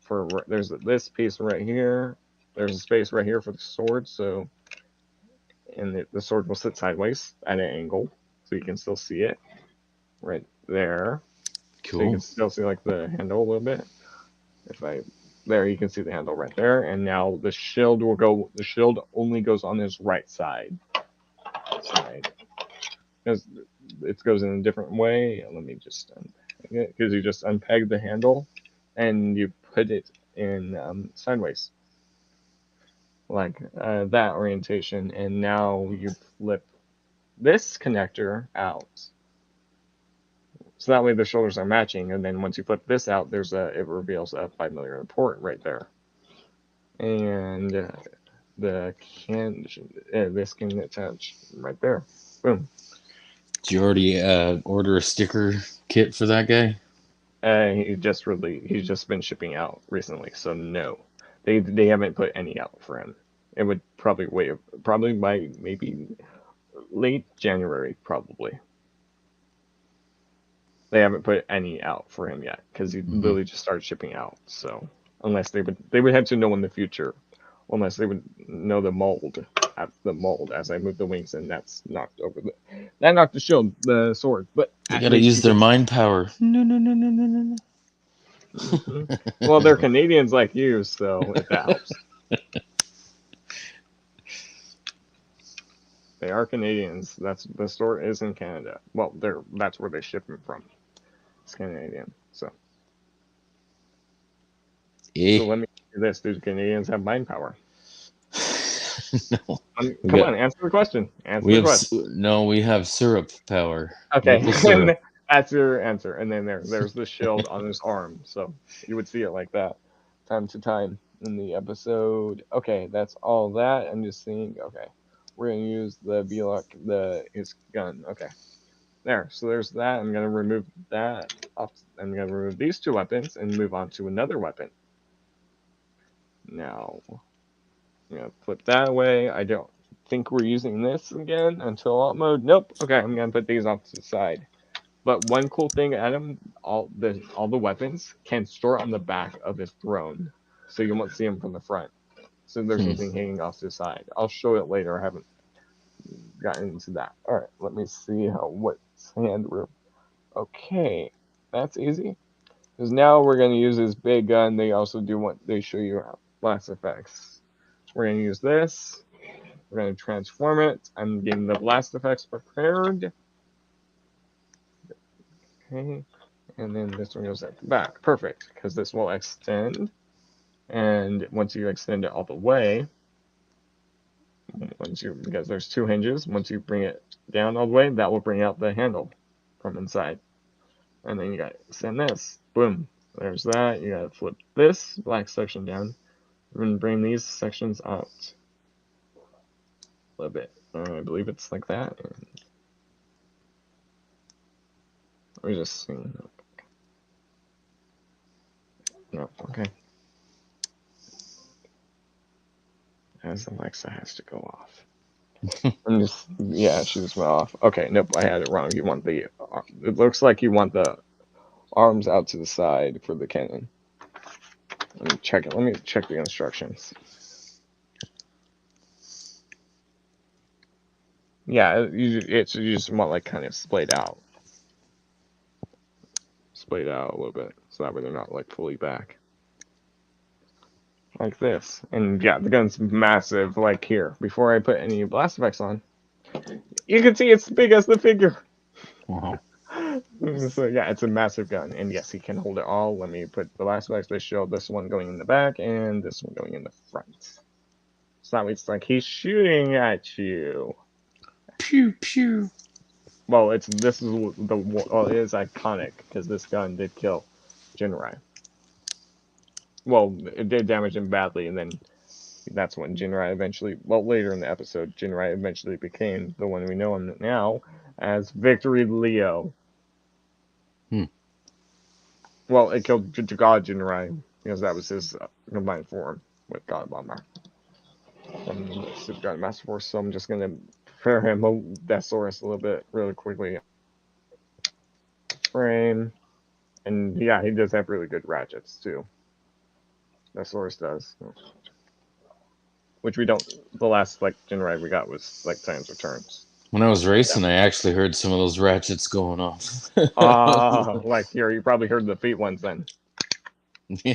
for there's this piece right here. There's a space right here for the sword, so and the sword will sit sideways at an angle, so you can still see it right there. So you can Cool. still see like the handle a little bit. If I there, you can see the handle right there, and now the shield will go. The shield only goes on his right side because it goes in a different way. Let me just unpeg it because you just unpeg the handle and you put it in sideways like that orientation, and now you flip this connector out. So that way the shoulders are matching, and then once you flip this out, it reveals a 5mm port right there, and the can this can attach right there. Boom. Did you already order a sticker kit for that guy? He's just been shipping out recently, so no, they haven't put any out for him. It would probably wait, probably by maybe late January, probably. They haven't put any out for him yet because he Mm-hmm. literally just started shipping out. So unless they would have to know in the future, unless they would know the mold as I move the wings, and that's knocked over that knocked the shield, the sword. But They at gotta least use you their could. mind power. No, no, no, no, no, no, Hmm. Well, they're no. Canadians like you, so if that helps, they are Canadians. That's the store is in Canada. Well, that's where they ship them from. It's Canadian. So Eh? let me do this. Do Canadians have mind power? No. We Come got on, answer the question. Answer we the have question. no. We have syrup power. Okay, Maple and syrup. that's your answer. And then there's the shield on his arm. So you would see it like that time to time in the episode. Okay, that's all that. I'm just seeing. Okay, we're gonna use the Belok, his gun. Okay, there. So there's that. I'm gonna remove that. I'm gonna remove these two weapons and move on to another weapon. Now I'm gonna flip that away. I don't think we're using this again until alt mode. Nope. Okay, I'm gonna put these off to the side. But one cool thing, Adam, all the weapons can store on the back of his throne, so you won't see them from the front. So there's Hmm. anything hanging off to the side. I'll show it later. I haven't gotten into that. All right, let me see what hand we're. Okay, that's easy. Because now we're gonna use this big gun. They show you blast effects. We're gonna use this. We're gonna transform it. I'm getting the blast effects prepared. Okay. And then this one goes at the back. Perfect, because this will extend. And once you extend it all the way, because there's two hinges, once you bring it down all the way, that will bring out the handle from inside. And then you got to extend this. Boom. There's that. You got to flip this black section down and bring these sections out a little bit. I believe it's like that. We're just seeing. No, okay. As Alexa has to go off. I'm just, yeah, she just went off. Okay, nope, I had it wrong. It looks like you want the arms out to the side for the cannon. Let me check it. Let me check the instructions. Yeah, you just want like kind of splayed out a little bit, so that way they're not like fully back, like this. And yeah, the gun's massive. Like here, before I put any blast effects on, you can see it's big as the figure. Wow. So yeah, it's a massive gun, and yes, he can hold it all. Let me put the last effects. They show this one going in the back and this one going in the front. So that means like he's shooting at you. Pew pew. Well, it is iconic because this gun did kill Jinrai. Well, it did damage him badly, and then that's when Jinrai eventually. Well, later in the episode, Jinrai eventually became the one we know him now as Victory Leo. Hmm. Well, it killed God Jinrai because that was his combined form with God Bomber from the Super God Master Force. So I'm just gonna prepare him Deathsurus a little bit really quickly. Frame, and yeah, he does have really good ratchets too. Deathsurus does, which we don't. The last like Jinrai we got was like Times Returns. When I was racing, I actually heard some of those ratchets going off. Like here, you probably heard the feet ones then. Yeah.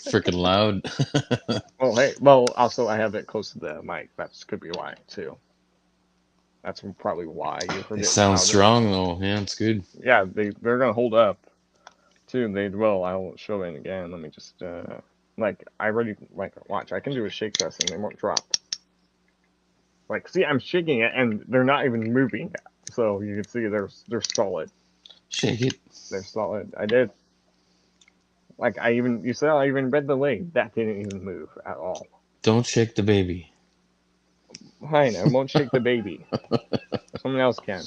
Freaking loud. Well, hey, well, also I have it close to the mic. That could be why too. That's probably why you heard They it sound louder. strong though. Yeah, it's good. Yeah, they're gonna hold up too. They will. I'll show it again. Let me just like I already like watch. I can do a shake test and they won't drop. Like see, I'm shaking it and they're not even moving. So you can see they're solid. Shake it. They're solid. I did. Like you said I even read the leg. That didn't even move at all. Don't shake the baby. Fine, I won't shake the baby. Someone else can.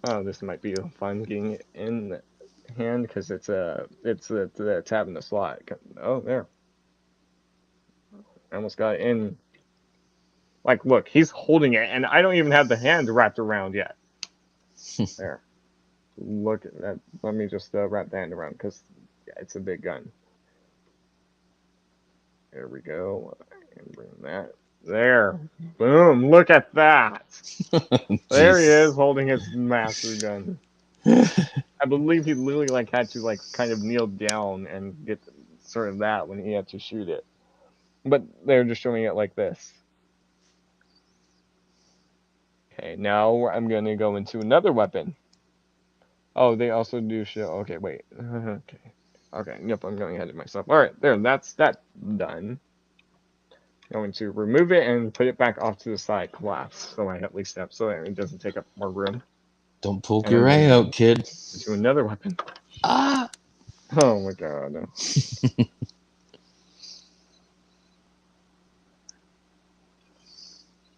Oh, this might be fun getting it in the hand because it's the tab in the slot. Oh, there. I almost got it in. Like, look, he's holding it, and I don't even have the hand wrapped around yet. There. Look at that. Let me just wrap the hand around because yeah, it's a big gun. There we go. And bring that. There. Boom. Look at that. There he is Jeez. holding his massive gun. I believe he literally like had to like kind of kneel down and get sort of that when he had to shoot it. But they're just showing it like this. Okay, now I'm gonna go into another weapon. Oh, they also do show. Okay, wait. Okay. Okay. Yep, I'm going ahead of myself. All right, there. That's that done. Going to remove it and put it back off to the side, collapse, so I at least have so that it doesn't take up more room. Don't poke And I'm your eye gonna out, kid. do another weapon. Ah! Oh my god.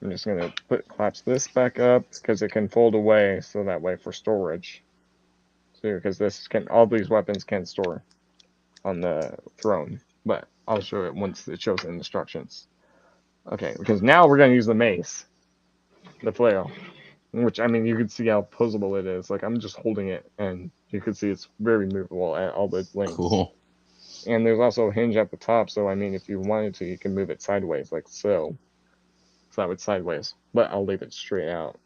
I'm just gonna collapse this back up because it can fold away, so that way for storage. So because this can all these weapons can store on the throne, but I'll show it once it shows the instructions. Okay, because now we're gonna use the mace, the flail, which I mean you can see how posable it is. Like I'm just holding it, and you can see it's very movable at all the lengths. Cool. And there's also a hinge at the top, so I mean if you wanted to, you can move it sideways, like so. So that would sideways, but I'll leave it straight out.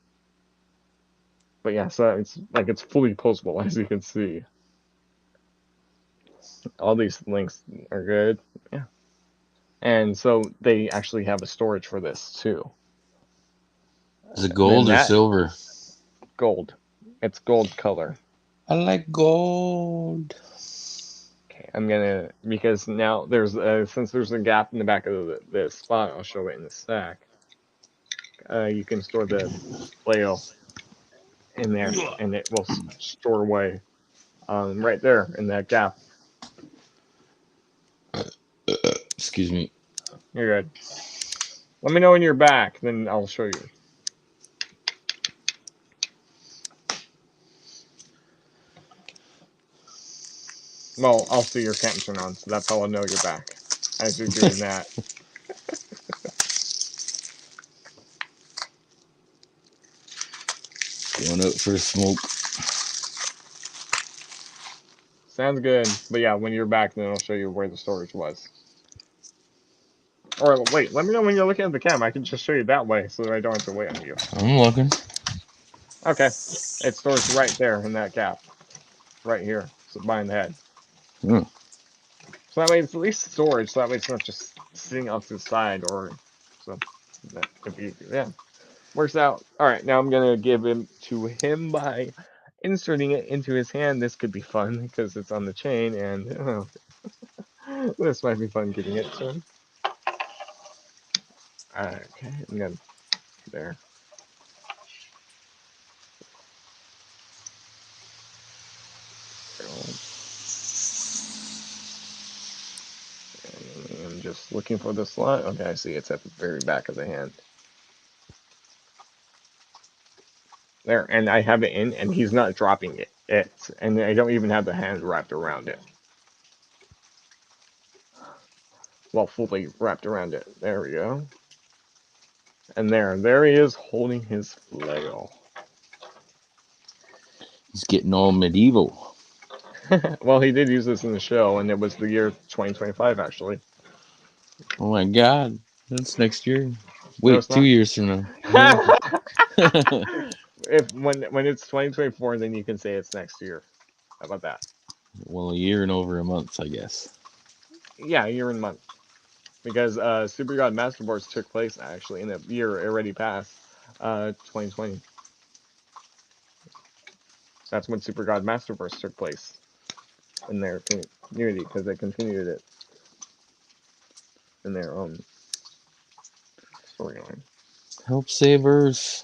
But yeah, so it's like it's fully posable as you can see. All these links are good. Yeah. And so they actually have a storage for this too. Is it And then gold or that silver? gold. It's gold color. I like gold. Okay, I'm gonna because now there's since there's a gap in the back of the spot, I'll show it in the stack. You can store the flail in there, and it will store away right there in that gap. Excuse me. You're good. Let me know when you're back, then I'll show you. Well, I'll see your cam turn on, so that's how I'll know you're back. As you're doing that. Going out for a smoke. Sounds good. But yeah, when you're back, then I'll show you where the storage was. Or wait, let me know when you're looking at the cam. I can just show you that way so that I don't have to wait on you. I'm looking. Okay. It stores right there in that gap. Right here. So behind the head. Hmm. So that way it's at least storage, so that way it's not just sitting off to the side or so that could be yeah. Works out. Alright, now I'm gonna give him to him by inserting it into his hand. This could be fun because it's on the chain and this might be fun giving it to him. Okay, I'm gonna there. I'm just looking for the slot. Okay, I see it's at the very back of the hand. There, and I have it in, and he's not dropping it. And I don't even have the hand wrapped around it. Well, fully wrapped around it. There we go. And there he is holding his flail. He's getting all medieval. Well, he did use this in the show, and it was the year 2025, actually. Oh my god. That's next year. No, Wait, it's 2 years from now. If when it's 2024, then you can say it's next year. How about that? Well, a year and over a month, I guess. Yeah, a year and a month. Because Super God Master Wars took place actually in the year already past, 2020. That's when Super God Masterverse took place in their community because they continued it in their own storyline. Help save Earth.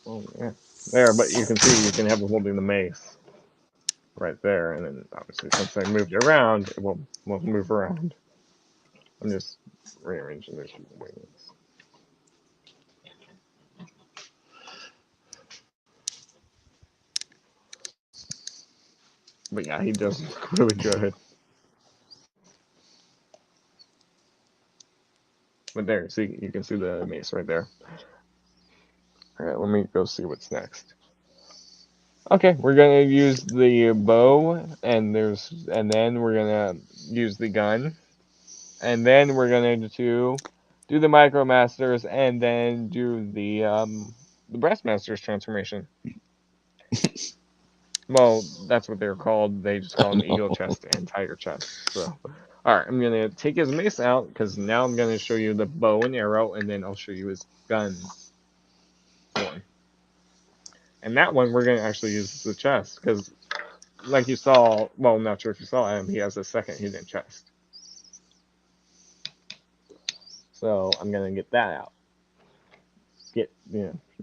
Oh yeah, there. But you can see you can have them holding the mace right there, and then obviously since I moved it around, it will move around. I'm just rearranging their wings. But yeah, he does look really good. But there, see, you can see the mace right there. All right, let me go see what's next. Okay, we're gonna use the bow, and then we're gonna use the gun, and then we're gonna do the Micromasters, and then do the Breastmasters transformation. Well, that's what they're called. They just call I them Eagle know. Chest and Tiger Chest. So, all right, I'm gonna take his mace out because now I'm gonna show you the bow and arrow, and then I'll show you his guns form. And that one we're gonna actually use the chest because, like you saw, well, I'm not sure if you saw him. He has a second hidden chest. So I'm gonna get that out.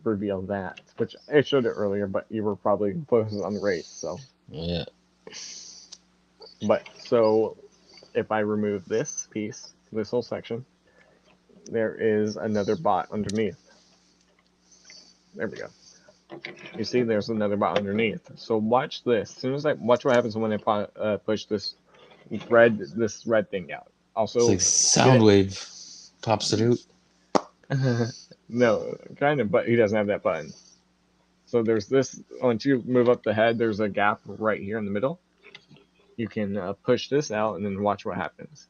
Reveal that, which I showed it earlier, but you were probably focused on the race. So, Yeah. but so if I remove this piece, this whole section, there is another bot underneath. There we go. You see, there's another bot underneath. So watch this. As soon as watch what happens when I push this red thing out. It's Also, like Soundwave pops it out. no, kind of, but he doesn't have that button. So there's this. Once you move up the head, there's a gap right here in the middle. You can push this out and then watch what happens.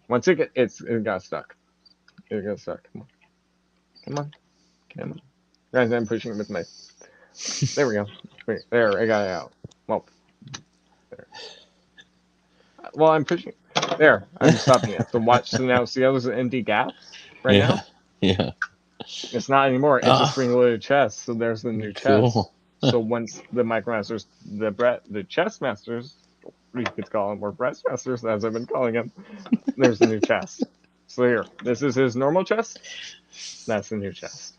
Once it got stuck. It got stuck. Come on, come on, come on. Guys, I'm pushing it with my. There we go. Wait, there, I got it out. Well, there. Well, I'm pushing. There, I'm stopping it. So watch. So now, see how there's an empty gap right Yeah. now? Yeah. It's not anymore. It's a Ah, spring-loaded chest. So there's the new chest. cool. So once the Micromasters, the chest masters, you could call them, or breast masters, as I've been calling them, there's the new chest. So here, this is his normal chest. That's the new chest.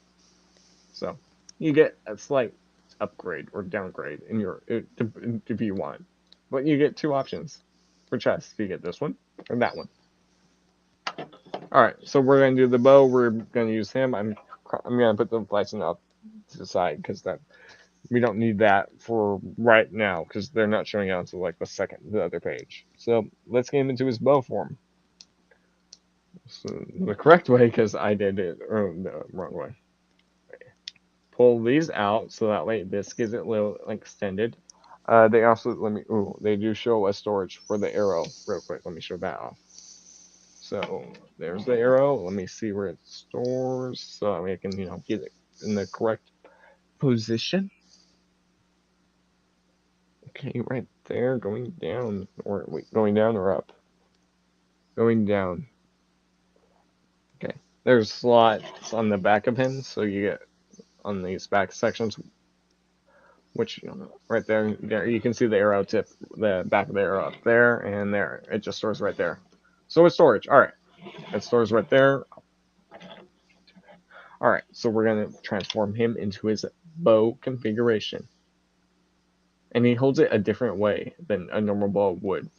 So you get a slight upgrade or downgrade in your if you want, but you get two options for chests. You get this one or that one. All right, so we're gonna do the bow. We're gonna use him. I'm gonna put the bison up to the side because that we don't need that for right now because they're not showing out until like the other page. So let's get him into his bow form. So the correct way, because I did it the wrong way. Pull these out so that way this gives it a little extended. They also they do show a storage for the arrow real quick. Let me show that off. So there's the arrow. Let me see where it stores so I can get it in the correct position. Okay, right there, going down or wait, going down or up? Going down. Okay. There's slots on the back of him, so you get on these back sections, which right there you can see the arrow tip, the back of the arrow up there and there. It just stores right there. So it's storage. All right, it stores right there. All right, so we're gonna transform him into his bow configuration, and he holds it a different way than a normal bow would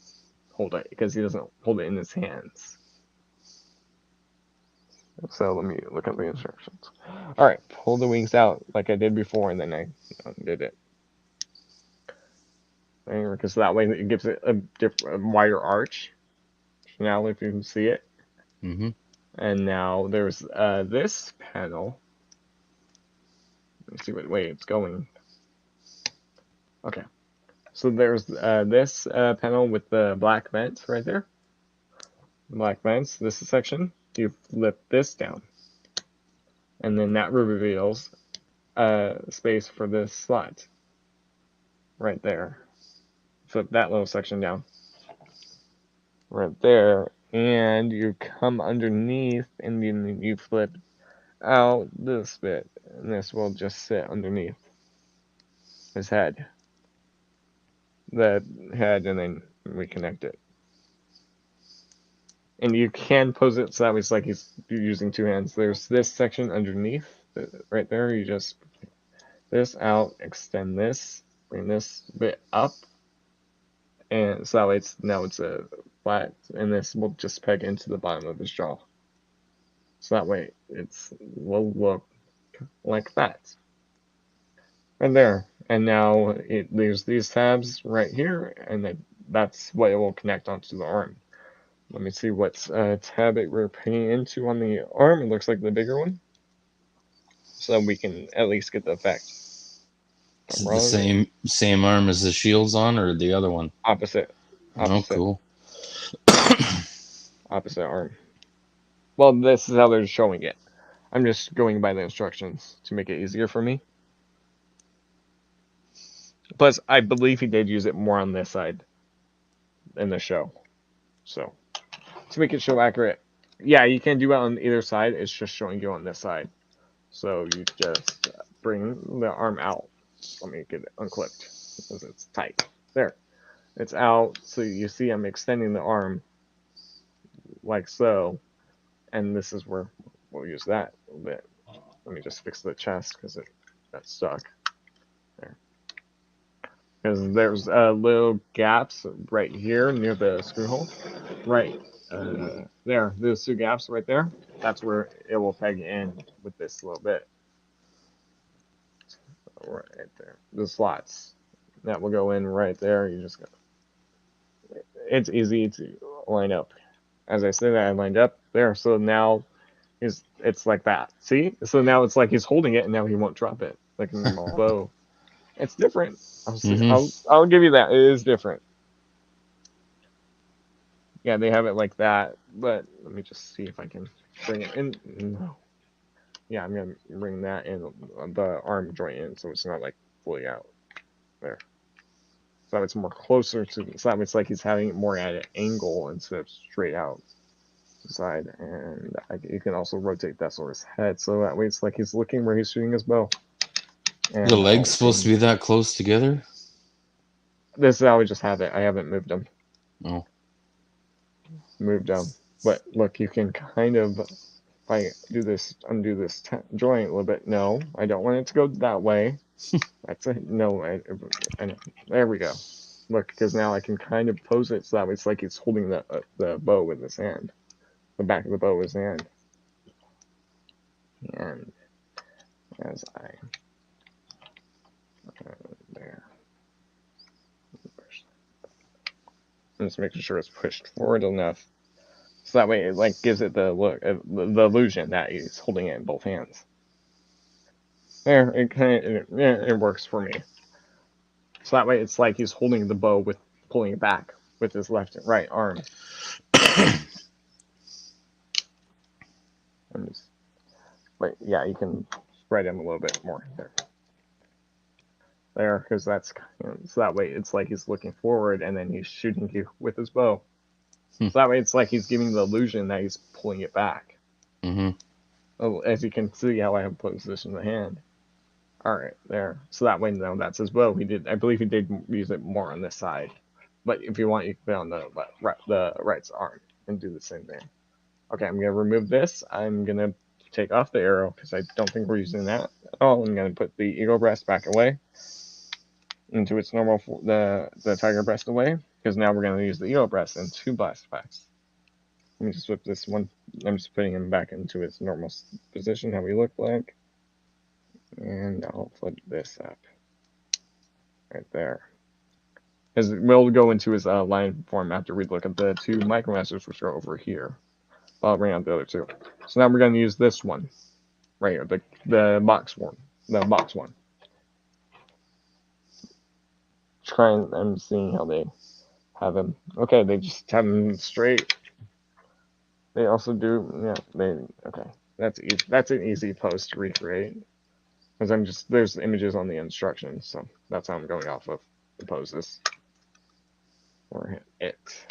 hold it because he doesn't hold it in his hands. So let me look at the instructions. All right, pull the wings out like I did before, and then I did it. Because that way it gives it a wider arch. Now if you can see it. Mm-hmm. And now there's this panel. Let's see what way it's going. Okay. So there's this panel with the black vents right there. Black vents, this section. You flip this down. And then that reveals space for this slot. Right there. Flip that little section down. Right there. And you come underneath and then you flip out this bit. And this will just sit underneath his head. The head, and then we connect it. And you can pose it so that way it's like he's using two hands. There's this section underneath, right there. You just this out, extend this, bring this bit up, and so that way it's a flat, and this will just peg into the bottom of his jaw. So that way will look like that. Right there. And now there's these tabs right here, and that's what it will connect onto the arm. Let me see what tab we're paying into on the arm. It looks like the bigger one. so we can at least get the effect. Is it the same arm as the shield's on, or the other one? Opposite. Oh, cool. Opposite arm. Well, this is how they're showing it. I'm just going by the instructions to make it easier for me. Plus, I believe he did use it more on this side in the show. So, to make it show accurate, yeah, you can do it on either side. It's just showing you on this side. So you just bring the arm out. Let me get it unclipped because it's tight. There. It's out. So you see I'm extending the arm like so. And this is where we'll use that a little bit. Let me just fix the chest because it got stuck. There. Because there's little gaps right here near the screw hole. Right there. Those two gaps right there. That's where it will peg in with this little bit. Right there. The slots. That will go in right there. You just go. It's easy to line up. As I said, I lined up there. So now it's like that. See? So now it's like he's holding it and now he won't drop it. Like a normal bow. It's different. I'll give you that. It is different. Yeah, they have it like that. But let me just see if I can bring it in. No. Yeah, I'm gonna bring that in, the arm joint in, so it's not like fully out there. So it's more closer to the side. It's like he's having it more at an angle instead of straight out the side. And you can also rotate Deathsurus' head, so that way it's like he's looking where he's shooting his bow. And the legs supposed to be that close together? This is how we just have it. I haven't moved them. Oh. Moved them. But look, you can kind of, if I do this, undo this joint a little bit. No, I don't want it to go that way. That's it. No, I know. There we go. Look, because now I can kind of pose it so that it's like he's holding the bow with his hand. The back of the bow with his hand. And as I there. I'm just making sure it's pushed forward enough. So that way it like gives it the look, the illusion that he's holding it in both hands. There, it works for me. So that way it's like he's holding the bow with pulling it back with his left and right arm. But yeah, you can spread him a little bit more there, because that's so that way it's like he's looking forward and then he's shooting you with his bow. So that way it's like he's giving the illusion that he's pulling it back. Oh, as you can see how I have positioned the hand. All right, there. So that way now that's his bow. I believe he did use it more on this side. But if you want, you can put it on the right arm and do the same thing. Okay, I'm gonna remove this. I'm gonna take off the arrow because I don't think we're using that at all. I'm gonna put the eagle breast back away into its normal, the tiger breast away, because now we're gonna use the eagle breast and two blast packs. Let me just flip this one. I'm just putting him back into his normal position, how he looked like. And I'll flip this up right there. Because we'll go into his line form after we look at the two micromasters, which are over here. I'll bring out the other two. So now we're going to use this one right here, the box one. The box one. I'm seeing how they have him. Okay, they just have him straight. They also do, okay. That's easy. That's an easy pose to recreate. Because there's images on the instructions, so that's how I'm going off of the poses. Or it.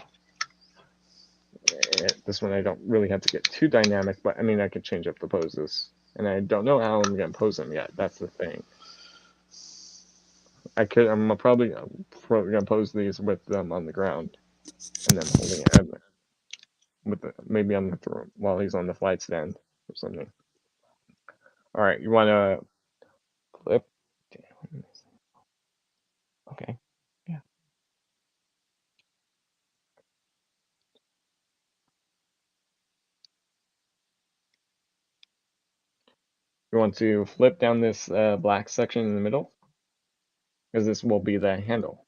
This one I don't really have to get too dynamic, but I mean I could change up the poses. And I don't know how I'm going to pose them yet. That's the thing. I'm probably going to pose these with them on the ground. And then holding it maybe on the throne while he's on the flight stand or something. Alright, you want to clip? Okay. Yeah. You want to flip down this black section in the middle, because this will be the handle.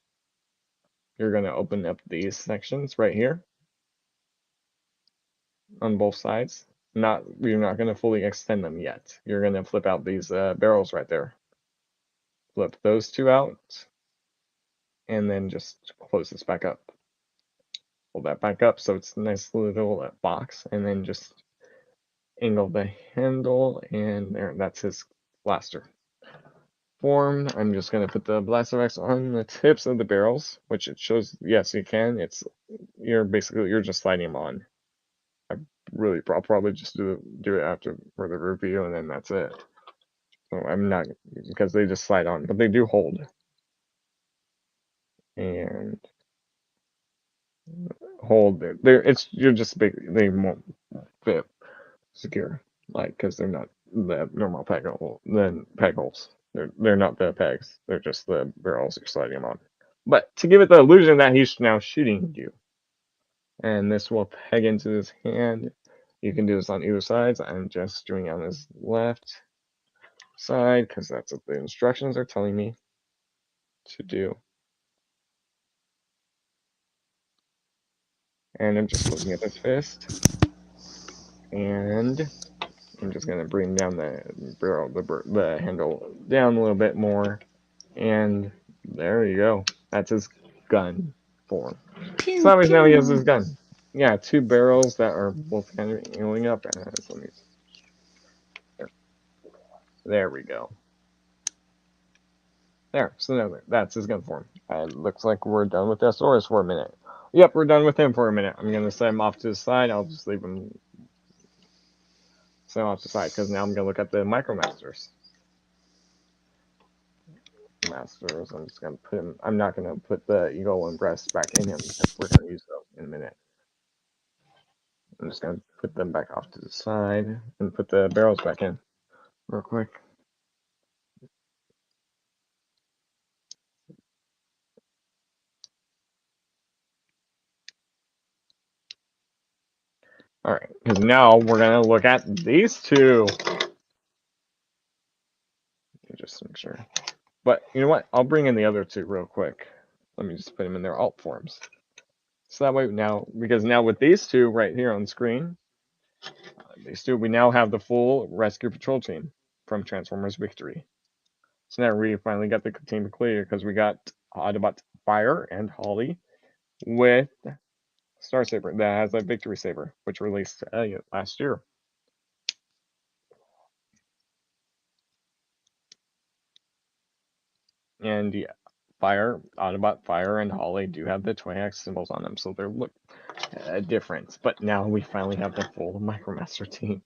You're going to open up these sections right here on both sides. You're not going to fully extend them yet. You're going to flip out these barrels right there. Flip those two out, and then just close this back up. Pull that back up so it's a nice little box, and then just angle the handle, and there, that's his blaster form. I'm just going to put the blaster X on the tips of the barrels, which it shows, yes, you can. You're just sliding them on. I'll probably just do it after for the review, and then that's it. So I'm not, because they just slide on, but they do hold. And hold it. You're just big. They won't fit secure, like, because they're not the normal peg holes. They're not the pegs. They're just the barrels you're sliding them on. But to give it the illusion that he's now shooting you, and this will peg into his hand. You can do this on either side. I'm just doing it on his left side because that's what the instructions are telling me to do. And I'm just looking at this fist, and I'm just gonna bring down the barrel, the handle down a little bit more, and there you go. That's his gun form. Pew, So that means now he has pew. his gun. Yeah, two barrels that are both kind of healing up. There we go. There, so now that's his gun form. It looks like we're done with Deathsurus for a minute. Yep, we're done with him for a minute. I'm gonna set him off to the side. I'll just leave him set him off to the side because now I'm gonna look at the Micromasters. Masters. I'm just gonna put him. I'm not gonna put the eagle and breast back in him because we're gonna use those in a minute. I'm just gonna put them back off to the side and put the barrels back in real quick. All right, because now we're gonna look at these two. Just make sure. But you know what? I'll bring in the other two real quick. Let me just put them in their alt forms. So that way now, because now with these two right here on screen, we now have the full rescue patrol team from Transformers Victory. So now we finally got the team clear because we got Autobot Fire and Holly with Star Saber that has a Victory Saber, which released last year. And yeah, Autobot Fire and Holly do have the Toyax symbols on them, so they look different. But now we finally have the full Micromaster team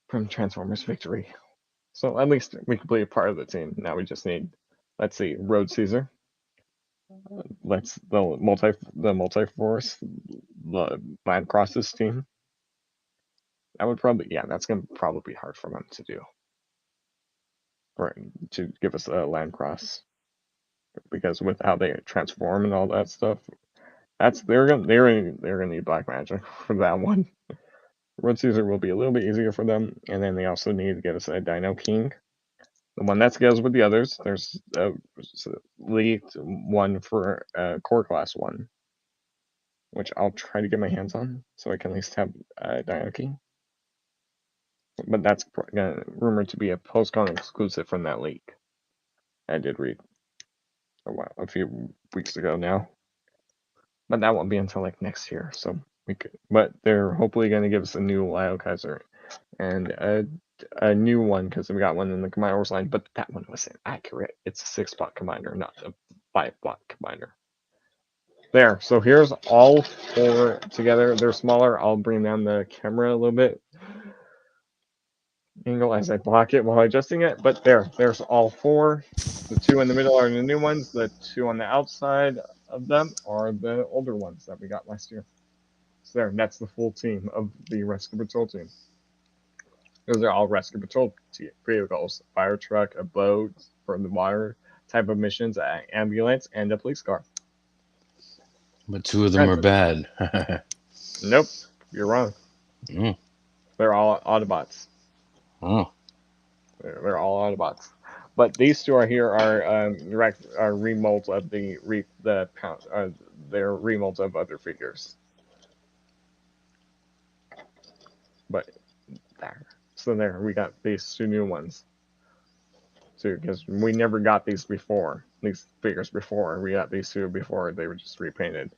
from Transformers Victory. So at least we completed part of the team. Now we just need, let's see, Road Caesar. Let's the multi-force, the Land Crosses team. That would probably, yeah, that's gonna probably be hard for them to do, or to give us a Land Cross, because with how they transform and all that stuff, they're gonna need Black Magic for that one. Road Caesar will be a little bit easier for them, and then they also need to get us a Dino King. The one that scales with the others. There's a leaked one for core class one, which I'll try to get my hands on, so I can at least have Dino King. But that's rumored to be a post-con exclusive from that leak. I did read a few weeks ago now, but that won't be until like next year. So we could, but they're hopefully going to give us a new Lyle Kaiser and a new one because we got one in the Commanders line, but that one wasn't accurate. It's a 6-spot commander, not a 5-spot commander. There, so here's all 4 together. They're smaller. I'll bring down the camera a little bit angle as I block it while adjusting it. But there's all 4. The 2 in the middle are the new ones. The 2 on the outside of them are the older ones that we got last year. So there, that's the full team of the Rescue Patrol team. Those are all Rescue Patrol vehicles: fire truck, a boat for the water type of missions, an ambulance, and a police car. But 2 of them are bad. Nope, you're wrong. Mm. They're all Autobots. Oh. They're all Autobots. But these 2 are here are remolds of they're remolds of other figures. But there. So there, we got these two new ones. So, because we never got these before, these figures before. We got these two before. They were just repainted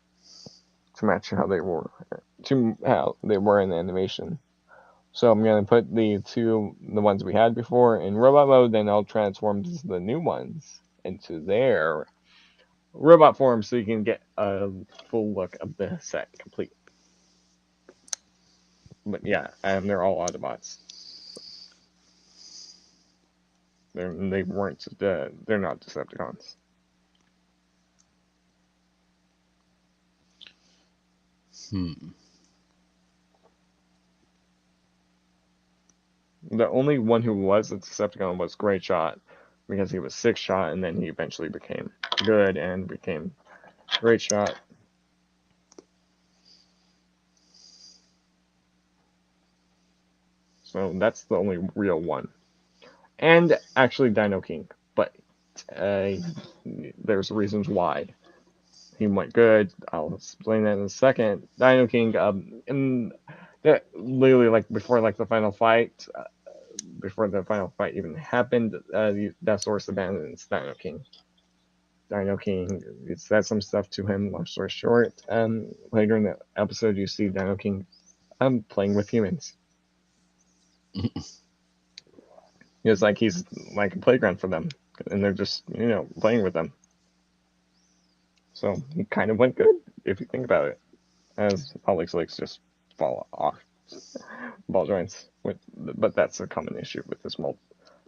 to match how they were, in the animation. So I'm gonna put the ones we had before in robot mode, then I'll transform the new ones into their robot form, so you can get a full look of the set complete. But yeah, they're all Autobots. They weren't. They're not Decepticons. The only one who was a Decepticon was Great Shot, because he was Six Shot, and then he eventually became good and became Great Shot. So that's the only real one. And actually Dino King, but there's reasons why he went good. I'll explain that in a second. Dino King, literally like before the final fight, before the final fight even happened, Deathsurus abandons Dino King. Dino King said some stuff to him. Long story short, later in the episode, you see Dino King playing with humans. It's like he's like a playground for them, and they're just playing with them. So he kind of went good if you think about it, as Polly's legs just fall off ball joints. But that's a common issue with this mold.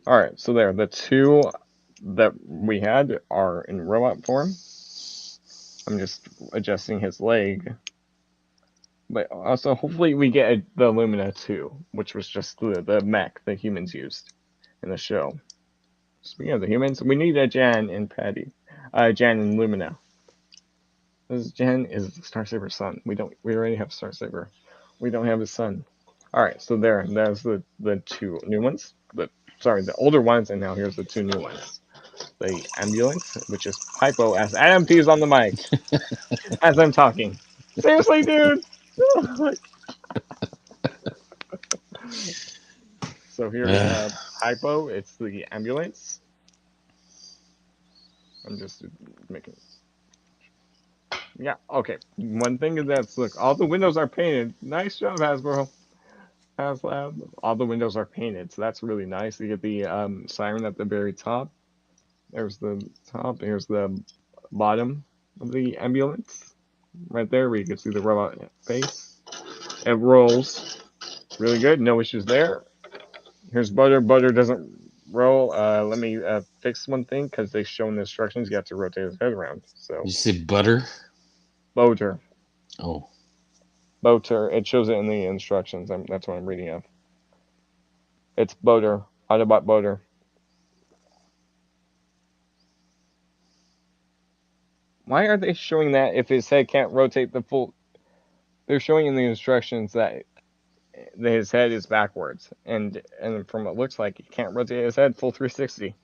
All right, so there, the two that we had are in robot form. I'm just adjusting his leg. But also, hopefully, we get the Lumina too, which was just the mech that humans used in the show. Speaking of the humans, we need a Jan and Patty. Jan and Lumina. This Jan is Star Saber's son. We already have Star Saber. We don't have his son. All right, so that's the two new ones. The older ones, and now here's the two new ones. The ambulance, which is Hypo, as Adam P is on the mic as I'm talking. Seriously, dude. So here's Hypo. It's the ambulance. I'm just making. Yeah. Okay. One thing is that look, all the windows are painted. Nice job, Hasbro. Haslab. All the windows are painted, so that's really nice. You get the siren at the very top. There's the top. Here's the bottom of the ambulance. Right there, where you can see the robot face. It rolls really good. No issues there. Here's Butter. Butter doesn't roll. Let me fix one thing, because they show in the instructions you have to rotate his head around. So You say butter? Boater. Oh. Boater. It shows it in the instructions. That's what I'm reading of. It's Boater. Autobot Boater. Why are they showing that if his head can't rotate the full? They're showing in the instructions that his head is backwards, and from what it looks like, he can't rotate his head full 360.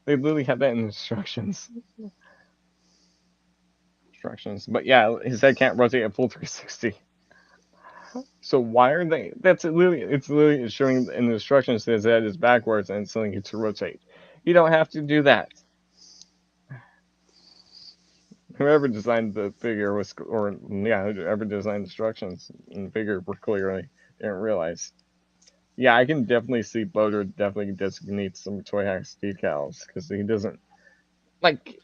They literally have that in the instructions. But yeah, his head can't rotate a full 360. So why are they? It's literally showing in the instructions that his head is backwards and it's telling you to rotate. You don't have to do that. Whoever designed the figure whoever designed instructions in the figure were clearly didn't realize. Yeah, I can definitely see Boater definitely designates some Toy Hacks decals, because he doesn't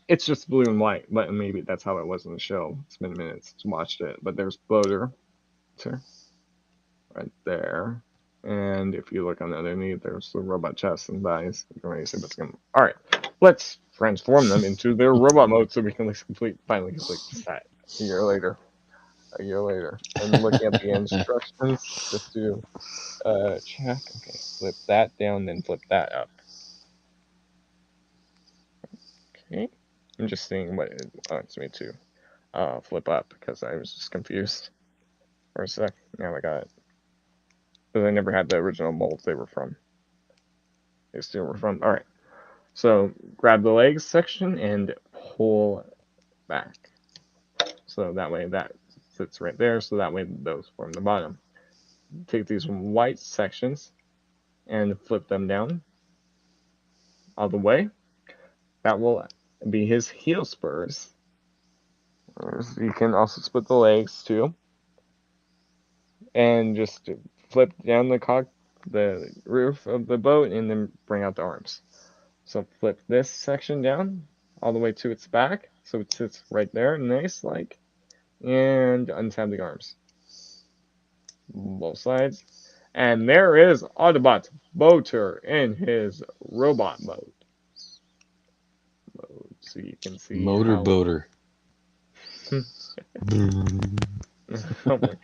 it's just blue and white, but maybe that's how it was in the show. It's been minutes to watch it, but there's Boater right there. And if you look on the underneath, there's the robot chest and thighs. You can already see what's going. All right, let's transform them into their robot mode so we can finally complete the set a year later. And looking at the instructions just to check. Okay, flip that down, then flip that up. Okay, I'm just seeing what it wants me to flip up, because I was just confused for a sec. Now I got it. Because I never had the original molds they were from. They still were from. All right. So grab the legs section and pull back. So that way that sits right there. So that way those form the bottom. take these white sections and flip them down all the way. That will be his heel spurs. You can also split the legs too, and just flip down the roof of the boat, and then bring out the arms. So flip this section down all the way to its back, so it sits right there, nice like, and untab the arms, both sides. And there is Autobot Boater in his robot mode. So you can see Motor how. boater. Oh my.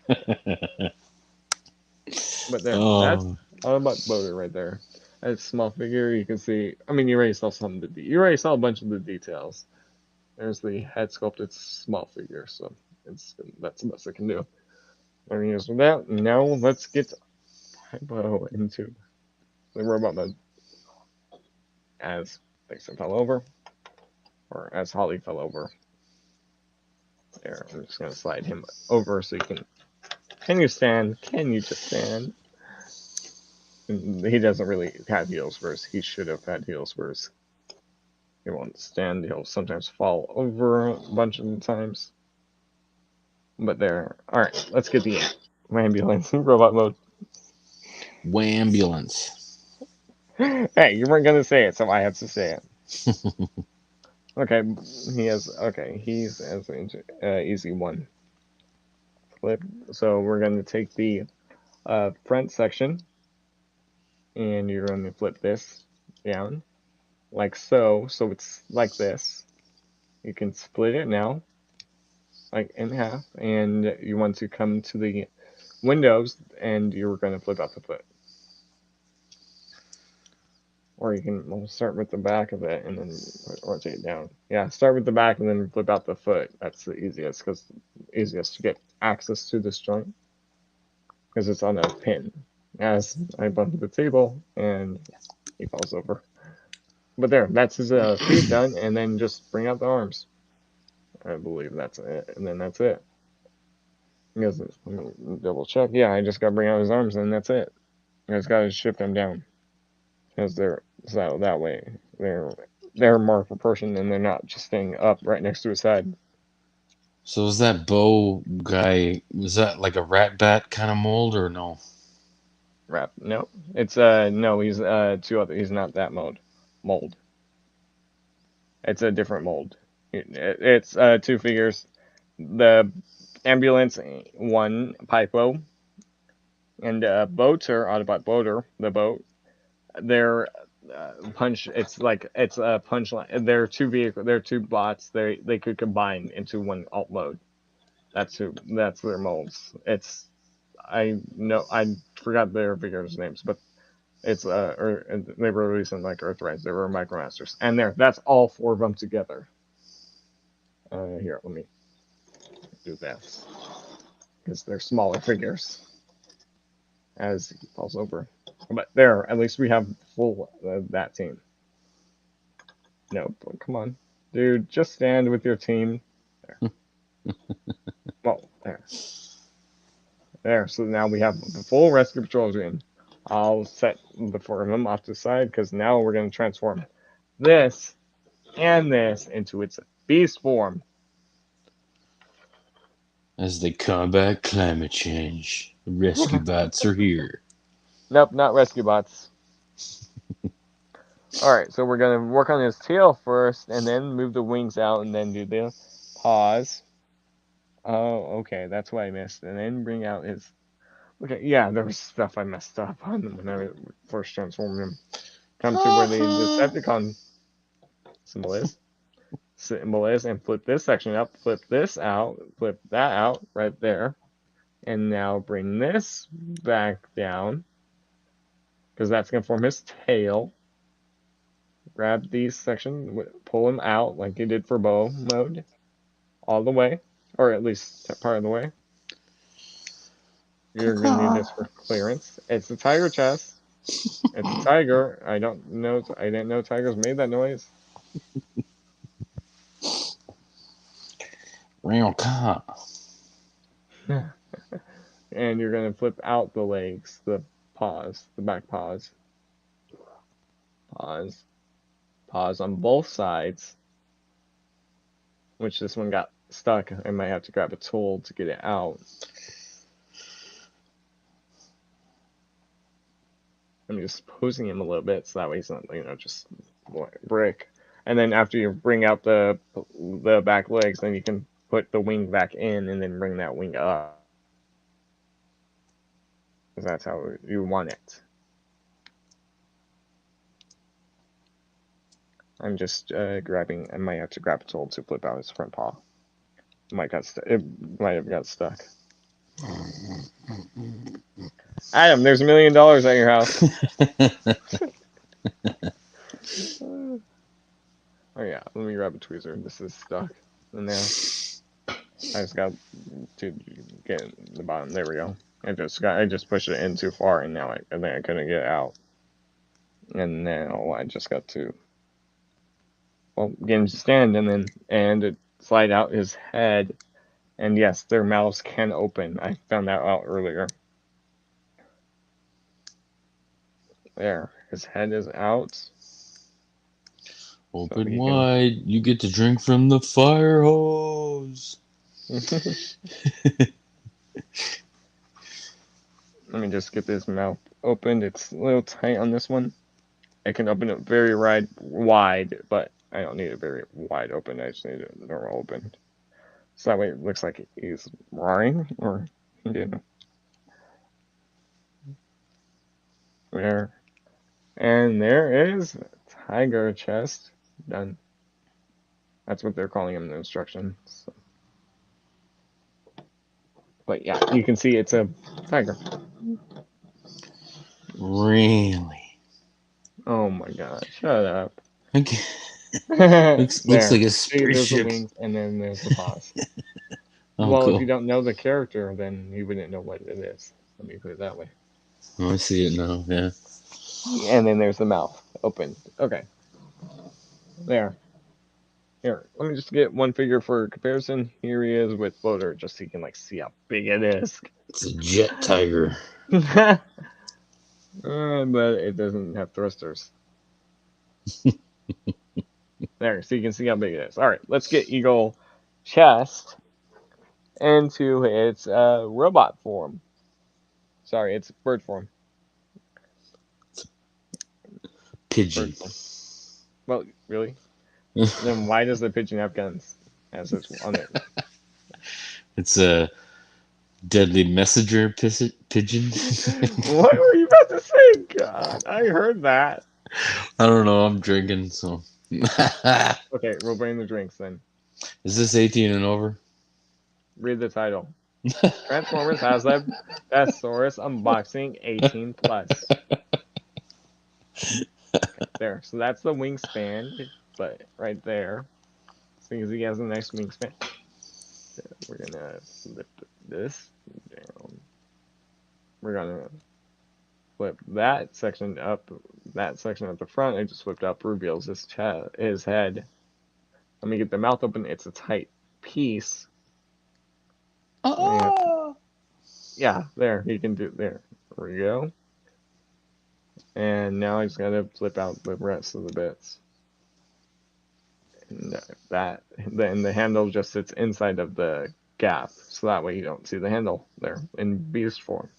But there, that's Oh, Autobot Boater right there. That's a small figure. You can see. I mean, you already saw some of the. You already saw a bunch of the details. There's the head sculpted small figure, so that's the best I can do. There he is with that. Now let's get Hypo into the robot mode as Dixon fell over, or as Holly fell over. There, I'm just gonna slide him over so you can. Can you stand? Can you just stand? And he doesn't really have heel spurs. He should have had heel spurs. He won't stand. He'll sometimes fall over a bunch of times. But there. All right, let's get the ambulance in robot mode. Wambulance. Hey, you weren't gonna say it, so I have to say it. Okay, he has. Okay, he's as an easy one. Flip. So we're gonna take the front section, and you're gonna flip this down like so. So it's like this. You can split it now, like in half, and you want to come to the windows, and you're gonna flip out the foot. Or you can start with the back of it and then rotate it down. Yeah, start with the back and then flip out the foot. That's the easiest because easiest to get access to this joint because it's on a pin. As I bump the table and he falls over. But there, that's his feet done, and then just bring out the arms. I believe that's it, and then that's it. Because let me double check. Yeah, I just got to bring out his arms, and that's it. I just got to shift them down because they're so that way they're more proportioned and they're not just staying up right next to his side. So is that bow guy, was that like a rat bat kind of mold or no? Wrap. No, it's no. He's two other. He's not that mold. It's a different mold. It's two figures. The ambulance one Pipo and Boater Autobot Boater the boat. They're punch. It's like it's a punch line. They're two vehicle. They're two bots. They could combine into one alt mode. That's their molds. It's I know I forgot their figures names, but it's they were released in like Earthrise. They were Micromasters, and that's all four of them together. Here, let me do this because they're smaller figures as he falls over. But there, at least we have full that team. No, come on, dude, just stand with your team. There. Well, there. There, so now we have the full rescue patrol team. I'll set the four of them off to the side because now we're going to transform this and this into its beast form. As they combat climate change, the rescue bots are here. Nope, not rescue bots. Alright, so we're going to work on his tail first and then move the wings out and then do the paws. Oh, okay, that's what I missed. And then bring out his. Okay, yeah, there was stuff I messed up on when I first transformed him. Come to where the Decepticon symbol is, and flip this section up, flip this out, flip that out right there, and now bring this back down because that's going to form his tail. Grab these sections, pull them out like you did for bow mode, all the way, or at least part of the way. You're going to need this for clearance. It's a tiger chest. It's a tiger. I didn't know tigers made that noise. Real car. And you're going to flip out the legs, the paws, the back paws. Pause on both sides. Which this one got stuck. I might have to grab a tool to get it out. I'm just posing him a little bit so that way he's not, just brick. And then after you bring out the back legs, then you can put the wing back in and then bring that wing up. Because that's how you want it. I'm just grabbing. I might have to grab a tool to flip out his front paw. It might have got stuck. Adam, there's $1 million at your house. Oh yeah, let me grab a tweezer. This is stuck in there. I just got to get the bottom. There we go. I just pushed it in too far, and now I think I couldn't get it out. And now I just got to get him to stand and slide out his head. And yes, their mouths can open. I found that out earlier. There, his head is out. Open wide. You get to drink from the fire hose. Let me just get this mouth opened. It's a little tight on this one. I can open it very wide, but I don't need it very wide open. I just need it normal open. So that way it looks like he's roaring, or there. And there is tiger chest done. That's what they're calling him in the instructions. So. But yeah, you can see it's a tiger. Really? Oh my god! Shut up. Okay. looks like a spaceship. There's the wings, and then there's the paws. Well, cool. if you don't know the character, then you wouldn't know what it is. Let me put it that way. Oh, I see it now. Yeah. And then there's the mouth open. Okay. There. Here, let me just get one figure for comparison. Here he is with floater, just so you can see how big it is. It's a jet tiger. But it doesn't have thrusters. There, so you can see how big it is. All right, let's get Eagle chest into its robot form. Sorry, it's bird form. Pigeon. Bird form. Well, really? Then why does the pigeon have guns as it's on it? It's a deadly messenger pigeon. What were you about to say? God, I heard that. I don't know. I'm drinking, so. Okay, we'll bring the drinks then. Is this 18 and over? Read the title. Transformers Haslab Deathsurus Unboxing 18 plus. There, so that's the wingspan, but right there, because he has a nice wingspan. So we're gonna lift this down. We're gonna flip that section up. That section at the front, I just flipped up, reveals his head. Let me get the mouth open. It's a tight piece. Yeah, there, you can do there. There we go. And now I just gotta flip out the rest of the bits. And then the handle just sits inside of the gap, so that way you don't see the handle there in beast form.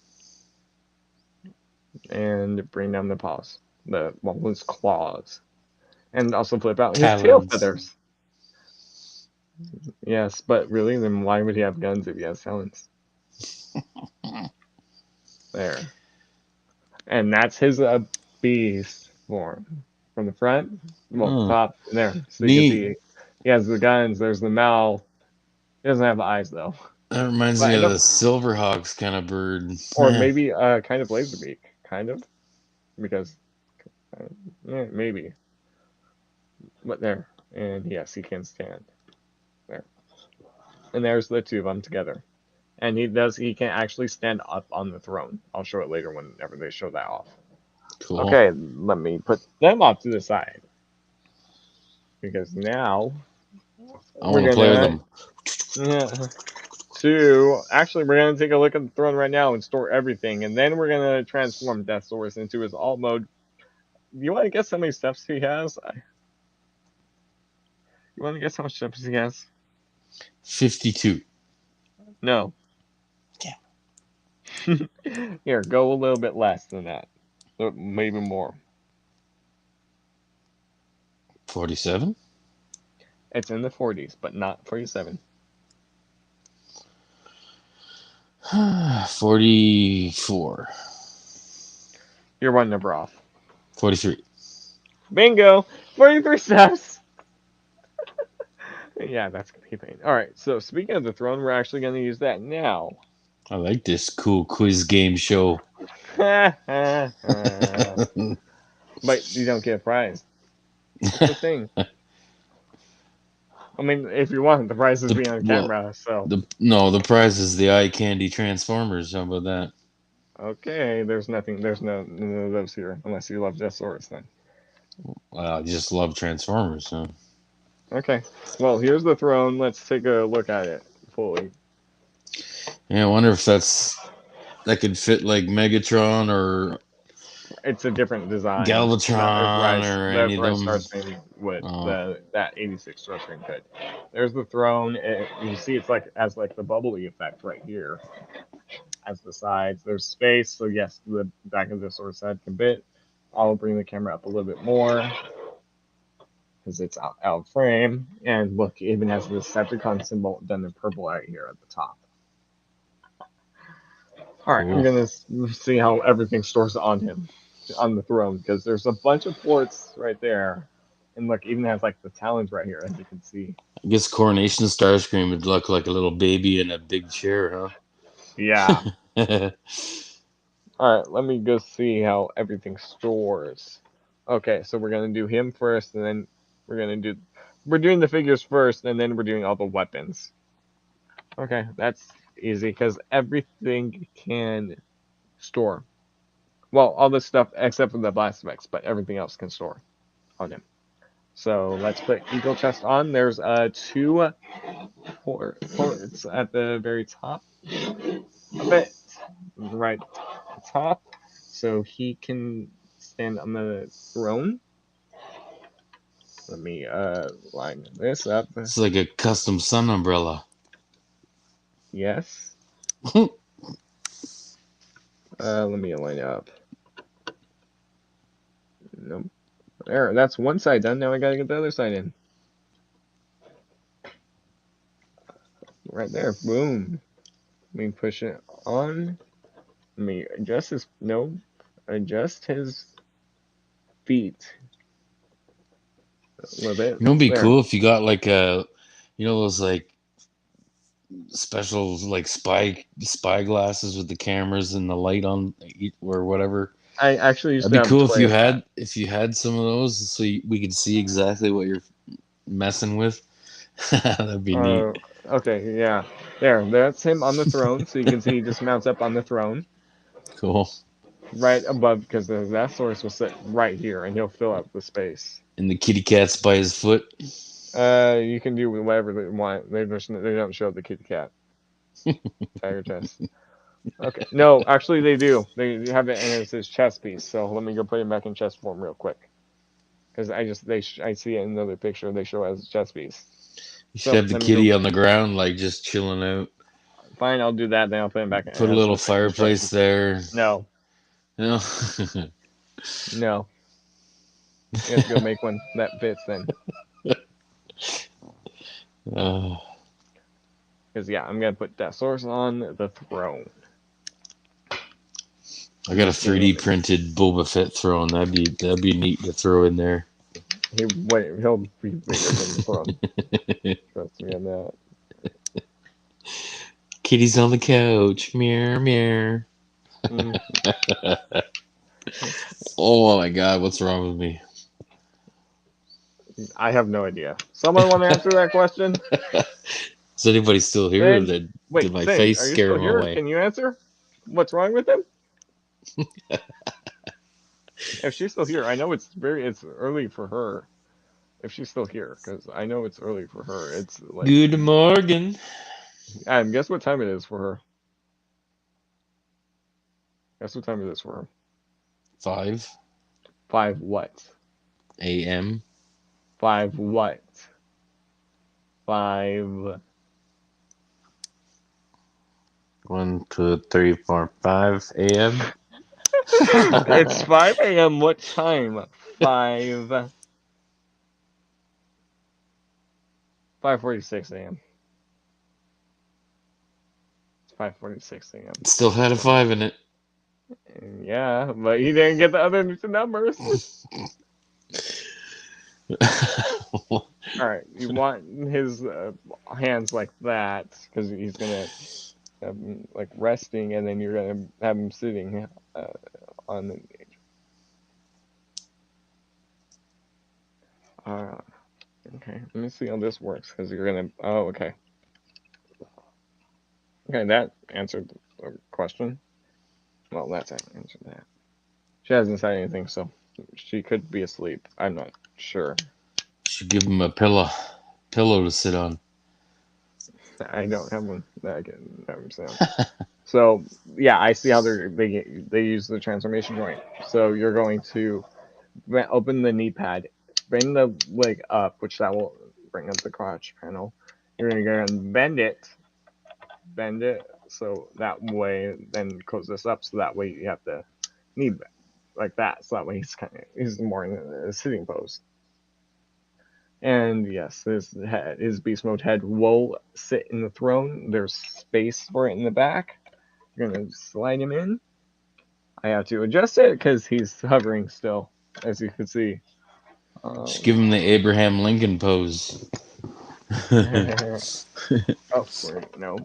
And bring down the paws, his claws, and also flip out his tail feathers. Yes, but really, then why would he have guns if he has talons? There. And that's his beast form. From the front, top, there. So you can see he has the guns, there's the mouth. He doesn't have the eyes, though. That reminds me of the Silverhawks kind of bird. Or maybe kind of Laserbeak. Kind of. Because, maybe. But there. And yes, he can stand. There. And there's the two of them together. And he can actually stand up on the throne. I'll show it later whenever they show that off. Cool. Okay, let me put them off to the side. Because now I want to play with them. Yeah. to actually we're gonna take a look at the throne right now and store everything, and then we're gonna transform Deathsurus into his alt mode. You want to guess how many steps he has? You want to guess how much steps he has? 52. No. Yeah. Here, go a little bit less than that, maybe more. 47. It's in the 40s, but not 47. 44. You're one number off. 43. Bingo! 43 steps! Yeah, that's going to be a pain. Alright, so speaking of the throne, we're actually going to use that now. I like this cool quiz game show. But you don't get a prize. That's the thing. I mean, if you want, the prize is being on camera, so. The prize is the eye candy Transformers. How about that? Okay, there's none of those here, unless you love Deathsaurus then. Well, I just love Transformers. So. Okay, well, here's the throne. Let's take a look at it fully. Yeah, I wonder if that could fit like Megatron or It's a different design. Galvatron or any of them. Starscream with that 86 Starscream could. There's the throne. You see, it's like as like the bubbly effect right here. As the sides, there's space. So yes, the back of the sword side can fit. I'll bring the camera up a little bit more because it's out of frame. And look, it even has the Decepticon symbol done in purple right here at the top. All right, I'm gonna see how everything stores on him, on the throne, because there's a bunch of ports right there, and look, even has like the talons right here, as you can see. I guess Coronation Starscream would look like a little baby in a big chair, huh? Yeah. All right, let me go see how everything stores. Okay, so we're gonna do him first, and then we're doing the figures first, and then we're doing all the weapons. Okay, that's easy because everything can store. Well, all this stuff except for the blast effects, but everything else can store on him. So let's put Eagle Chest on. There's 2 ports at the very top of it, right top, so he can stand on the throne. Let me line this up. It's like a custom sun umbrella. Yes. Let me line up. Nope. There, that's one side done. Now I gotta get the other side in. Right there. Boom. Let me push it on. Let me adjust his feet a little bit. You know, it'd be cool if you got like those like special like spy glasses with the cameras and the light on or whatever. I actually used That'd to be cool have if you had some of those, so we could see exactly what you're messing with. That'd be neat. Okay, yeah. That's him on the throne, so you can see he just mounts up on the throne. Cool. Right above, because the Deathsaurus will sit right here, and he'll fill up the space. And the kitty cat's by his foot. You can do whatever they want. They don't show the kitty cat. Tiger chest. Okay. No, actually they do. They have it, and it's his chest piece. So let me go put it back in chest form real quick. Because I see it in another picture. They show it as a chest piece. You should have the kitty on the ground, like just chilling out. Fine, I'll do that. Then I'll put him back in. Put a little fireplace there. No. No. No. You have to go make one that fits then. Because yeah, I'm gonna put Deathsaurus on the throne. I got a 3D printed Boba Fett throne. That'd be neat to throw in there. He'll be bigger than the throne. Trust me on that. Kitty's on the couch. Meow meow. Oh my god, what's wrong with me? I have no idea. Someone want to answer that question? Is anybody still here? Did my face scare him away? Can you answer? What's wrong with him? If she's still here, I know it's early for her. If she's still here, because I know it's early for her. It's like Good morning. And guess what time it is for her? Guess what time it is for her? 5 5 what? a.m. 5 what? 5. 1, 2, 3, 4, 5 a.m. It's 5 a.m. What time? 5. 5:46 a.m. It's 5:46 a.m. Still had a 5 in it. Yeah, but you didn't get the other numbers. All right, you want his hands like that because he's gonna have him, like resting, and then you're gonna have him sitting on the. Uh, okay, let me see how this works because you're gonna. Oh, okay. Okay, that answered the question. Well, that's answered that. She hasn't said anything, so she could be asleep. I'm not sure. Should give him a pillow to sit on. I don't have one that I can have him sound. So yeah, I see how they use the transformation joint. So you're going to open the knee pad, bring the leg up, which that will bring up the crotch panel. You're gonna go and bend it, so that way then close this up, so that way you have the knee like that, so that way he's more in a sitting pose. And yes, his beast mode head will sit in the throne. There's space for it in the back. You're gonna slide him in. I have to adjust it because he's hovering still, as you can see. Should give him the Abraham Lincoln pose. Oh, wait, no.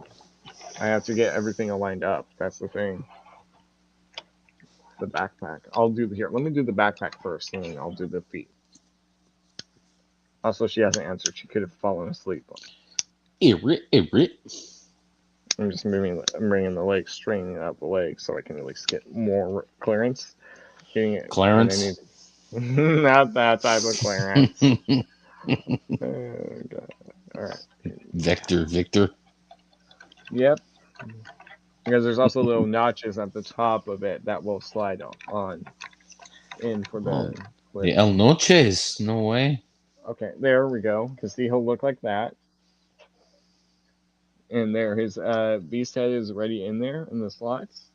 I have to get everything aligned up. That's the thing. The backpack. I'll do here. Let me do the backpack first, and then I'll do the feet. Also, she hasn't answered. She could have fallen asleep. I'm just I'm bringing the leg, straightening out the leg, so I can at least get more clearance. Getting it Clarence. underneath. Not that type of clearance. Oh, God. All right. Victor. Yep. Because there's also little notches at the top of it that will slide on in for Oh, the the clip. El Noches. No way. Okay, there we go. Because see, he'll look like that. And there, his beast head is already in there in the slots.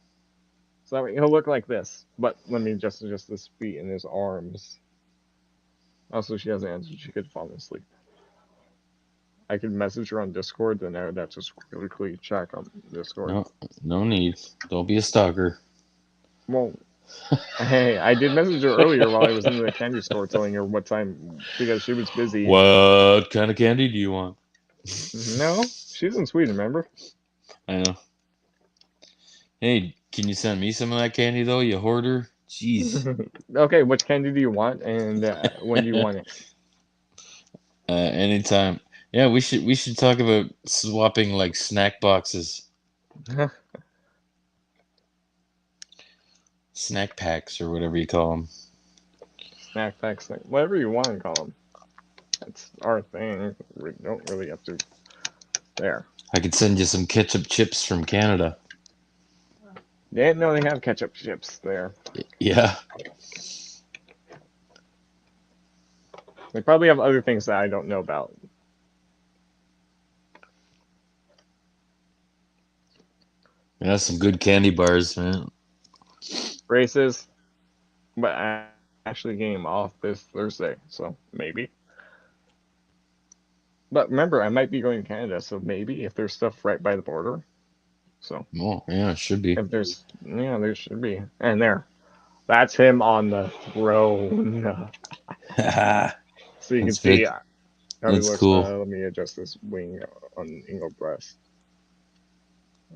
So that way he'll look like this. But let me just adjust his feet and his arms. Also, she hasn't answered. She could fall asleep. I could message her on Discord, then I would have to quickly check on Discord. No need. Don't be a stalker. Well, hey, I did message her earlier while I was in the candy store telling her what time because she was busy. What kind of candy do you want? No, she's in Sweden, remember? I know. Hey, can you send me some of that candy though, you hoarder? Jeez. Okay, which candy do you want, and when do you want it? Anytime. Yeah, we should talk about swapping like snack boxes, snack packs, or whatever you call them. Snack packs, whatever you want to call them. That's our thing. We don't really have to. There. I could send you some ketchup chips from Canada. They didn't know they have ketchup chips there. Yeah. They probably have other things that I don't know about. That's some good candy bars, man. Races, but I actually getting off this Thursday, so maybe. But remember, I might be going to Canada, so maybe if there's stuff right by the border. So Oh, yeah, it should be. if there's, yeah, there should be. And there, that's him on the throne. So you can That's see Vic. how he That's looks. cool. Let me adjust this wing on Eagle breast.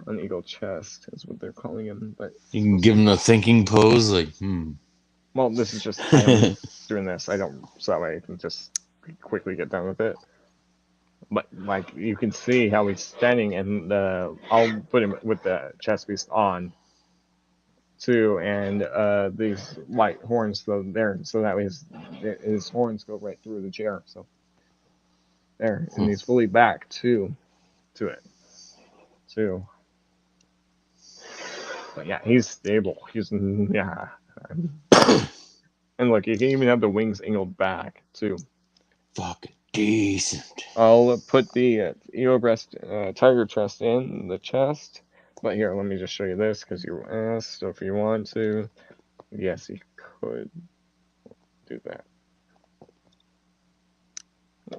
On Eagle chest is what they're calling him, but You can give him the thinking pose, like, well, this is just I am doing this. I don't so that way I can just quickly get done with it. But like you can see how he's standing, and I'll put him with the chest piece on too, and these white horns go there, so that way his horns go right through the chair. So there, and he's fully back to it. too. But yeah, he's stable. He's yeah. And look, you can even have the wings angled back too. Fucking decent. I'll put the eel breast, tiger chest in the chest. But here, let me just show you this because you asked. So if you want to, yes, you could do that.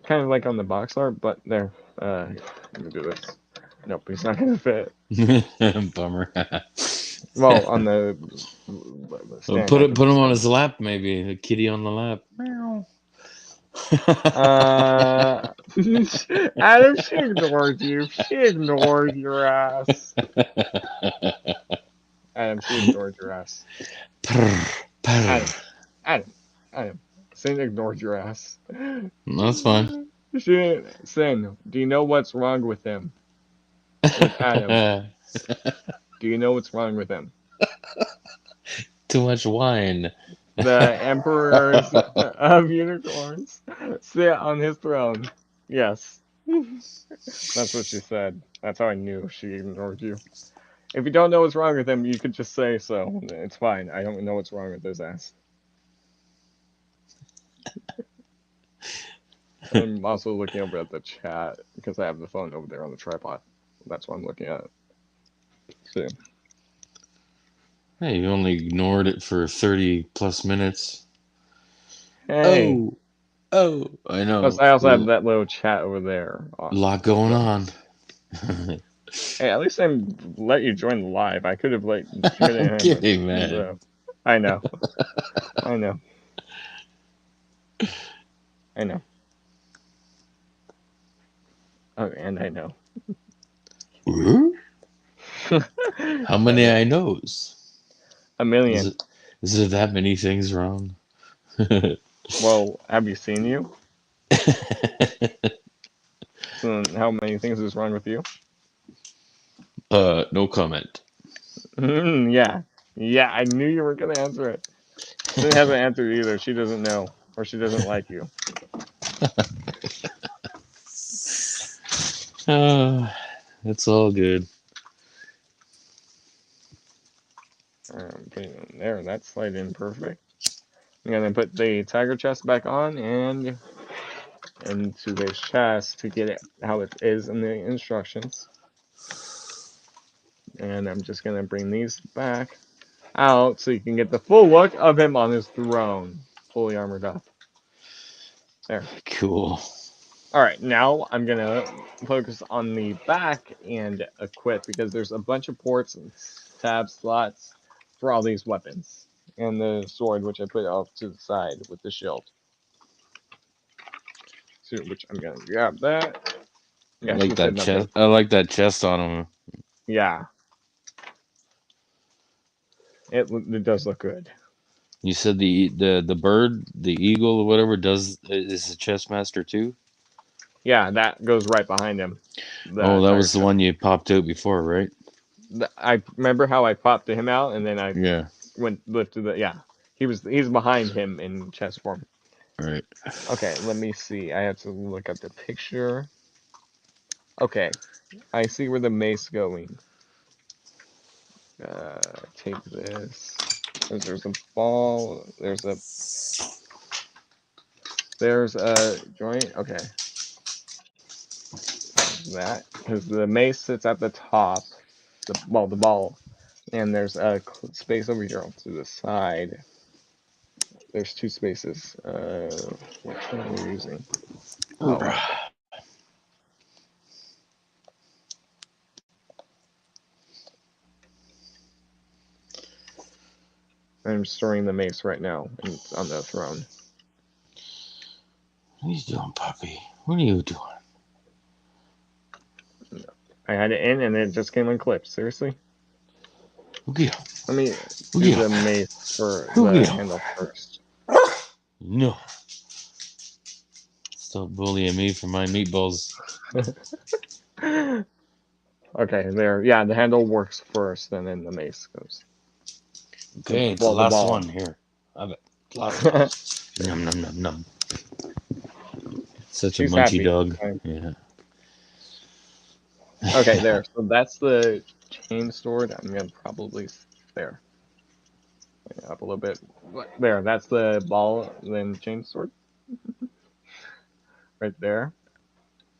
Kind of like on the box art, but there. Let me do this. Nope, he's not gonna fit. Bummer. Well, on the Well, stand, I could put him on stand. his lap, maybe a kitty on the lap. Meow. Adam, she ignored you. She ignored your ass. Adam, she ignored your ass. Purr, purr. Adam, Adam, Adam. Sin ignored your ass. That's fine. Sin, do you know what's wrong with him? With Adam. Do you know what's wrong with him? Too much wine. The emperors of unicorns sit on his throne. Yes. That's what she said. That's how I knew she ignored you. If you don't know what's wrong with him, you could just say so. It's fine. I don't know what's wrong with his ass. I'm also looking over at the chat because I have the phone over there on the tripod. That's what I'm looking at. See. Hey, you only ignored it for 30 plus minutes. Hey. Oh, oh, I Plus, know. I also have A that little chat over there. lot going So. on. Hey, at least I let you join the live. I could have let joined I'm him. kidding, man. So, I know. I know. I know. Oh, and I know. How I many know. I knows? A Is million. it is it that many things wrong? Well, have you seen you? So, how many things is wrong with you? No comment. Yeah. Yeah, I knew you were going to answer it. Sin hasn't answered either. She doesn't know. Or she doesn't like you. It's all good. Putting it in there. That slide in perfect. I'm going to put the tiger chest back on and into the chest to get it how it is in the instructions. And I'm just going to bring these back out so you can get the full look of him on his throne. Fully armored up. There. Cool. Alright, now I'm going to focus on the back and equip because there's a bunch of ports and tab slots for all these weapons. And the sword, which I put off to the side with the shield. So, which I'm going to grab that. I Yeah, like she said that nothing. chest. I like that chest on him. Yeah. It does look good. You said the bird, the eagle or whatever, is a chest master too? Yeah, that goes right behind him. Oh, The that tiger was the chest. one you popped out before, right? I remember how I popped him out, and then I Yeah. went lifted the. Yeah, he's behind him in chest form. Right. Okay, let me see. I have to look up the picture. Okay, I see where the mace going. Take this. There's a ball. There's a joint. Okay, that because the mace sits at the top. The ball, and there's a space over here to the side. There's two spaces. Which one are we using? Oh, I'm storing the mace right now, and it's on the throne. What are you doing, puppy? What are you doing? I had it in, and it just came unclipped. Seriously? Okay. Let me do Okay. the mace for the Okay. handle first. No. Stop bullying me for my meatballs. Okay, there. Yeah, the handle works first, and then the mace goes. Okay, it's the Well, the last ball. one here. Have it. Last one. Num num num num. Such a She's munchy happy. dog. Yeah. Okay, there. So that's the chain sword. I'm gonna probably there. Up a little bit. There. That's the ball. Then chain sword right there.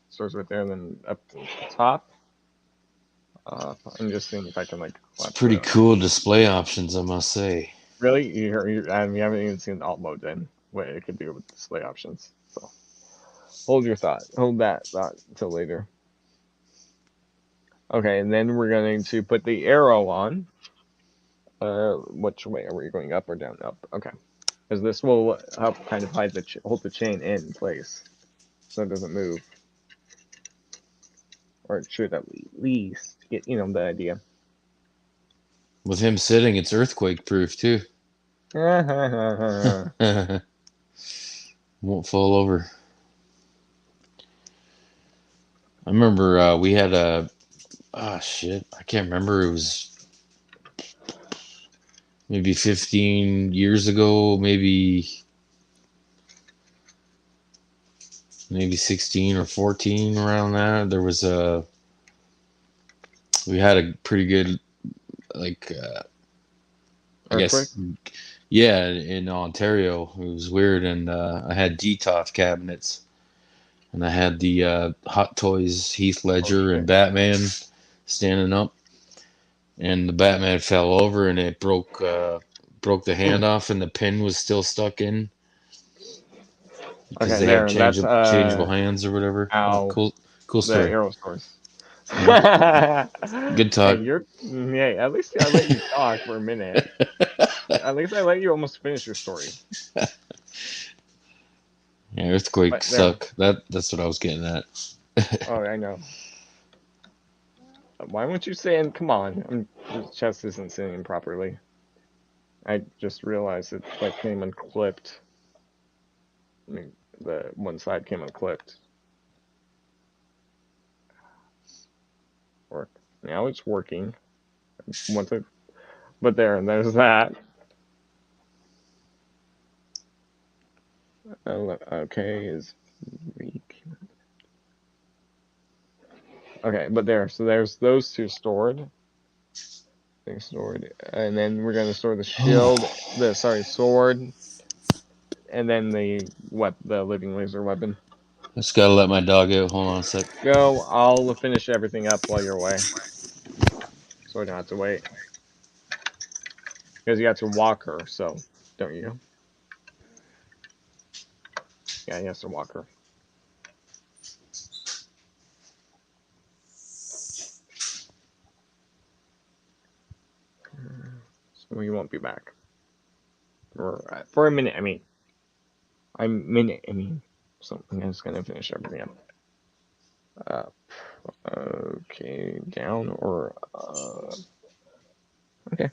Swords right there. Then up to the top. I'm just seeing if I can like It's collapse pretty the. cool display options, I must say. Really, I mean, you haven't even seen alt mode then. What it could do with display options. So hold your thought. Hold that thought until later. Okay, and then we're going to put the arrow on. Which way are we going, up or down? Up. Okay, because this will help kind of hold the chain in place, so it doesn't move, or it should at least get the idea. With him sitting, it's earthquake proof too. Won't fall over. I remember we had a shit. I can't remember. It was maybe 15 years ago, maybe 16 or 14 around that. We had a pretty good like I Earthquake. guess yeah in Ontario. It was weird, and I had DTOF cabinets, and I had the Hot Toys Heath Oh Ledger and shit. Batman standing up, and the Batman fell over and it broke the hand off, and the pin was still stuck in because Okay, they have there. That's changeable hands or whatever. how Cool the story. arrow source. Yeah, good Hey, talk. yeah. At least I let you talk for a minute. At least I let you almost finish your story. Yeah, But earthquakes there. suck. That's what I was getting at. Oh, I know. Why won't you say? And come on, the chest isn't sitting properly. I just realized it like came unclipped. I mean, the one side came unclipped. Work. Now it's working. Once I, but there's that. Oh, okay, is weak. Okay, but so there's those two stored. Things stored, and then we're gonna store the shield. Sword, and then the living laser weapon. Just gotta let my dog out. Hold on a sec. Go. I'll finish everything up while you're away, so I don't have to wait. Because you have to walk her, so don't you? Yeah, he has to walk her. So he won't be back for a minute. I mean, so I'm just gonna finish everything up. Okay, down or okay.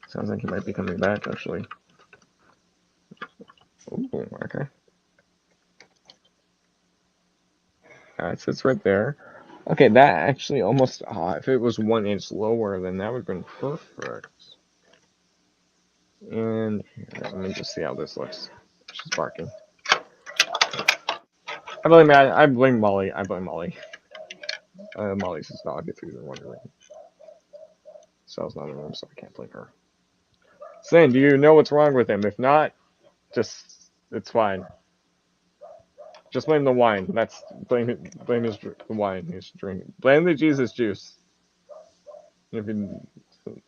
Sounds like he might be coming back actually. Ooh, okay. It sits right there. Okay, that actually almost. If it was 1 inch lower, then that would have been perfect. And here, let me just see how this looks. She's barking. I blame Molly. I blame Molly. Molly's his dog, if you're wondering. Sal's not in the room, so I can't blame her. Sin, do you know what's wrong with him? If not, it's fine. Just blame the wine. Blame the wine he's drinking. Blame the Jesus juice. If you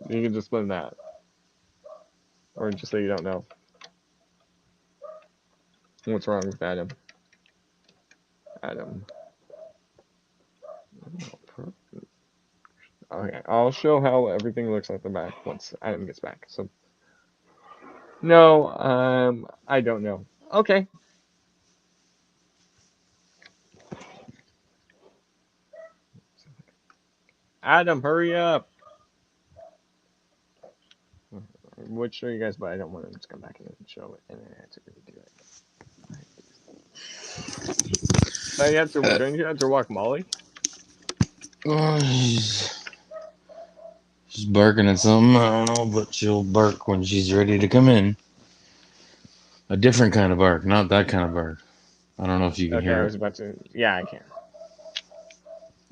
can just blame that, or just say you don't know. What's wrong with Adam? Adam. Okay, I'll show how everything looks at the back once Adam gets back. So, no, I don't know. Okay. Adam, hurry up. Would show you guys, but I don't want to come back and show it, and then I have to redo it. So don't you have to walk Molly? Oh, she's barking at something. I don't know, but she'll bark when she's ready to come in. A different kind of bark, not that kind of bark. I don't know if you can Okay, I hear was it. about to. Yeah, I can.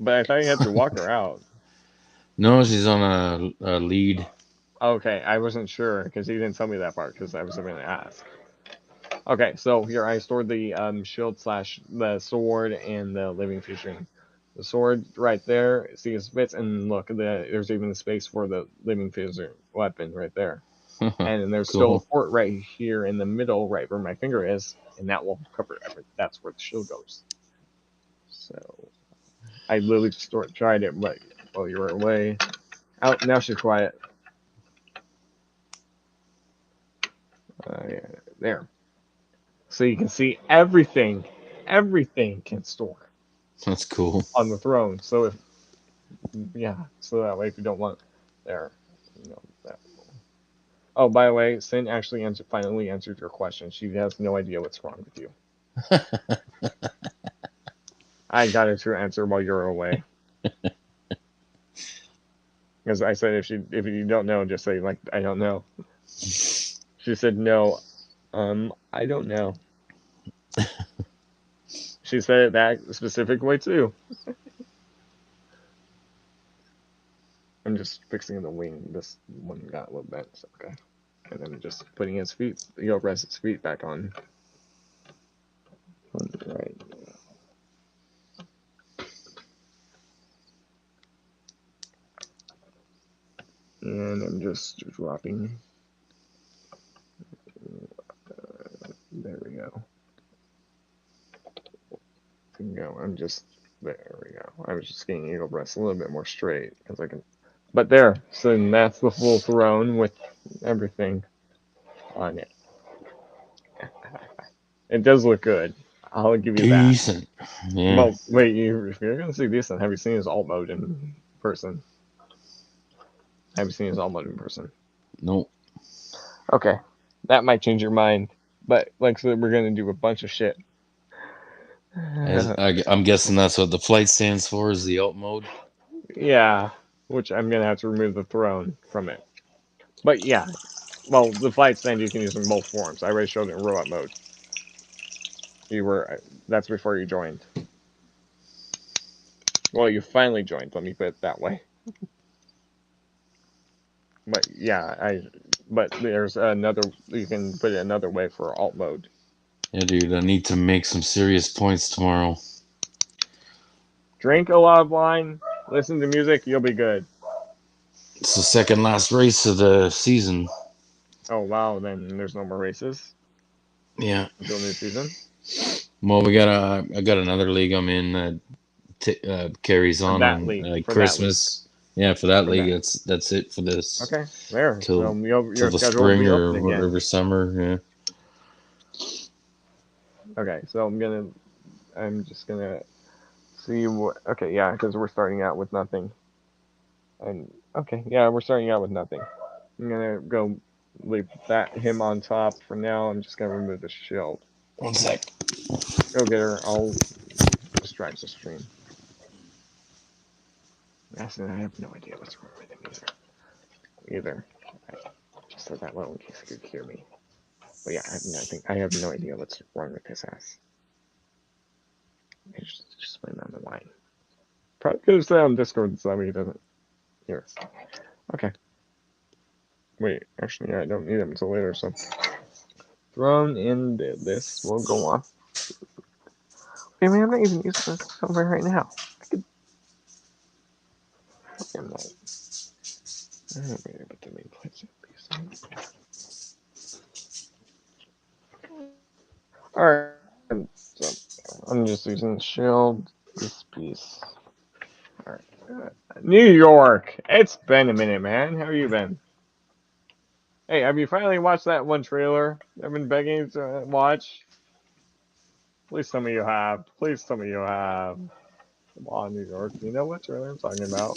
But I thought you had to walk her out. No, she's on a lead. Okay, I wasn't sure because he didn't tell me that part because I was going to ask. Okay, so here I stored the shield slash the sword and the living fusion. The sword right there, see it fits, and look, there's even the space for the living fusion weapon right there. And then there's still a Cool. port right here in the middle, right where my finger is, and that will cover everything. That's where the shield goes. So I literally just tried it, but while you were away. Oh, now she's quiet. Yeah, there. So you can see everything. Everything can store That's cool. on the throne. So if yeah, so that way if you don't want there, that. Oh, by the way, Sin actually finally answered your question. She has no idea what's wrong with you. I got her to answer while you're away. Because I said if you don't know, just say like I don't know. She said no. I don't know. She said it that specific way too. I'm just fixing the wing. This one got a little bent. So okay. And then just putting his feet, rest his feet back on. Right. And I'm just dropping. There we go. I'm just there we go. I was just getting eagle breast a little bit more straight because I can. But there, so that's the full throne with everything on it. It does look good. I'll give you that. Decent. Yeah. Well, wait, if you're gonna see decent, have you seen his alt mode in person? Have you seen his alt mode in person? Nope. Okay, that might change your mind. But like I said, we're gonna do a bunch of shit. I'm guessing that's what the flight stands for, is the alt mode. Yeah, which I'm gonna have to remove the throne from it. But yeah, well, the flight stand you can use in both forms. I already showed it in robot mode. That's before you joined. Well, you finally joined. Let me put it that way. But yeah, but there's another. You can put it another way for alt mode. Yeah, dude, I need to make some serious points tomorrow. Drink a lot of wine. Listen to music. You'll be good. It's the second last race of the season. Oh wow, then there's no more races Yeah. until new season. Well, I got another league I'm in that carries For on that league. For that league. Christmas. Yeah, for that For league, that. that's it for this Okay, there. So till your the schedule will spring be or open again. whatever summer. Yeah. Okay, so I'm just gonna see what. Okay, yeah, because we're starting out with nothing. And okay, yeah, we're starting out with nothing. I'm gonna go leave him on top for now. I'm just gonna remove the shield. One sec. Go get her. I'll distract the stream. Actually, I have no idea what's wrong with him either. I just said that low in case he could hear me. But yeah, I have no idea what's wrong with his ass. I just blame on the line. Probably could have said on Discord so that way he doesn't hear. Okay. Wait, actually, yeah, I don't need him until later, so. Thrown in this will go off. I mean, I'm not even using this software right now. I could. I'm not. But the main place Alright, so I'm just using the shield, this piece. Alright. New York! It's been a minute, man. How you been? Hey, have you finally watched that one trailer I've been begging to watch? Please tell me you have. Please tell me you have. Come on, New York. You know what trailer I'm talking about.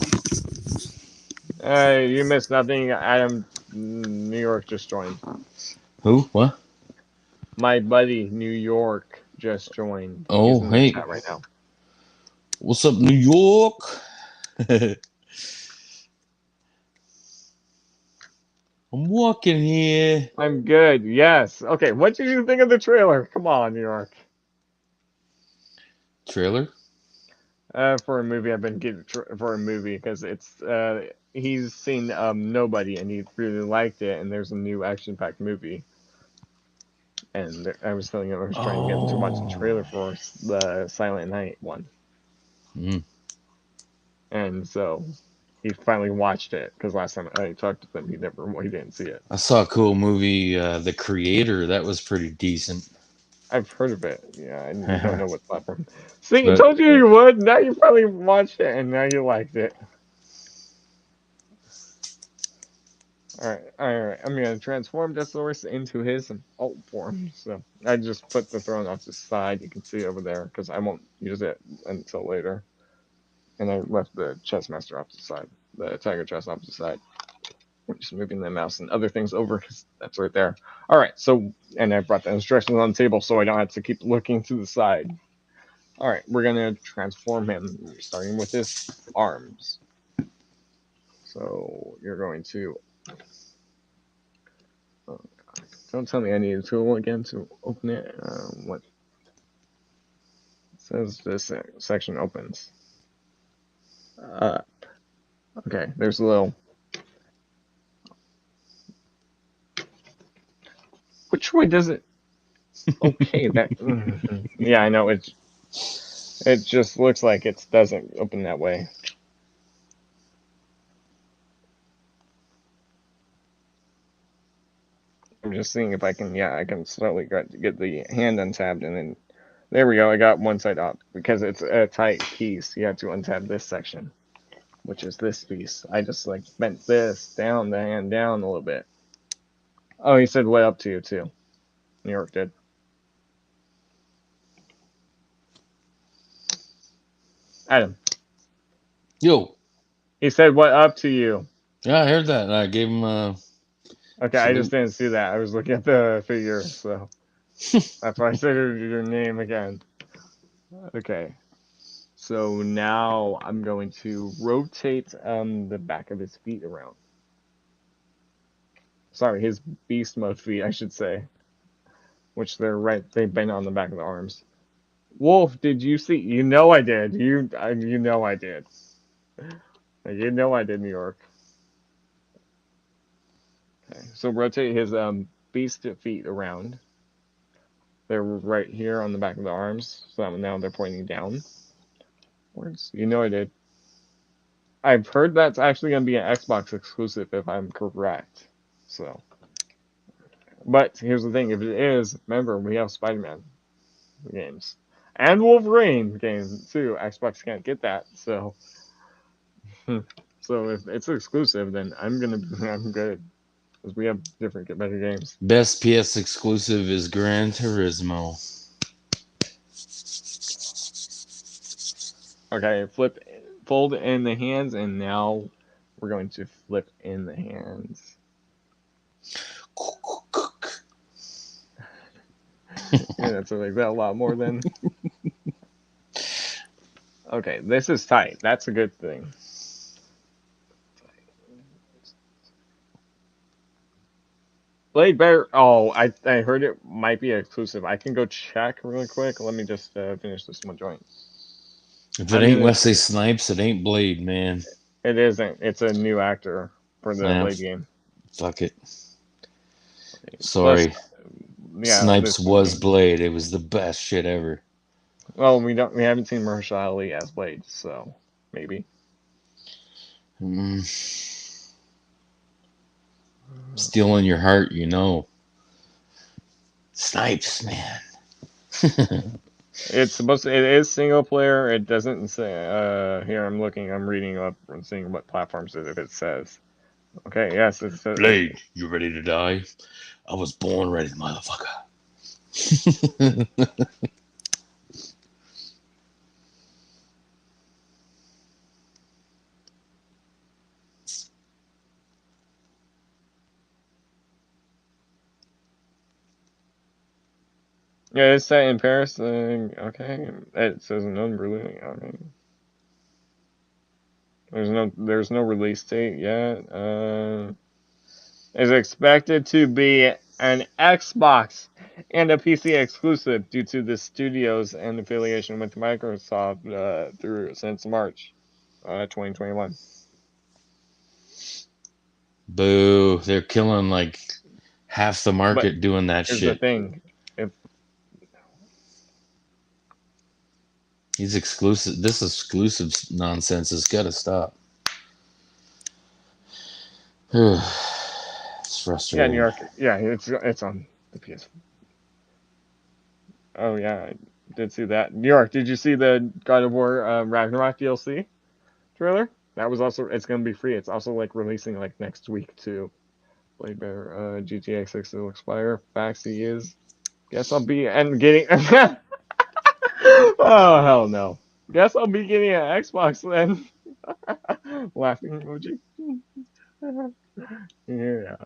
Hey, you missed nothing. Adam, New York just joined. Who? What? My buddy, New York, just joined. He's Oh, in the hey. chat right now. What's up, New York? I'm walking here. I'm good. Yes. Okay. What did you think of the trailer? Come on, New York. Trailer? For a movie. I've been getting for a movie because it's he's seen Nobody and he really liked it, and there's a new action-packed movie. And I was telling him I was trying to get him to watch the trailer for the Silent Night one. Mm. And so he finally watched it because last time I talked to him, he didn't see it. I saw a cool movie, The Creator. That was pretty decent. I've heard of it, yeah, and don't know what platform. See, I But told you would. Now you probably watched it, and now you liked it. All right. I'm gonna transform Deathsurus into his alt form. So I just put the throne off the side. You can see over there because I won't use it until later. And I left the chess master off the side, the tiger chess off the side. I'm just moving the mouse and other things over because that's right there. All right. So, and I brought the instructions on the table so I don't have to keep looking to the side. All right. We're gonna transform him, starting with his arms. So you're going to. Don't tell me I need a tool again to open it. What says this section opens? Okay, there's a little. Which way does it? Okay, that. Yeah, I know. It just looks like it doesn't open that way. I'm just seeing if I can. Yeah, I can slowly get the hand untabbed, and then there we go. I got one side up because it's a tight piece. You have to untab this section, which is this piece. I just like bent this down, the hand down a little bit. Oh, he said way up to you too. New York did. Adam. yo, He said what up to you. yeah, I heard that. I gave him a Okay, I just salute. didn't see that. I was looking at the figure, so that's why I said your name again. Okay. So now I'm going to rotate the back of his feet around. Sorry, his beast mode feet, I should say. Which they've been on the back of the arms. Wolf, did you see? You know I did. You know I did. You know I did, New York. Okay, so rotate his beast feet around. They're right here on the back of the arms, so now they're pointing down. Words? You know I did. I've heard that's actually going to be an Xbox exclusive if I'm correct. So, but here's the thing: if it is, remember we have Spider-Man games and Wolverine games too. Xbox can't get that, so so if it's exclusive, then I'm good because we have better games. Best PS exclusive is Gran Turismo. Okay, fold in the hands, and now we're going to flip in the hands. Yeah, that's like that a lot more than. Okay, this is tight. That's a good thing. Blade Bear. Oh, I heard it might be exclusive. I can go check really quick. Let me just finish this one joint. If it ain't Wesley Snipes, it ain't Blade, man. It isn't. It's a new actor for the Yeah, Blade game. fuck it. Plus, Sorry. yeah, Snipes was Blade. It was the best shit ever. Well, we haven't seen Mahershala Ali as Blade, so maybe. Stealing your heart, you know. Snipes, man. It is single player. It doesn't say. Here I'm reading up and seeing what platforms it says. Okay, yes, it says. Blade, you ready to die? I was born ready, motherfucker. Yeah, it's set in Paris. Okay, it says no release. Okay. There's no release date yet. Is expected to be an Xbox and a PC exclusive due to the studios and affiliation with Microsoft through since March 2021. Boo! They're killing like half the But market doing that here's the shit. thing: if These exclusive, this exclusive nonsense has got to stop. It's yeah, New frustrating. York, yeah, it's on the PS. Oh yeah, I did see that. New York, did you see the God of War Ragnarok DLC trailer? That was also it's gonna be free. It's also like releasing like next week too. Blade Bear, GTA 6 will expire. Baxi is. Guess I'll be and getting. Oh hell no. Guess I'll be getting an Xbox then. Laughing emoji. Yeah.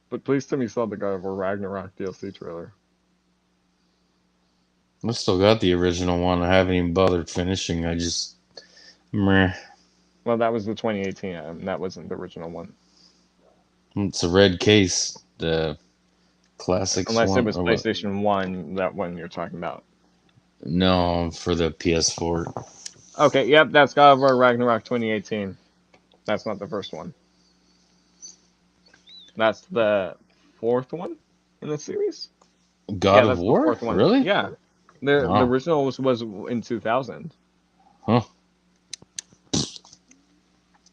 But please tell me you saw the God of War Ragnarok DLC trailer. I still got the original one. I haven't even bothered finishing. I just, meh. Well, that was the 2018. That wasn't the original one. It's a red case. The classics Unless it one, was or what? PlayStation 1, that one you're talking about. No, for the PS4. Okay, yep, that's God of War Ragnarok 2018. That's not the first one. That's the fourth one in the series? God Yeah, of that's the War? fourth one. Really? Yeah. The Oh, original was in 2000. huh.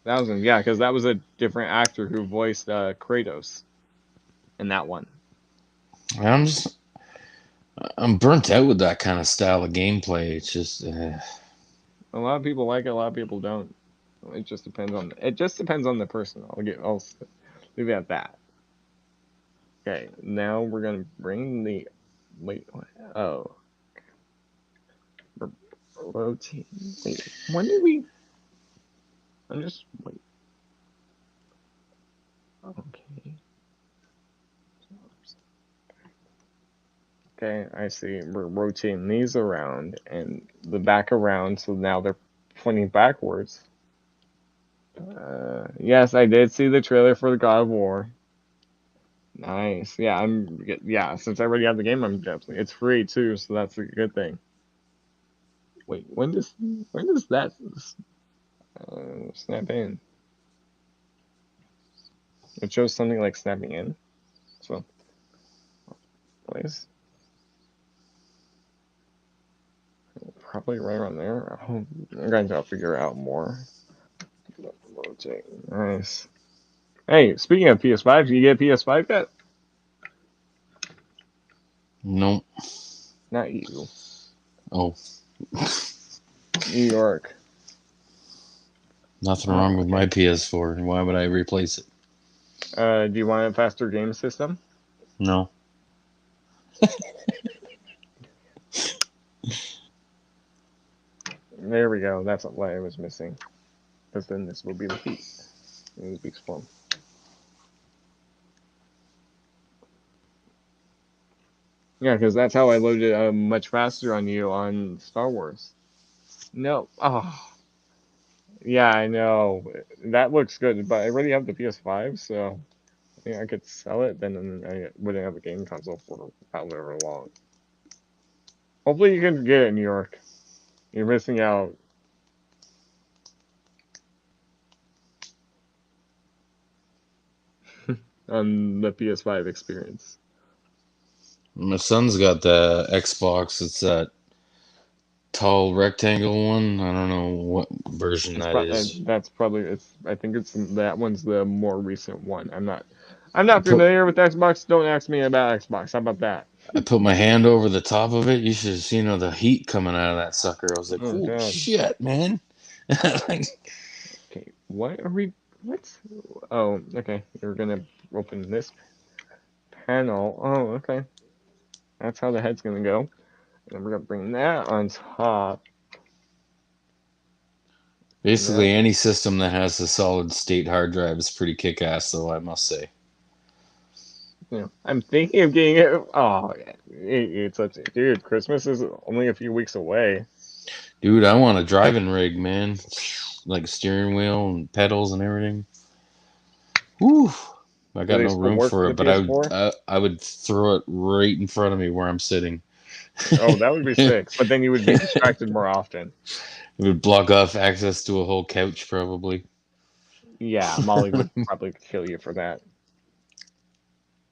1000, yeah, because that was a different actor who voiced Kratos in that one. I'm just, I'm burnt out with that kind of style of gameplay. It's just, A lot of people like it, a lot of people don't. It just depends on the person. I'll leave it at that. Okay, now we're gonna bring the wait. Oh, routine. Wait, when did we? I'm just wait. Okay. Okay, I see. We're rotating these around and the back around, so now they're pointing backwards. Yes, I did see the trailer for the God of War. Nice. Yeah. Since I already have the game, I'm definitely it's free too, so that's a good thing. Wait, when does that snap in? It shows something like snapping in. So, place probably right around there. Oh, I'm going to figure out more. Rotate. Nice. Hey, speaking of PS5, did you get PS5 yet? nope. Not you. Oh, New York. nothing Oh, wrong with my okay. PS4. Why would I replace it? Do you want a faster game system? No. There we go. That's what I was missing. Because then this will be the heat. It will be form. Yeah, because that's how I loaded much faster on you on Star Wars. No. Oh, yeah, I know. That looks good, but I already have the PS5, so I think I could sell it. Then I wouldn't have a game console for however long. Hopefully, you can get it in New York. You're missing out on the PS5 experience. My son's got the Xbox. It's that tall rectangle one. I don't know what version that is. That's probably it's. I think it's that one's the more recent one. I'm not Put familiar with Xbox. Don't ask me about Xbox. How about that? I put my hand over the top of it. You should have seen all the heat coming out of that sucker. I was like, Oh "Holy God. shit, man!" Like, Okay. What are we? What? Oh, okay. You're gonna open this panel. Oh, okay. That's how the head's gonna go. And then we're gonna bring that on top. And basically, that. any system that has a solid state hard drive is pretty kick ass, though I must say. I'm thinking of getting it. Oh, it's such. Dude, Christmas is only a few weeks away. Dude, I want a driving rig, man. Like steering wheel and pedals and everything. Whew. I Do got they no still room work for for the it, but PS4? I would throw it right in front of me where I'm sitting. Oh, that would be sick. But then you would be distracted more often. It would block off access to a whole couch, probably. Yeah, Molly would probably kill you for that.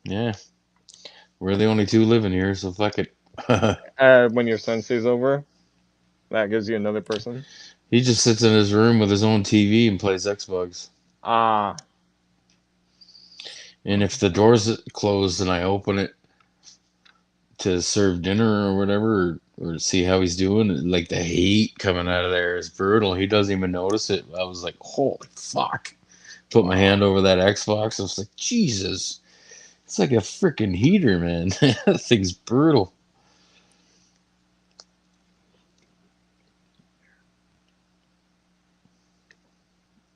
Yeah, we're the only two living here, so fuck it. When your son stays over, that gives you another person. He just sits in his room with his own TV and plays Xbox. Ah, And if the door's closed and I open it to serve dinner or whatever, or see how he's doing, like the heat coming out of there is brutal. He doesn't even notice it. I was like, holy fuck. Put my wow. hand over that Xbox. I was like, Jesus. It's like a freaking heater, man. That thing's brutal.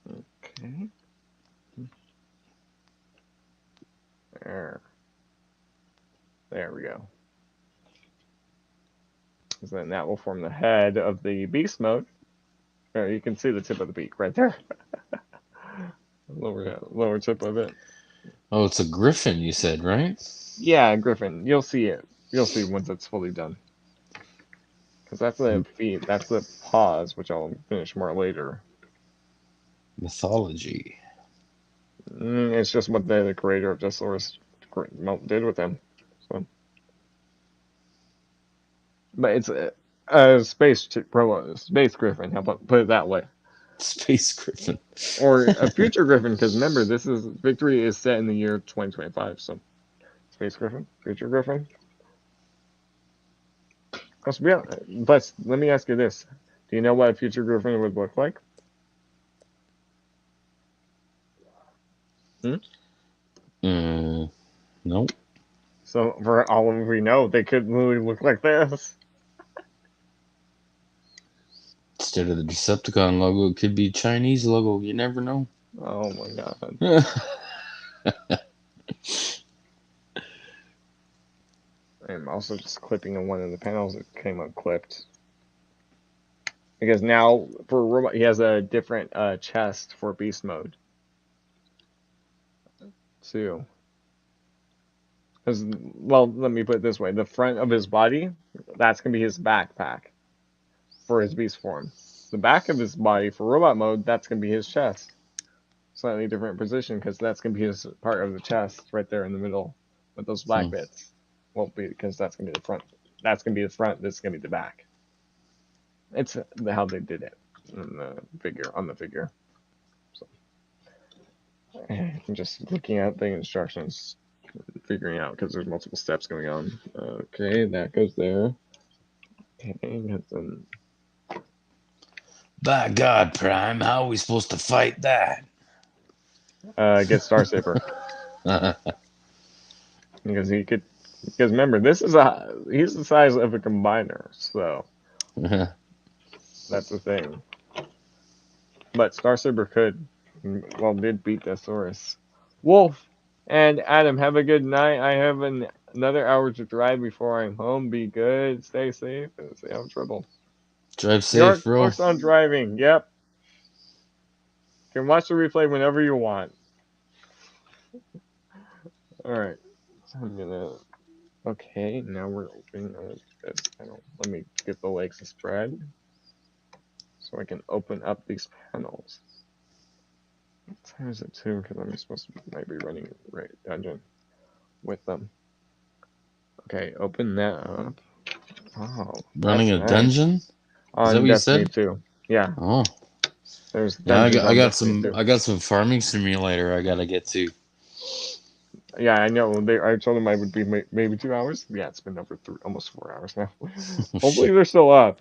Okay. There. There we go. So then that will form the head of the beast mode. You can see the tip of the beak right there. Lower tip of it. Oh, it's a griffin, you said, right? Yeah, Griffin. You'll see it. You'll see once it's fully done. Because that's the feet. That's the paws, which I'll finish more later. Mythology. It's just what the creator of Deathsurus did with them. So, but it's a space griffin. How about put it that way? Space griffin. Or a future griffin, because remember, Victory is set in the year 2025. So, space griffin, future griffin. But let me ask you this: do you know what a future griffin would look like? Hmm? Nope. So, for all we know, they could literally look like this. Instead of the Decepticon logo, it could be Chinese logo. You never know. Oh my god. I'm also just clipping on one of the panels that came unclipped. Because now, for a robot, he has a different chest for beast mode, too. Because, well, let me put it this way. The front of his body, that's going to be his backpack for his beast form. The back of his body for robot mode, that's going to be his chest. Slightly different position, because that's going to be his part of the chest right there in the middle with those black bits. Won't be, because that's going to be the front. That's going to be the front, this is going to be the back. It's how they did it in the figure, on the figure. So, I'm just looking at the instructions, figuring out, because there's multiple steps going on. Okay, that goes there. Okay, then By God, Prime, how are we supposed to fight that? get Star Saber. Because he could, because remember, he's the size of a combiner, so that's the thing. But Star Saber did beat Deathsurus. Wolf and Adam, have a good night. I have another hour to drive before I'm home. Be good, stay safe, and stay out of trouble. Drive York safe, bro. books on driving. Yep. You can watch the replay whenever you want. All right. So I'm gonna. Okay, now we're opening this panel. Let me get the legs to spread so I can open up these panels. What time is it too? Because I'm supposed to might be running right dungeon with them. Okay, open that up. Oh, Running that's a nice. dungeon? Is that On what you Destiny said? 2. Yeah, Oh, there's yeah. dungeons I on got Destiny some. 2. I got some farming simulator. I gotta get to. Yeah, I know. I told them I would be maybe 2 hours. Yeah, it's been over almost 4 hours now. Oh, Hopefully shit. they're still up.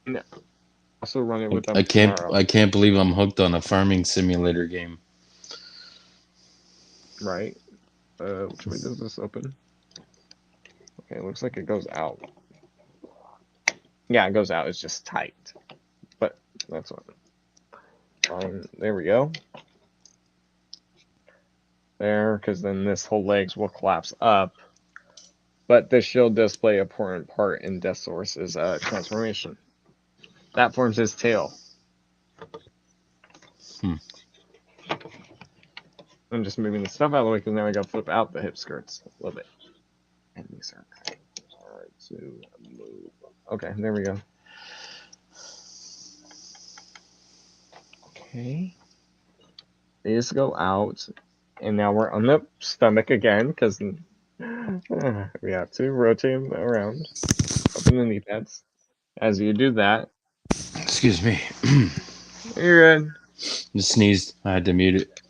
And also run it with I them can't. tomorrow. I can't believe I'm hooked on a farming simulator game. Right? Which way does this open? Okay, it looks like it goes out. Yeah, it goes out. It's just tight. But that's what. Fine. There we go. There, because then this whole legs will collapse up. But this shield does play an important part in Deathsurus' transformation. That forms his tail. Hmm. I'm just moving the stuff out of the way because now I gotta flip out the hip skirts a little bit. And these are kind of hard to move. Okay, there we go. Okay. These go out. And now we're on the stomach again because we have to rotate them around. Open the knee pads. As you do that, Excuse me. you're good. Just sneezed. I had to mute it.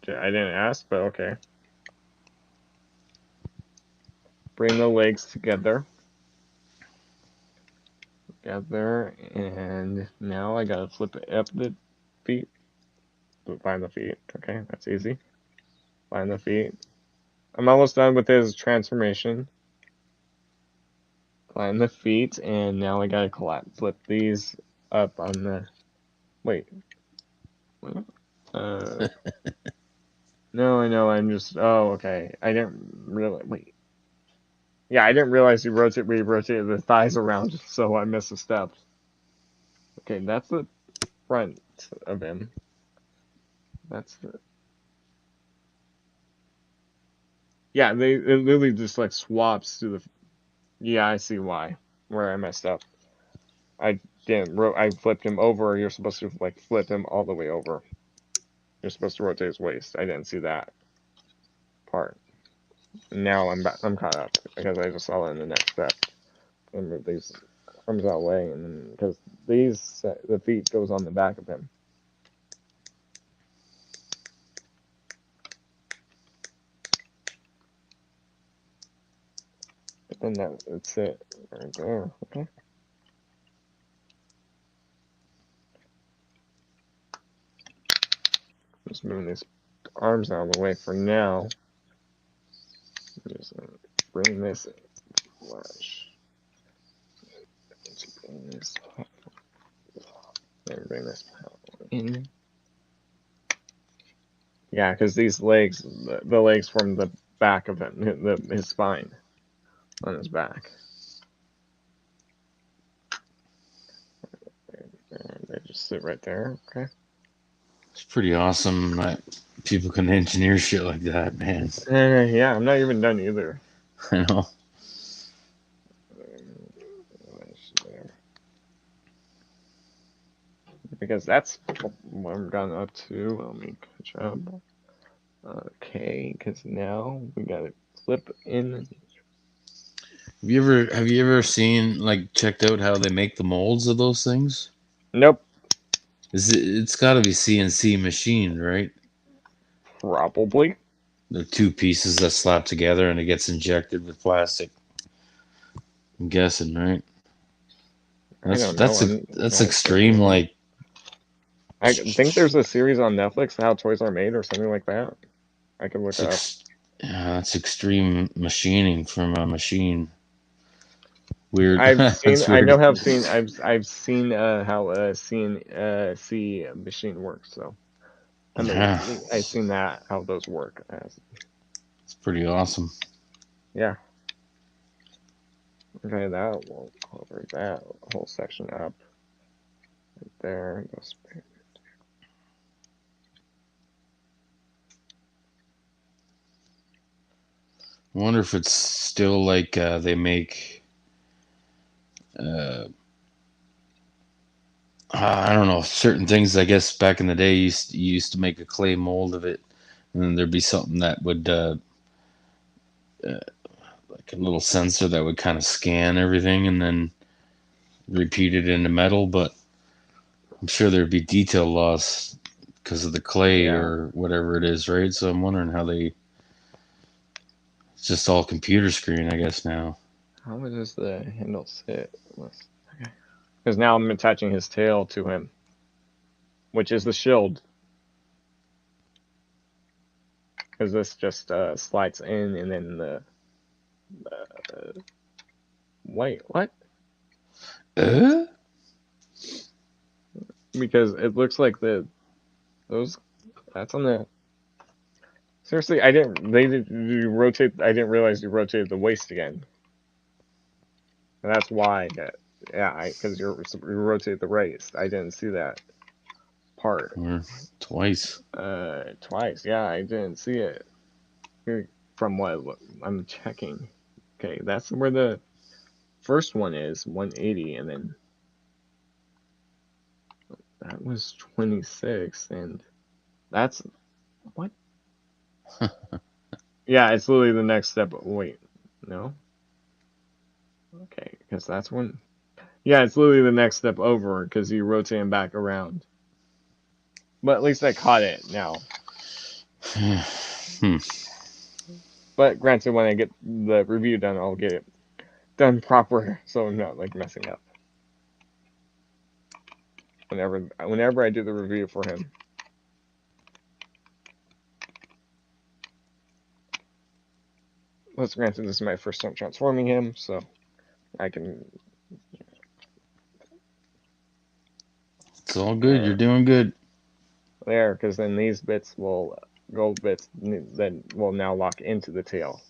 I didn't ask, but okay. Bring the legs together. And now I gotta flip it up the feet. Find the feet. Okay, that's easy. Find the feet. I'm almost done with his transformation. Climb the feet, and now I gotta flip these up on the. Wait. What? No, I know. I'm just. Oh, okay. I didn't really. Wait. Yeah, I didn't realize we rotated the thighs around, so I missed a step. Okay, that's the front of him. That's the. Yeah, it literally just like swaps to the. Yeah, I see why. Where I messed up. I didn't. I flipped him over. You're supposed to like flip him all the way over. You're supposed to rotate his waist. I didn't see that part. Now I'm back. I'm caught up because I just saw it in the next step. And move these arms out of the way, and then because the feet goes on the back of him. But then that's it right there. Okay. Just moving these arms out of the way for now. Just bring this flash. Bring this. And bring this in. Yeah, because these legs, the legs form the back of him, his spine on his back. And they just sit right there. Okay. It's pretty awesome that people can engineer shit like that, man. Yeah, I'm not even done either. I know. Because that's what I'm gone up to. Let me catch up. Okay, because now we gotta flip in. Have you ever seen like checked out how they make the molds of those things? Nope, It's got to be CNC machined, right? probably. They're two pieces that slap together and it gets injected with plastic. I'm guessing, right? I don't know. That's I extreme. Like, I think there's a series on Netflix, How Toys Are Made, or something like that. I can look it up. yeah, that's extreme machining from a machine. Weird. I've seen. That's I know. weird. Have seen. I've seen how a CNC machine works. So Yeah, I've seen that how those work. it's pretty awesome. Yeah. Okay, that will cover that whole section up. Right there. Goes. I wonder if it's still like they make. Uh, I don't know, certain things. I guess back in the day, you used to make a clay mold of it, and then there'd be something that would like a little sensor that would kind of scan everything and then repeat it into metal. But I'm sure there'd be detail loss because of the clay Yeah. or whatever it is, right? So I'm wondering how they. It's just all computer screen, I guess now. How does the handle sit? Okay. Because now I'm attaching his tail to him, which is the shield. Because this just slides in, and then the wait, what? Uh? Because it looks like those that's on the. Seriously, I didn't. They did you rotate. I didn't realize you rotated the waist again. And that's why. Yeah, because you rotate the waist. I didn't see that apart. Or twice. Twice. Yeah, I didn't see it. Here, from what I'm checking. Okay, that's where the first one is, 180, and then that was 26, and that's what? Yeah, it's literally the next step. Wait, no. Okay, because that's when. Yeah, it's literally the next step over because you rotate him back around. But at least I caught it now. Hmm. But granted, when I get the review done, I'll get it done proper, so I'm not like messing up. Whenever I do the review for him. Plus, granted, this is my first time transforming him, so I can. It's all good. You're doing good. There, because then these bits will, gold bits, then will now lock into the tail.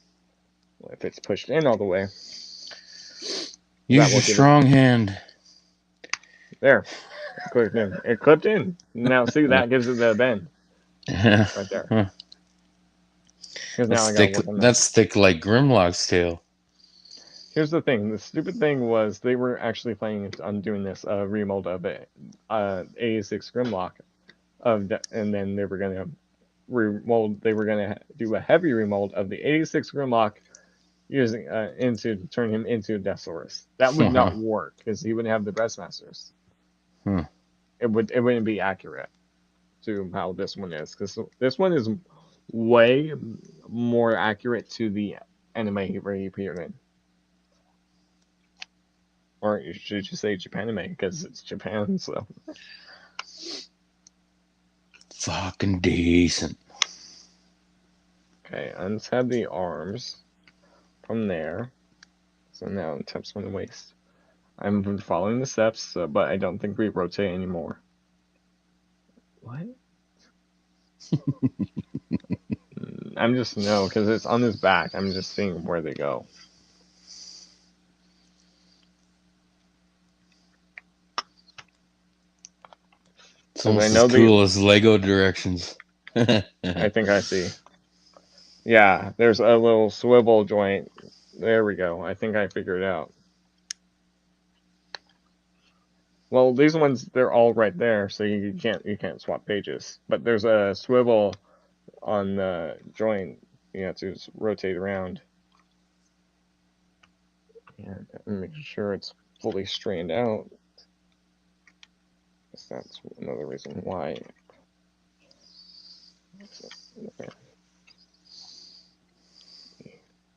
If it's pushed in all the way, that Use will your give it. strong hand. There, it clipped in. It clipped in. Now, see, that gives it the bend right there. Because now I gotta work on that. That's thick like Grimlock's tail. Here's the thing. The stupid thing was they were actually planning on doing this remold of it, 86 Grimlock, and then they were gonna remold. They were gonna do a heavy remold of the 86 Grimlock using into turn him into Deathsurus. That would not work because he wouldn't have the Breastmasters. It wouldn't be accurate to how this one is, because this one is way more accurate to the anime where he appeared in. Or should you say Japanime, because it's Japan, so. Fucking decent. Okay, untab the arms from there. So now untap from the waist. I'm following the steps, but I don't think we rotate anymore. What? I'm just, no, because it's on his back. I'm just seeing where they go. It's almost as cool as Lego directions. I think I see. Yeah, there's a little swivel joint. There we go. I think I figured it out. Well, these ones, they're all right there, so you can't swap pages. But there's a swivel on the joint. You have to rotate around. And make sure it's fully straightened out. That's another reason why.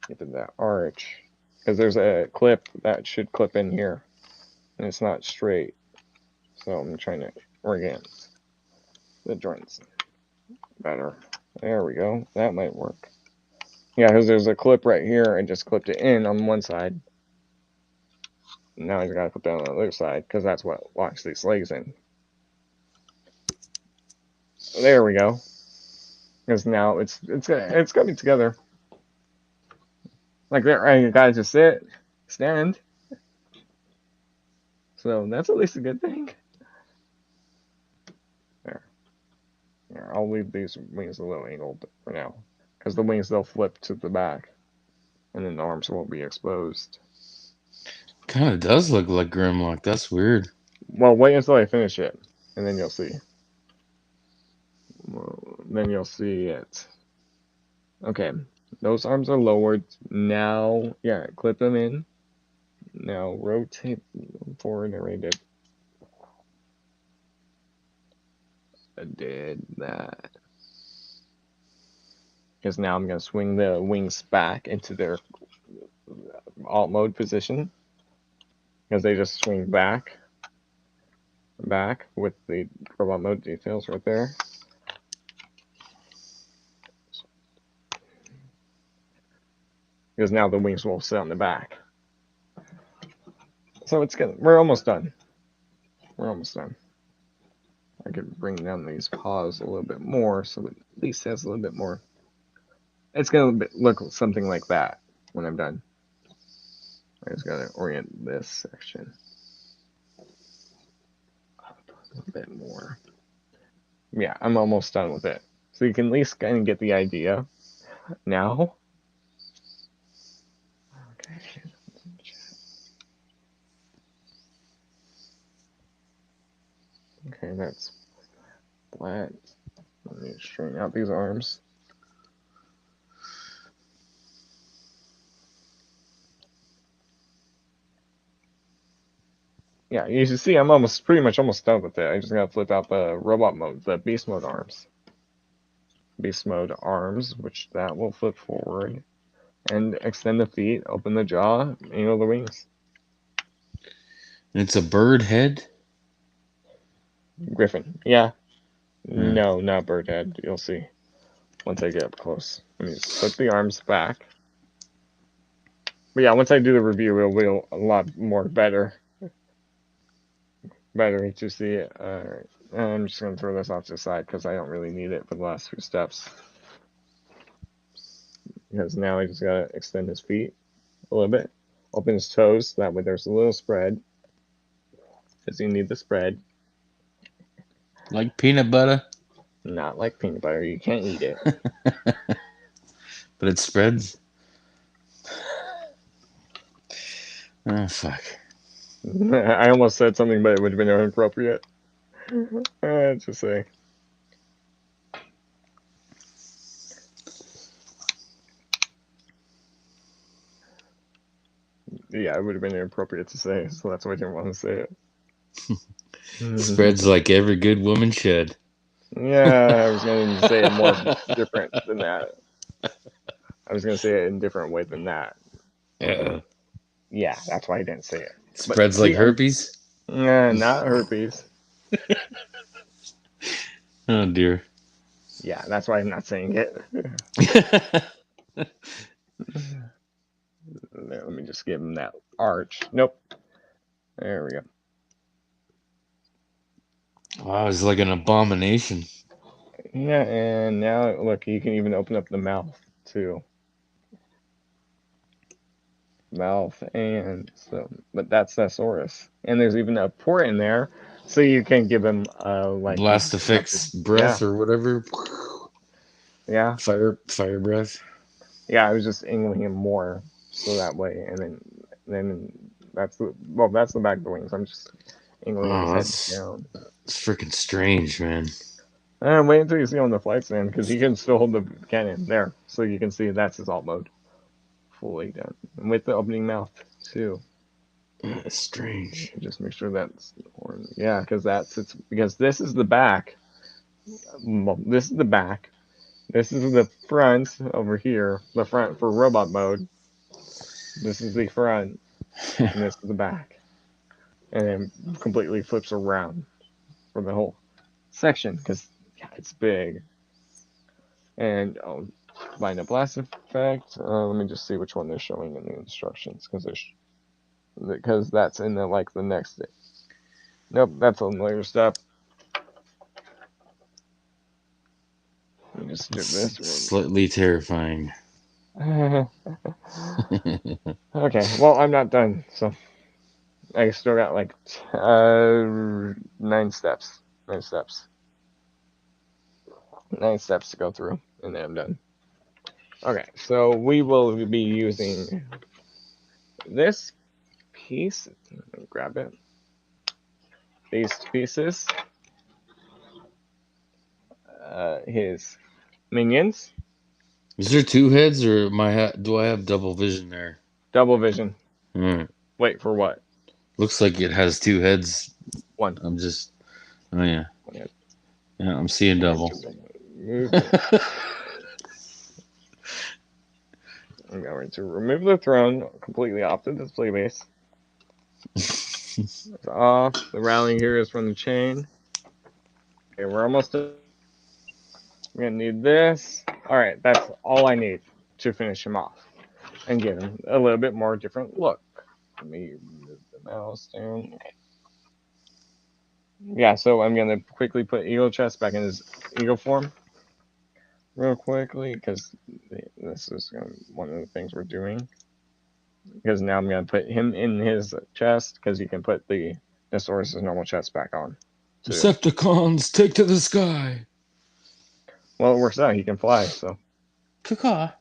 Get to that arch. Because there's a clip that should clip in here. And it's not straight. So I'm trying to orient the joints better. There we go. That might work. Yeah, because there's a clip right here. I just clipped it in on one side. Now I gotta clip it on the other side because that's what locks these legs in. There we go. Because now it's gonna be together. Like there, you gotta just sit, stand. So that's at least a good thing. There. Here, I'll leave these wings a little angled for now. Because the wings, they'll flip to the back. And then the arms won't be exposed. Kind of does look like Grimlock. That's weird. Well, wait until I finish it. And then you'll see. Well, then you'll see it. Okay. Those arms are lowered. Now, yeah, clip them in. Now rotate forward. I already did. I did that. Because now I'm going to swing the wings back into their alt mode position. Because they just swing back with the robot mode details right there. Because now the wings will sit on the back. So it's good. We're almost done. We're almost done. I could bring down these paws a little bit more so it at least has a little bit more. It's going to look something like that when I'm done. I just got to orient this section a little bit more. Yeah, I'm almost done with it. So you can at least kind of get the idea now. Okay. Okay, that's flat. Let me straighten out these arms. Yeah, you should see I'm pretty much almost done with it. I just gotta flip out the robot mode, the beast mode arms. Beast mode arms, which that will flip forward. And extend the feet, open the jaw, angle the wings. And it's a bird head? Griffin. Yeah. No, not bird head. You'll see once I get up close. Let me just flip the arms back. But yeah, once I do the review, it'll be a lot more better to see it. Alright. I'm just going to throw this off to the side because I don't really need it for the last few steps. Because now I just got to extend his feet a little bit. Open his toes. That way there's a little spread. Because you need the spread. Like peanut butter? Not like peanut butter. You can't eat it. But it spreads? Oh, fuck. I almost said something, but it would have been inappropriate. Just say. Yeah, it would have been inappropriate to say, so that's why I didn't want to say it. Spreads like every good woman should. Yeah, I was going to say it more different than that. I was going to say it in a different way than that. Yeah, that's why I didn't say it. Spreads like herpes? Not herpes. Oh, dear. Yeah, that's why I'm not saying it. Let me just give him that arch. Nope. There we go. Wow, it's like an abomination. Yeah, and now look, you can even open up the mouth too. Mouth and so, but that's Thesaurus, and there's even a port in there, so you can give him like Blast effects breath or whatever. Yeah. Fire breath. Yeah, I was just angling him more, so that way, and then that's the back of the wings. I'm just angling his head down. It's freaking strange, man. And wait until you see on the flight stand, because he can still hold the cannon there, so you can see that's his alt mode, fully done, and with the opening mouth too. That's strange. Just make sure that's yeah, because this is the back. This is the back. This is the front over here. The front for robot mode. This is the front, and this is the back, and then completely flips around for the whole section because yeah, it's big. And I'll find a blast effect. Let me just see which one they're showing in the instructions because that's in the the next. Nope, that's a later step. Let me just do this. Slightly terrifying. Okay, well I'm not done, so I still got like 9 steps. 9 steps. 9 steps to go through, and then I'm done. Okay, so we will be using this piece. Grab it. These pieces. His minions. Is there 2 heads, or do I have double vision there? Double vision. Right. Wait, for what? Looks like it has 2 heads. 1. I'm just. Oh, yeah. Yeah, I'm seeing double. I'm going to remove the throne completely off the display base. It's off. The rallying here is from the chain. Okay, we're almost done. I'm going to need this. Alright, that's all I need to finish him off and give him a little bit more different look. Let me move the mouse down. Okay. Yeah, so I'm going to quickly put Eagle Chest back in his Eagle form real quickly because this is one of the things we're doing. Because now I'm going to put him in his chest because you can put the Thesaurus' normal chest back on Decepticons, take to the sky. Well, it works out. He can fly, so. Caw.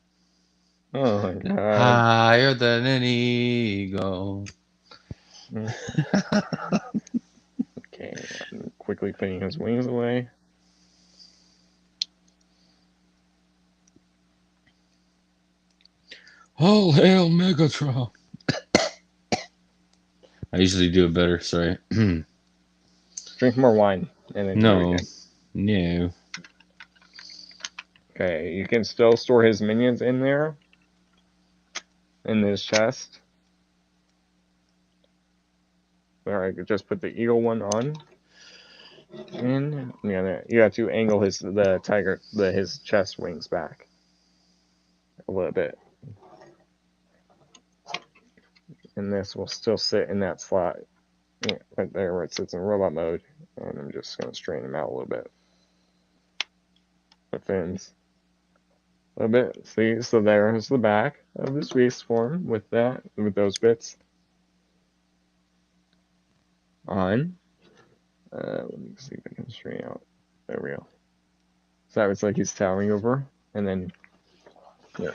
Oh my god. Higher than an eagle. Okay, I'm quickly putting his wings away. All hail Megatron. I usually do it better, sorry. Drink more wine, and then do it No. again. No. Okay, you can still store his minions in there. In his chest. There, I could just put the eagle one on. And you have to angle his chest wings back a little bit. And this will still sit in that slot right there where it sits in robot mode. And I'm just going to straighten him out a little bit. The fins. A little bit. See, so there's the back of his beast form with those bits on. Let me see if I can straighten out. There we go. So it's like he's towering over, and then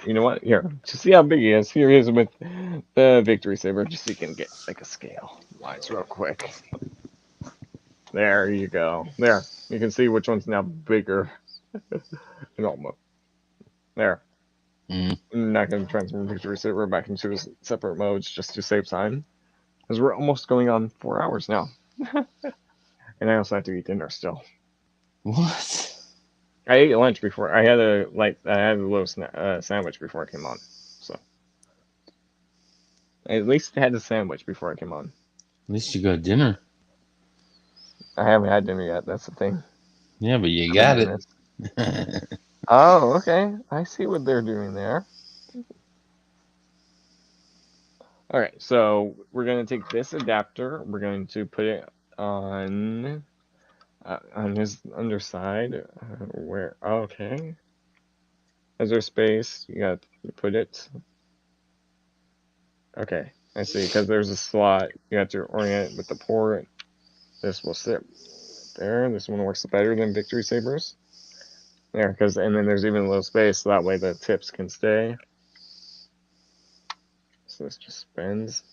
you know what? Here, to see how big he is, here he is with the victory saber, just so you can get like a scale wise real quick. There you go. There, you can see which one's now bigger. Almost. There. I'm not going to transform victory saber back into his separate modes just to save time, because we're almost going on 4 hours now, and I also have to eat dinner still. What? I ate lunch before. I had a little sandwich before I came on, so I at least had a sandwich before I came on. At least you got dinner. I haven't had dinner yet. That's the thing. Yeah, but you got it. Oh, okay. I see what they're doing there. All right, so we're going to take this adapter. We're going to put it on his underside. Where? Okay. Is there space? You got to put it. Okay, I see. Because there's a slot. You have to orient it with the port. This will sit there. This one works better than Victory Sabers. There, and then there's even a little space, so that way the tips can stay. So this just spins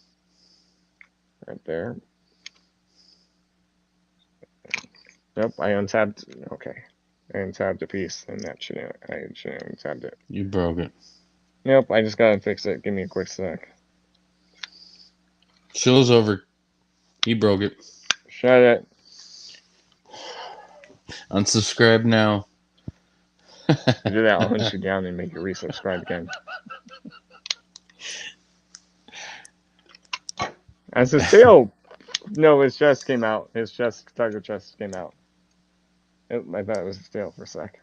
right there. Nope, I untabbed. Okay, I untabbed a piece, and I shouldn't have untabbed it. You broke it. Nope, I just gotta fix it. Give me a quick sec. Show's over. He broke it. Shut it. Unsubscribe now. You do that, I'll hunt you down and make you resubscribe again. As his tail. No, his chest came out. His tiger chest came out. I thought it was his tail for a sec.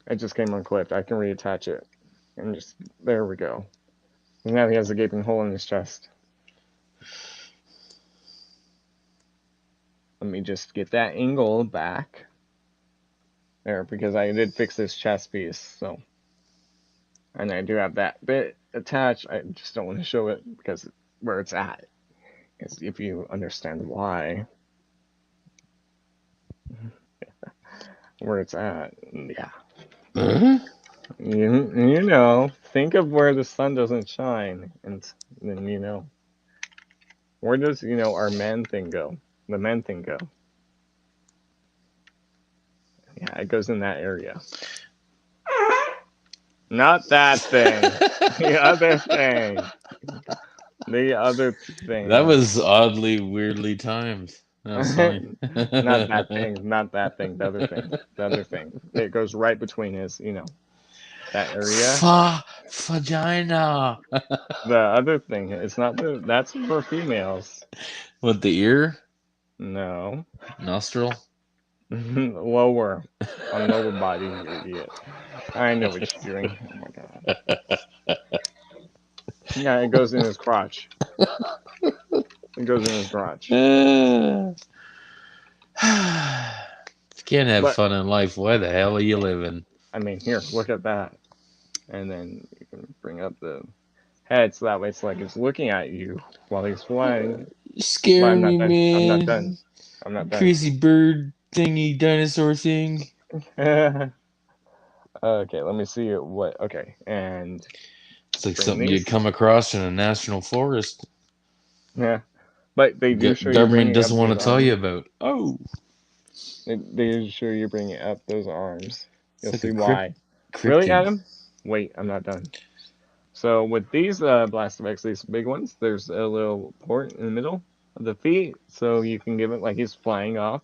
It just came unclipped. I can reattach it. And just, there we go. And now he has a gaping hole in his chest. Let me just get that angle back. There, because I did fix this chest piece, so. And I do have that bit attached. I just don't want to show it because where it's at. Because if you understand why. Where it's at, yeah. You know, think of where the sun doesn't shine, and then where does our man thing go? The men thing go? Yeah, it goes in that area. Not that thing. The other thing. The other thing. That was oddly, weirdly timed. That's funny. Not that thing. Not that thing. The other thing. The other thing. It goes right between his, that area. Vagina. The other thing. It's not that's for females. What, the ear? No. Nostril? Lower. On lower body, you idiot. I know what you're doing. Oh my god. Yeah, it goes in his crotch. It goes in his crotch. If you can't have fun in life, why the hell are you living? I mean, here, look at that. And then you can bring up the head so that way it's like it's looking at you while he's flying. You scare me, man. I'm not done. I'm not done. Crazy bird thingy dinosaur thing. Okay, let me see what. Okay, and It's like bring something you'd these. come across in a national forest. Yeah, but they do show you Government bringing doesn't up want those to tell you arms. about. Oh, They do show you bringing up those arms. it's You'll like a see why. Really, cryptid. Adam? Wait, I'm not done. So with these blast effects, these big ones, there's a little port in the middle of the feet, so you can give it like he's flying off.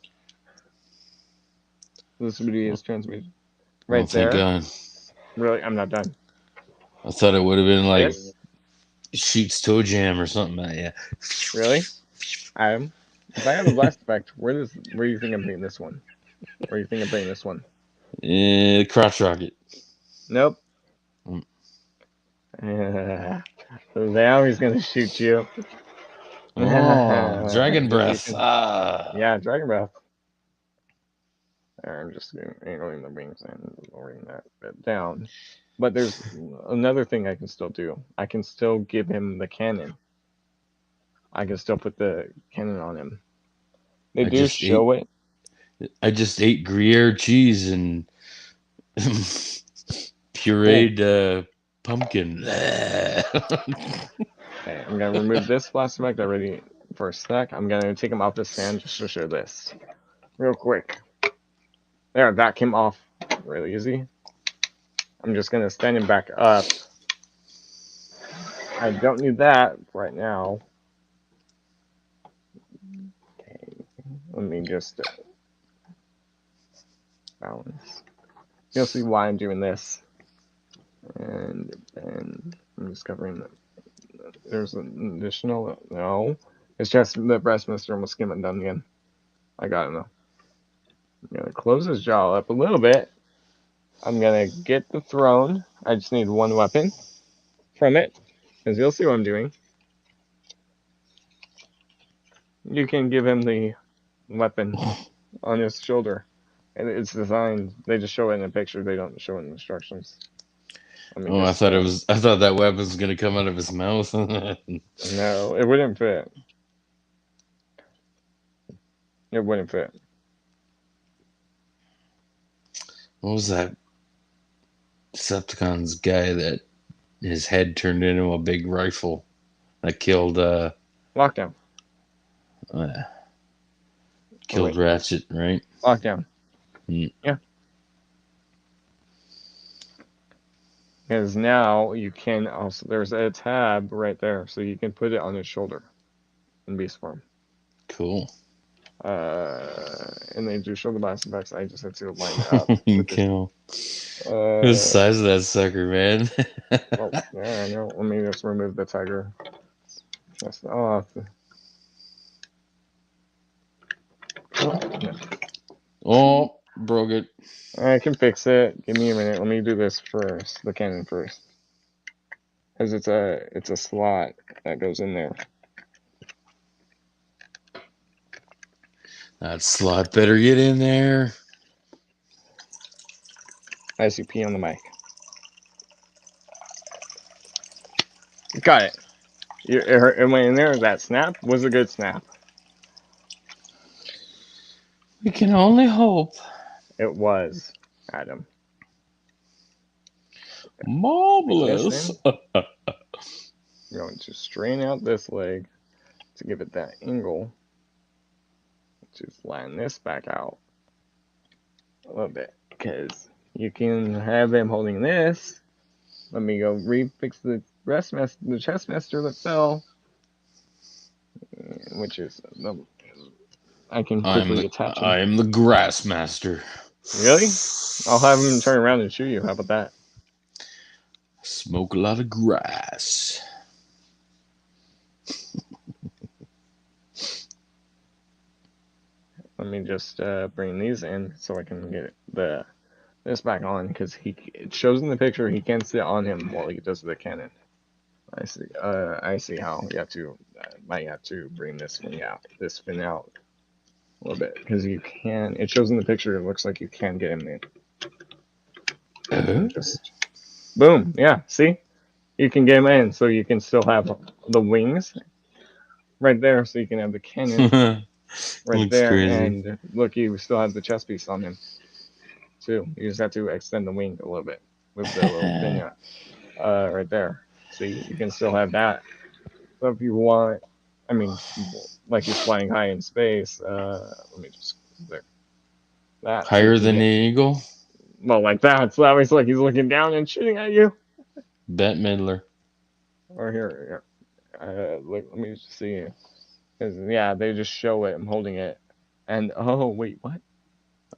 This would be his transmission Oh, right thank there. God. Really, I'm not done. I thought it would have been like This, Sheep's Toe Jam or something. Yeah. really, Adam. If I have a blast effect, where do you think I'm putting this one? Where do you think I'm putting this one? Crotch rocket. Nope. Mm. So now he's gonna shoot you. Oh, dragon But you breath. can, Ah. yeah, dragon breath. I'm just angling the wings and lowering that bit down. But there's another thing I can still do. I can still give him the cannon. I can still put the cannon on him. They I do just ate. show it. I just ate Gruyere cheese and Cool. pureed pumpkin. Okay, I'm gonna remove this blast effect already for a sec. I'm gonna take him off the stand just to show this real quick. There, that came off really easy. I'm just gonna stand him back up. I don't need that right now. Okay, let me just balance. You'll see why I'm doing this. And I'm just covering that. There's an additional. No, it's just the breast mister almost skimming done again. I got it now. I'm gonna close his jaw up a little bit. I'm gonna get the throne. I just need one weapon from it, because you'll see what I'm doing. You can give him the weapon on his shoulder, and it's designed. They just show it in a picture. They don't show it in instructions. Let me Oh, I just. thought it was. I thought that weapon was gonna come out of his mouth. What No, it wouldn't fit. It wouldn't fit. was that Decepticon's guy that his head turned into a big rifle that killed Lockdown. uh Oh killed wait, Ratchet, right? lockdown. Mm. Yeah. Because now you can also, there's a tab right there, so you can put it on his shoulder in beast form. Cool. And they do show the blast effects. I just had to line it up with this. Kill. The Uh, size of that sucker, man. well, yeah, I know. Let me just remove the tiger chest off. Oh, broke it. I can fix it. Give me a minute. Let me do this first. The cannon first, because it's a slot that goes in there. That slot better get in there. ICP on the mic. Got it. It went in there. That snap was a good snap. We can only hope. It was, Adam. Bring this Marvelous. in. I'm going to strain out this leg to give it that angle. To flatten this back out a little bit, because you can have him holding this. Let me go refix the chest master that fell, which is I can quickly attach him. I'm the grass master. Really? I'll have him turn around and shoot you. How about that? Smoke a lot of grass. Let me just bring these in so I can get this back on, because it shows in the picture he can sit on him while he does the cannon. I see. I see how you have to might have to bring this fin out a little bit, because you can. It shows in the picture. It looks like you can get him in. Just boom. Yeah. See, you can get him in, so you can still have the wings right there, so you can have the cannon right Looks there. crazy. And look, you still have the chest piece on him too. You just have to extend the wing a little bit with the little vignette right there. See, you can still have that. So if you want, I mean, like he's flying high in space. Let me just there that so you Higher can than the get eagle? well like that. So that way it's like he's looking down and shooting at you. Bette Midler. Or here, let me just see. 'Cause, yeah, they just show it. I'm holding it, and oh wait, what?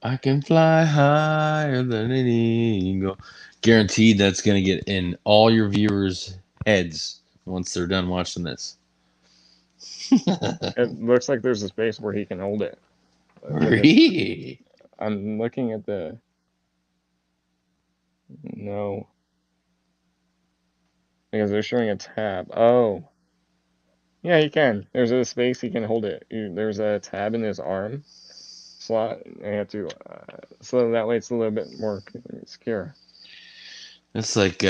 I can fly higher than an eagle. Guaranteed that's going to get in all your viewers' heads once they're done watching this. It looks like there's a space where he can hold it. But Really? I'm looking at the no because they're showing a tab. Oh, yeah, he can. There's a space he can hold it. There's a tab in his arm slot. I have to so that way it's a little bit more secure. It's like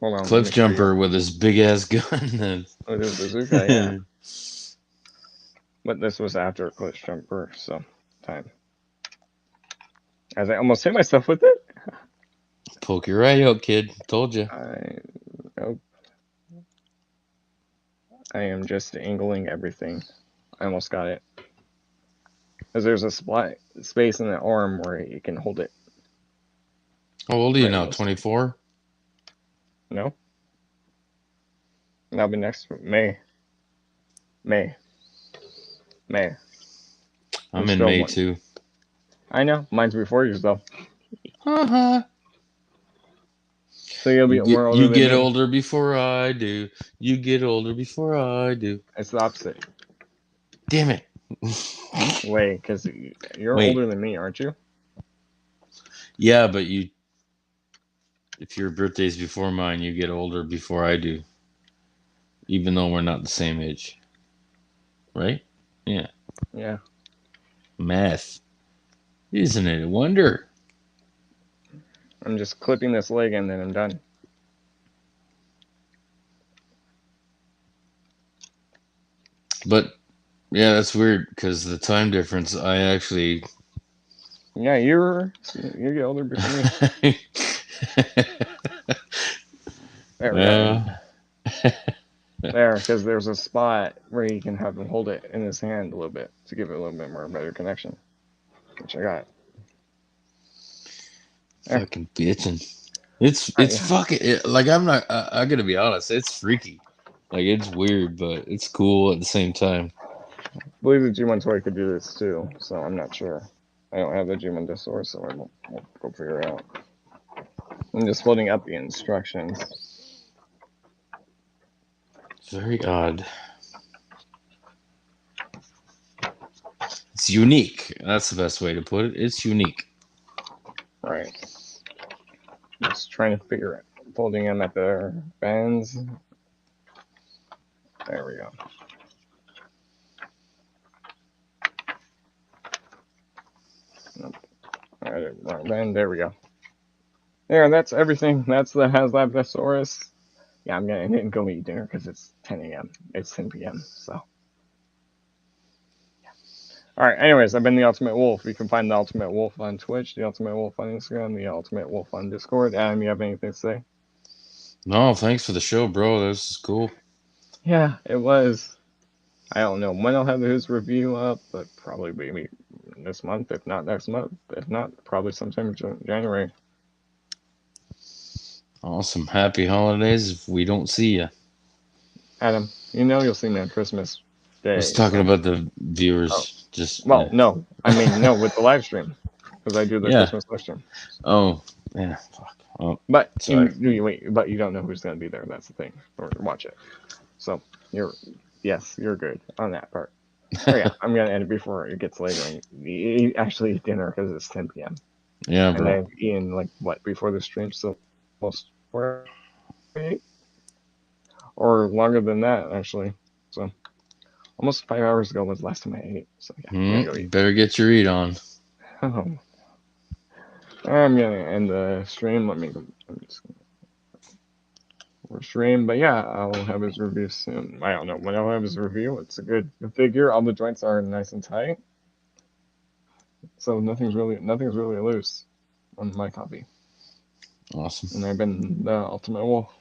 Hold on, let Cliff me show you. Jumper with his big ass gun. With his bazooka, yeah. But this was after Glitch Jumper, so time. As I almost hit myself with it. Poke your eye out, kid. Told you. Nope. I am just angling everything. I almost got it. Because there's a space in the arm where you can hold it. How old are you Right now? almost. 24? No? That'll be next May. May. May. I'm in still May one. too. I know. Mine's before yours though. Uh-huh. So you'll be more older You than get me. older before I do. You get older before I do. It's the opposite. Damn it. Wait, because you're Wait. older than me, aren't you? Yeah, but if your birthday's before mine, you get older before I do. Even though we're not the same age. Right? Yeah. Yeah. Math. Isn't it a wonder? I'm just clipping this leg and then I'm done. But yeah, that's weird because the time difference. I actually. Yeah, you get older before me. There we go. uh, There, because there's a spot where you can have him hold it in his hand a little bit to give it a little bit more better connection, which I got. There. fucking bitching. It's Yeah. fucking like I'm not. I gotta be honest. It's freaky. Like it's weird, but it's cool at the same time. I believe the G1 toy could do this too, so I'm not sure. I don't have the G1 Deathsurus, so I won't go figure it out. I'm just holding up the instructions. It's very odd. It's unique. That's the best way to put it. It's unique. Right. Just trying to figure it. Folding them at their bends. There we go. Nope. All right, wrong bend. There we go. There, that's everything. That's the Haslab Deathsurus. Yeah, I'm gonna go eat dinner because it's 10 a.m. It's 10 p.m. So. All right. Anyways, I've been the Ultimate Wolf. You can find the Ultimate Wolf on Twitch, the Ultimate Wolf on Instagram, the Ultimate Wolf on Discord. Adam, you have anything to say? No, thanks for the show, bro. This is cool. Yeah, it was. I don't know when I'll have his review up, but probably maybe this month, if not next month, if not probably sometime in January. Awesome. Happy holidays if we don't see you. Adam, you know you'll see me on Christmas I was Day. talking So. about the Oh, viewers. Just well, no. I mean, no, with the live stream because I do the yeah. Christmas live stream. Oh yeah. Fuck. Oh, But sorry. but you don't know who's gonna be there. That's the thing. Or watch it. So you're good on that part. Oh yeah, I'm gonna end it before it gets later and actually eat dinner because it's 10 p.m. Yeah, And bro. I've eaten like what before the stream, so almost 4 or longer than that actually. So almost 5 hours ago was the last time I ate. So yeah, I'm gonna go eat. Better get your eat on. Oh, I'm gonna end the stream. Let me. I'm just for stream. But yeah, I'll have his review soon. I don't know when I'll have his review. It's a good figure. All the joints are nice and tight, so nothing's really loose on my copy. Awesome. And I've been the Ultimate Wolf